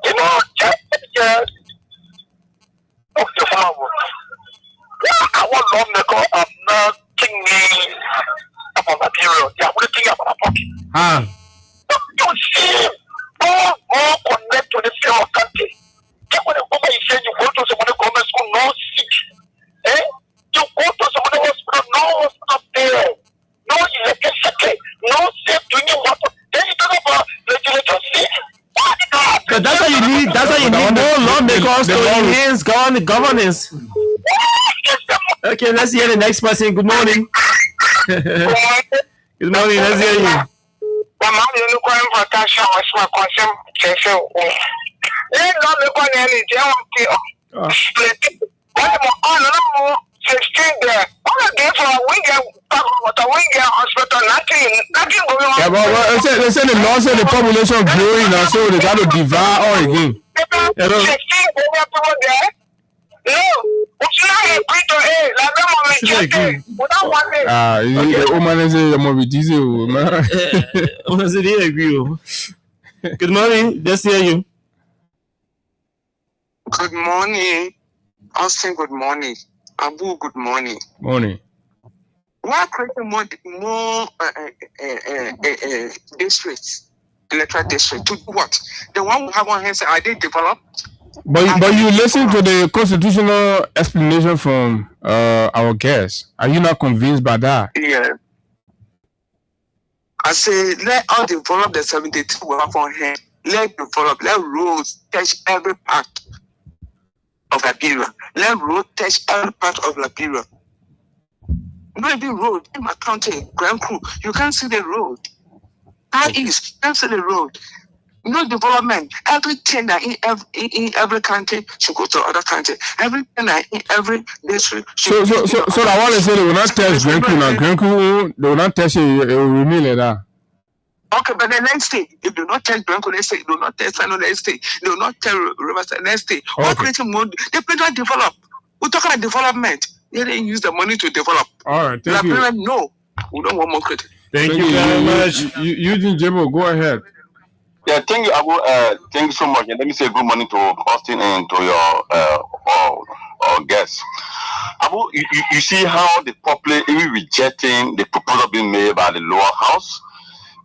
You know, just of the farmer. I want lawmaker of not thinking about material. Yeah, what do you think about a pocket? You see, more connect to the field of country. That's what the woman is saying. You go to some of the government school, no seat. Eh? You go to some of the hospital, no hospital there. No electricity, no safe drinking water. Then you talk about legislative seat. So that's what you need. That's what you need. More lawmakers to enhance governance. Okay, let's hear the next person. Good morning. Good morning. Let's hear you. Yeah, but they say the law said the population growing now, so they got to divide all again. The woman say you must be diesel, man. Good morning. Let's hear you. Good morning, Austin. Good morning, Abu. Good morning. Morning. Why creating more districts, electoral district? To do what? The one we have on hand, are they developed? But you listen to the constitutional explanation from our guests. Are you not convinced by that? Yeah. I say let all develop the 72 we have on hand. Let develop. Let roads touch every part of Liberia. Let road touch every part of Liberia. Maybe road in my county, Grand Crew, you can't see the road. Far East, you can't see the road. No development. Everything that in every country should go to other country. Everything that in every district should So I want to say they will not test Grand Crew now. Grand Crew, they will not test it. It will remain like that. Okay, but the next day, if they do not test Grand Crew, next day, they do not test Sano next day, they will not test Riverside next day. All creating more, they better develop. We're talking about development. They didn't use the money to develop. All right, thank you. No, we don't want more credit. Thank you very much. Eugene Jebo, go ahead. Yeah, thank you, Abu. Thank you so much. And let me say good morning to Austin and to your guests. Abu, you see how the public is rejecting the proposal being made by the lower house.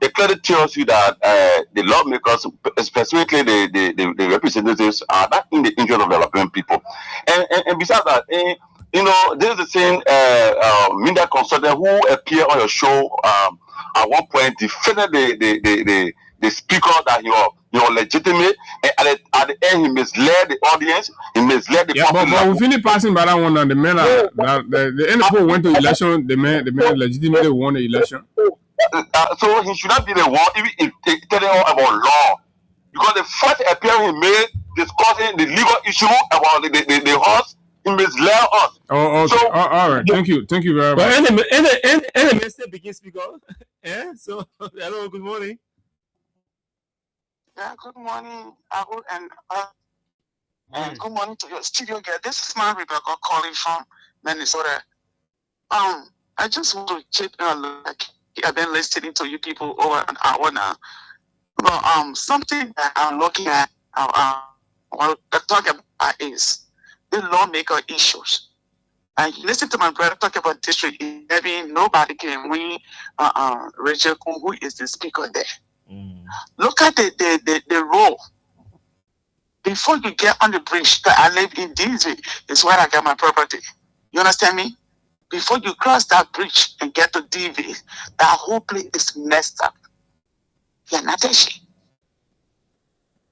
It clearly tells you that the lawmakers, specifically the representatives, are not in the interest of the Liberian people. And besides that, you know, there's the same media consultant who appeared on your show at one point defended the speaker that you're legitimate, and at the end he misled the audience, he misled the public. But we finished passing by that one, and the men the NFO went to election. The man legitimately won the election. So he should not be the one even telling all about law, because the first appearance he made discussing the legal issue about the horse, he misled us. Oh, okay. So, all right. Thank you very much. But any message begins speaker. Yeah. So hello, good morning. Yeah, good morning, Abu, and good morning to your studio guest. This is my Rebecca calling from Minnesota. I just want to chip in a little. I've been listening to you people over an hour now. But something that I'm looking at, I want to talk about is the lawmaker issues. And listen to my brother talk about District 11. Nobody can win Rachel Kuhn, who is the speaker there. Look at the role. Before you get on the bridge, I live in DZ. It's where I get my property. You understand me? Before you cross that bridge and get to DV, that whole place is messed up. You're not touching.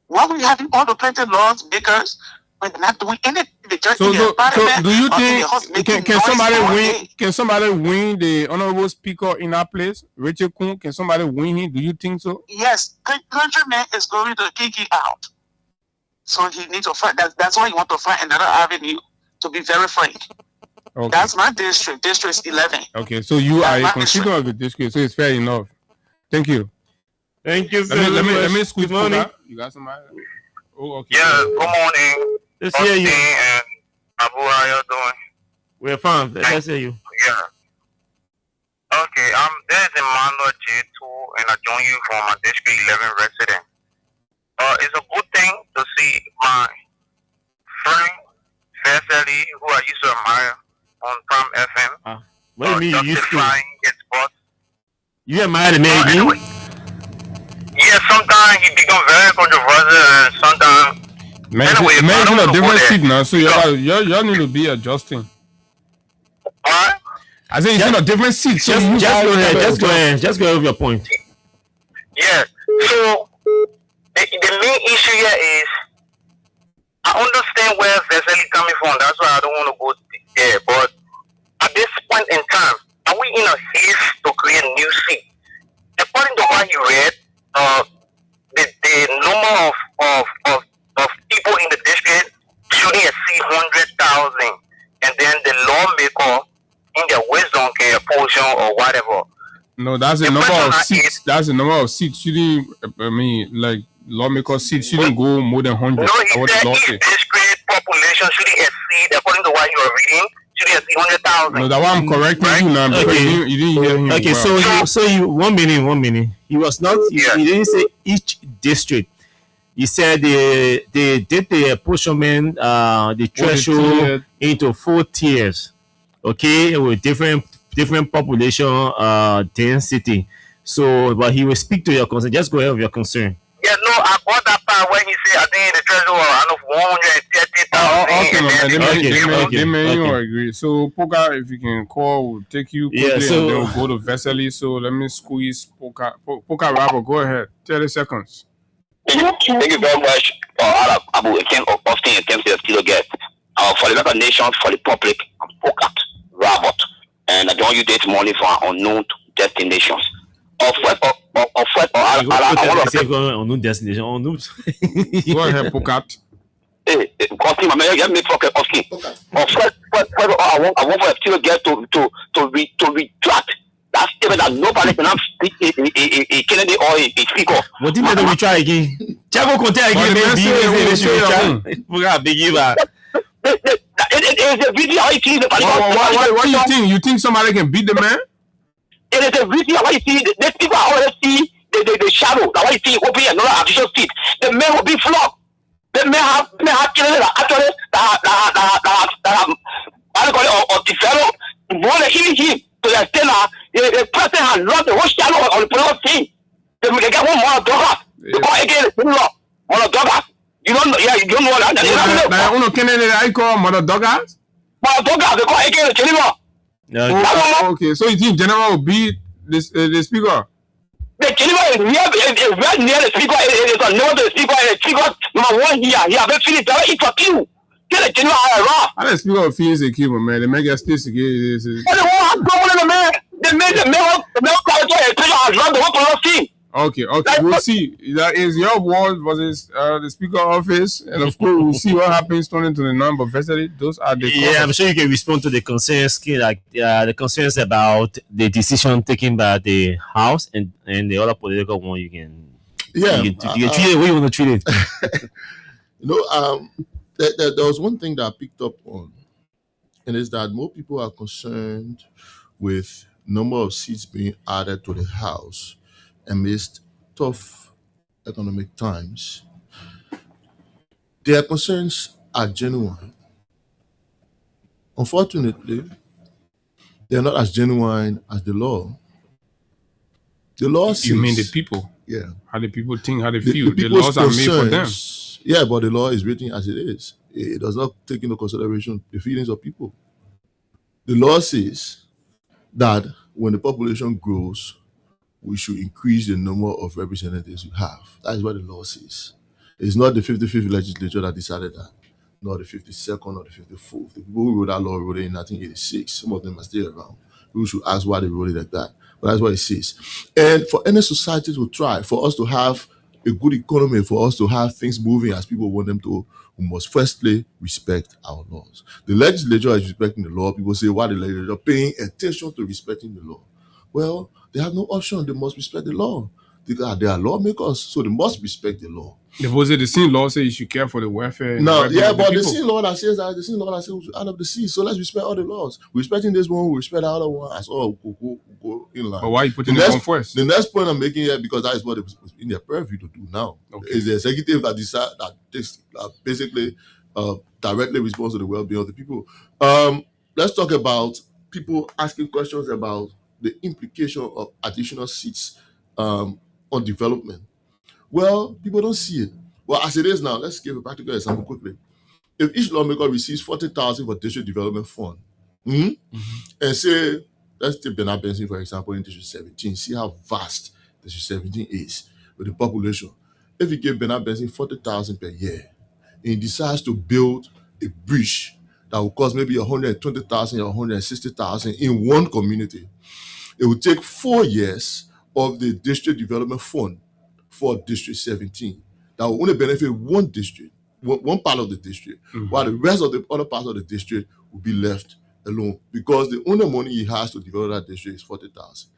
Why are we having all the plenty laws makers when they're not doing anything? So do you think can somebody win? Can somebody win the honorable speaker in that place, Rachel Kuhn? Can somebody win him? Do you think so? Yes, countryman is going to kick it out. So he needs to find. That's why you want to find another avenue to be very frank. Okay. That's my district. District 11. Okay, so you are a constituent of the district, so it's fair enough. Thank you. Thank you. Let me squeeze morning. You got somebody? Oh, okay. Yeah. Good morning. Let's hear you. And Abu, how you doing? We're fine. Let's hear you. Yeah. Okay. There's Emmanuel J2, and I join you from my district 11 resident. It's a good thing to see my friend Vesely, who I used to admire on Prime FM. What do you mean you used to? His boss. You admire the man? Anyway. Yeah, sometimes he become very controversial, and sometimes. Anyway, man, in a different seat now, so y'all need to be adjusting. What? I say it's in a different seat. So just go ahead with your point. Yeah. So the main issue here is I understand where Vesely coming from. That's why I don't want to go there. But at this point in time, are we in a haste to create a new seat? According to what he read, the number of people in the district shouldn't exceed 100,000, and then the lawmaker, in their wisdom, can apportion or whatever. No, that's the number of seats. That's the number of seats. Shouldn't like lawmaker seats shouldn't go more than 100. No, he said each district population shouldn't exceed, according to what you are reading, shouldn't exceed 100,000. No, that's why I'm correcting you now. Okay. You didn't hear him. Okay, well. so you 1 minute. He was not. He didn't say each district. He said they did the apportionment, the threshold into 4 tiers. Okay, with different population density. So, but he will speak to your concern. Just go ahead with your concern. Yeah, no, I got that part when he said I think the threshold of 130,000. They may agree. So, Poka, if you can call, we'll take you quickly, and then we'll go to Vesely. So, let me squeeze Poka. Poka Rapper, go ahead. 30 seconds. Thank you very much, Abu. Often attempts to still get for the United Nations, for the public, I'm Poka Robert, and I don't use this money for unknown destinations. Unknown destination. Unknown. Go ahead, Pokat. I want for still get to retract that statement that nobody can have a Kennedy or a speaker. What did they retry again? Jago Conte again, baby. It is a video I see the what do you think? You think somebody can beat the man? It is a video why you see the people already see the shadow. That why you see open another artificial seat. The man will be flogged. The man have killed actually or develop more than him to the extent the person has lost the whole shadow on the political scene. They get one more dogger. They call again more dogger. You don't know, you don't know that. Now, uno Kennedy, I call mother doggers. Mother doggers, they call again anymore. Okay, so you think General will beat this the speaker? The General is right near the speaker. It is near the speaker. The speaker number 1 here. He have finished very interview. Tell the General how the speaker feels a kid, man. The man gets this again. The man has run the whole policy. Okay, we'll see. That is your ward versus the speaker office, and of course we'll see what happens turning to the number. Basically, those are the I'm sure you can respond to the concerns, like the concerns about the decision taken by the House and the other political one. You can treat it the way you want to treat it. There was one thing that I picked up on, and is that more people are concerned with number of seats being added to the House amidst tough economic times. Their concerns are genuine Unfortunately, they're not as genuine as the law. The law says... You mean the people? Yeah. How the people think, how they feel. The The laws are made for them. Yeah, but the law is written as it is. It does not take into consideration the feelings of people. The law says that when the population grows, we should increase the number of representatives we have. That is what the law says. It's not the 55th legislature that decided that, not the 52nd or the 54th. The people who wrote that law wrote it in 1986. Some of them are still around. People should ask why they wrote it like that. But that's what it says. And for any society to try, for us to have a good economy, for us to have things moving as people want them to, we must firstly respect our laws. The legislature is respecting the law. People say, why the legislature paying attention to respecting the law? Well, they have no option. They must respect the law. They are lawmakers, so they must respect the law. The same law says you should care for the welfare. No, yeah, but the same law that says that, we should out of the sea. So let's respect all the laws. We're respecting this one, we respect the other one as all go in line. But why are you putting it on first? The next point I'm making here, because that is what it's in their purview to do now. Okay. Is the executive that decide that takes basically directly responds to the well-being of the people. Let's talk about people asking questions about the implication of additional seats on development. Well, people don't see it. Well, as it is now, let's give a practical example quickly. If each lawmaker receives 40,000 for district development fund, and say, let's take Bernard Benson, for example, in District 17, see how vast District 17 is with the population. If you give Bernard Benson 40,000 per year, and he decides to build a bridge that will cost maybe 120,000 or 160,000 in one community, it will take 4 years of the district development fund for District 17 that will only benefit one district, one part of the district, while the rest of the other parts of the district will be left alone because the only money he has to develop that district is 40,000.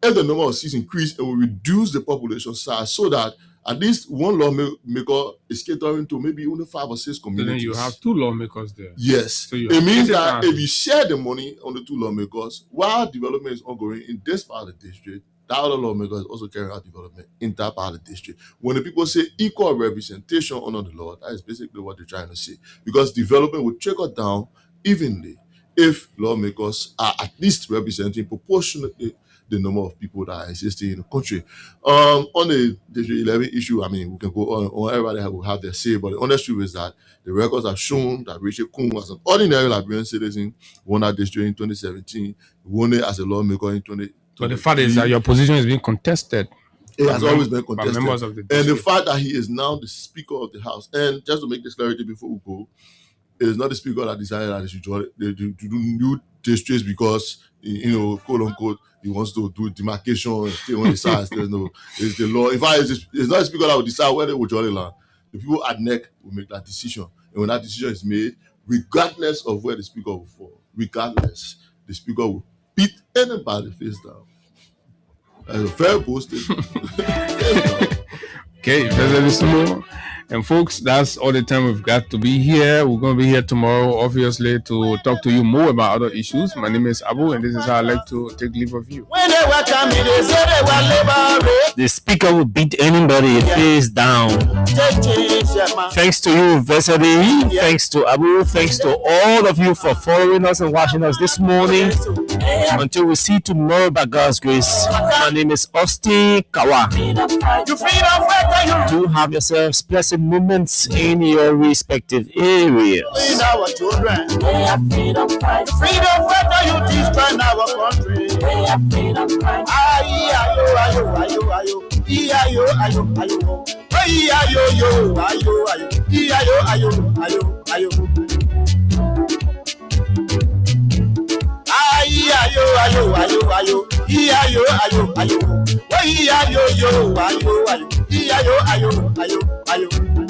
If the number of seats increase, it will reduce the population size so that at least one lawmaker is catering to maybe only 5 or 6 communities. Then you have 2 lawmakers there. Yes. So it means that if you share the money on the 2 lawmakers, while development is ongoing in this part of the district, that other lawmaker is also carrying out development in that part of the district. When the people say equal representation under the law, that is basically what they're trying to say. Because development will trickle down evenly if lawmakers are at least representing proportionately the number of people that are existing in the country. On the District 11 issue, I mean, we can go on, everybody will have their say, but the honest truth is that the records have shown that Rachel Kuhn was an ordinary Liberian citizen, won that district in 2017, won it as a lawmaker in 2020. But the fact is that your position is being contested. It has always been contested. By members of the district. And the fact that he is now the Speaker of the House, and just to make this clarity before we go, it is not the Speaker that decided that they should do new districts because, quote unquote, he wants to do demarcation and stay on the sides. It's the law. In fact, it's not the Speaker that will decide where they will draw the line. The people at NEC will make that decision. And when that decision is made, regardless of where the Speaker will fall, regardless, the Speaker will beat anybody face down. That's a fair posting. Okay, there's more. And folks, that's all the time we've got to be here. We're going to be here tomorrow, obviously, to talk to you more about other issues. My name is Abu, and this is how I like to take leave of you. When they were coming, they said they were liberate. The Speaker will beat anybody face down. Thanks to you, Vesely. Thanks to Abu. Thanks to all of you for following us and watching us this morning. Until we see tomorrow, by God's grace, my name is Austin Kawa. Do have yourselves blessed moments in your respective areas. Our children, freedom fighter, you destroy our country. Ayo.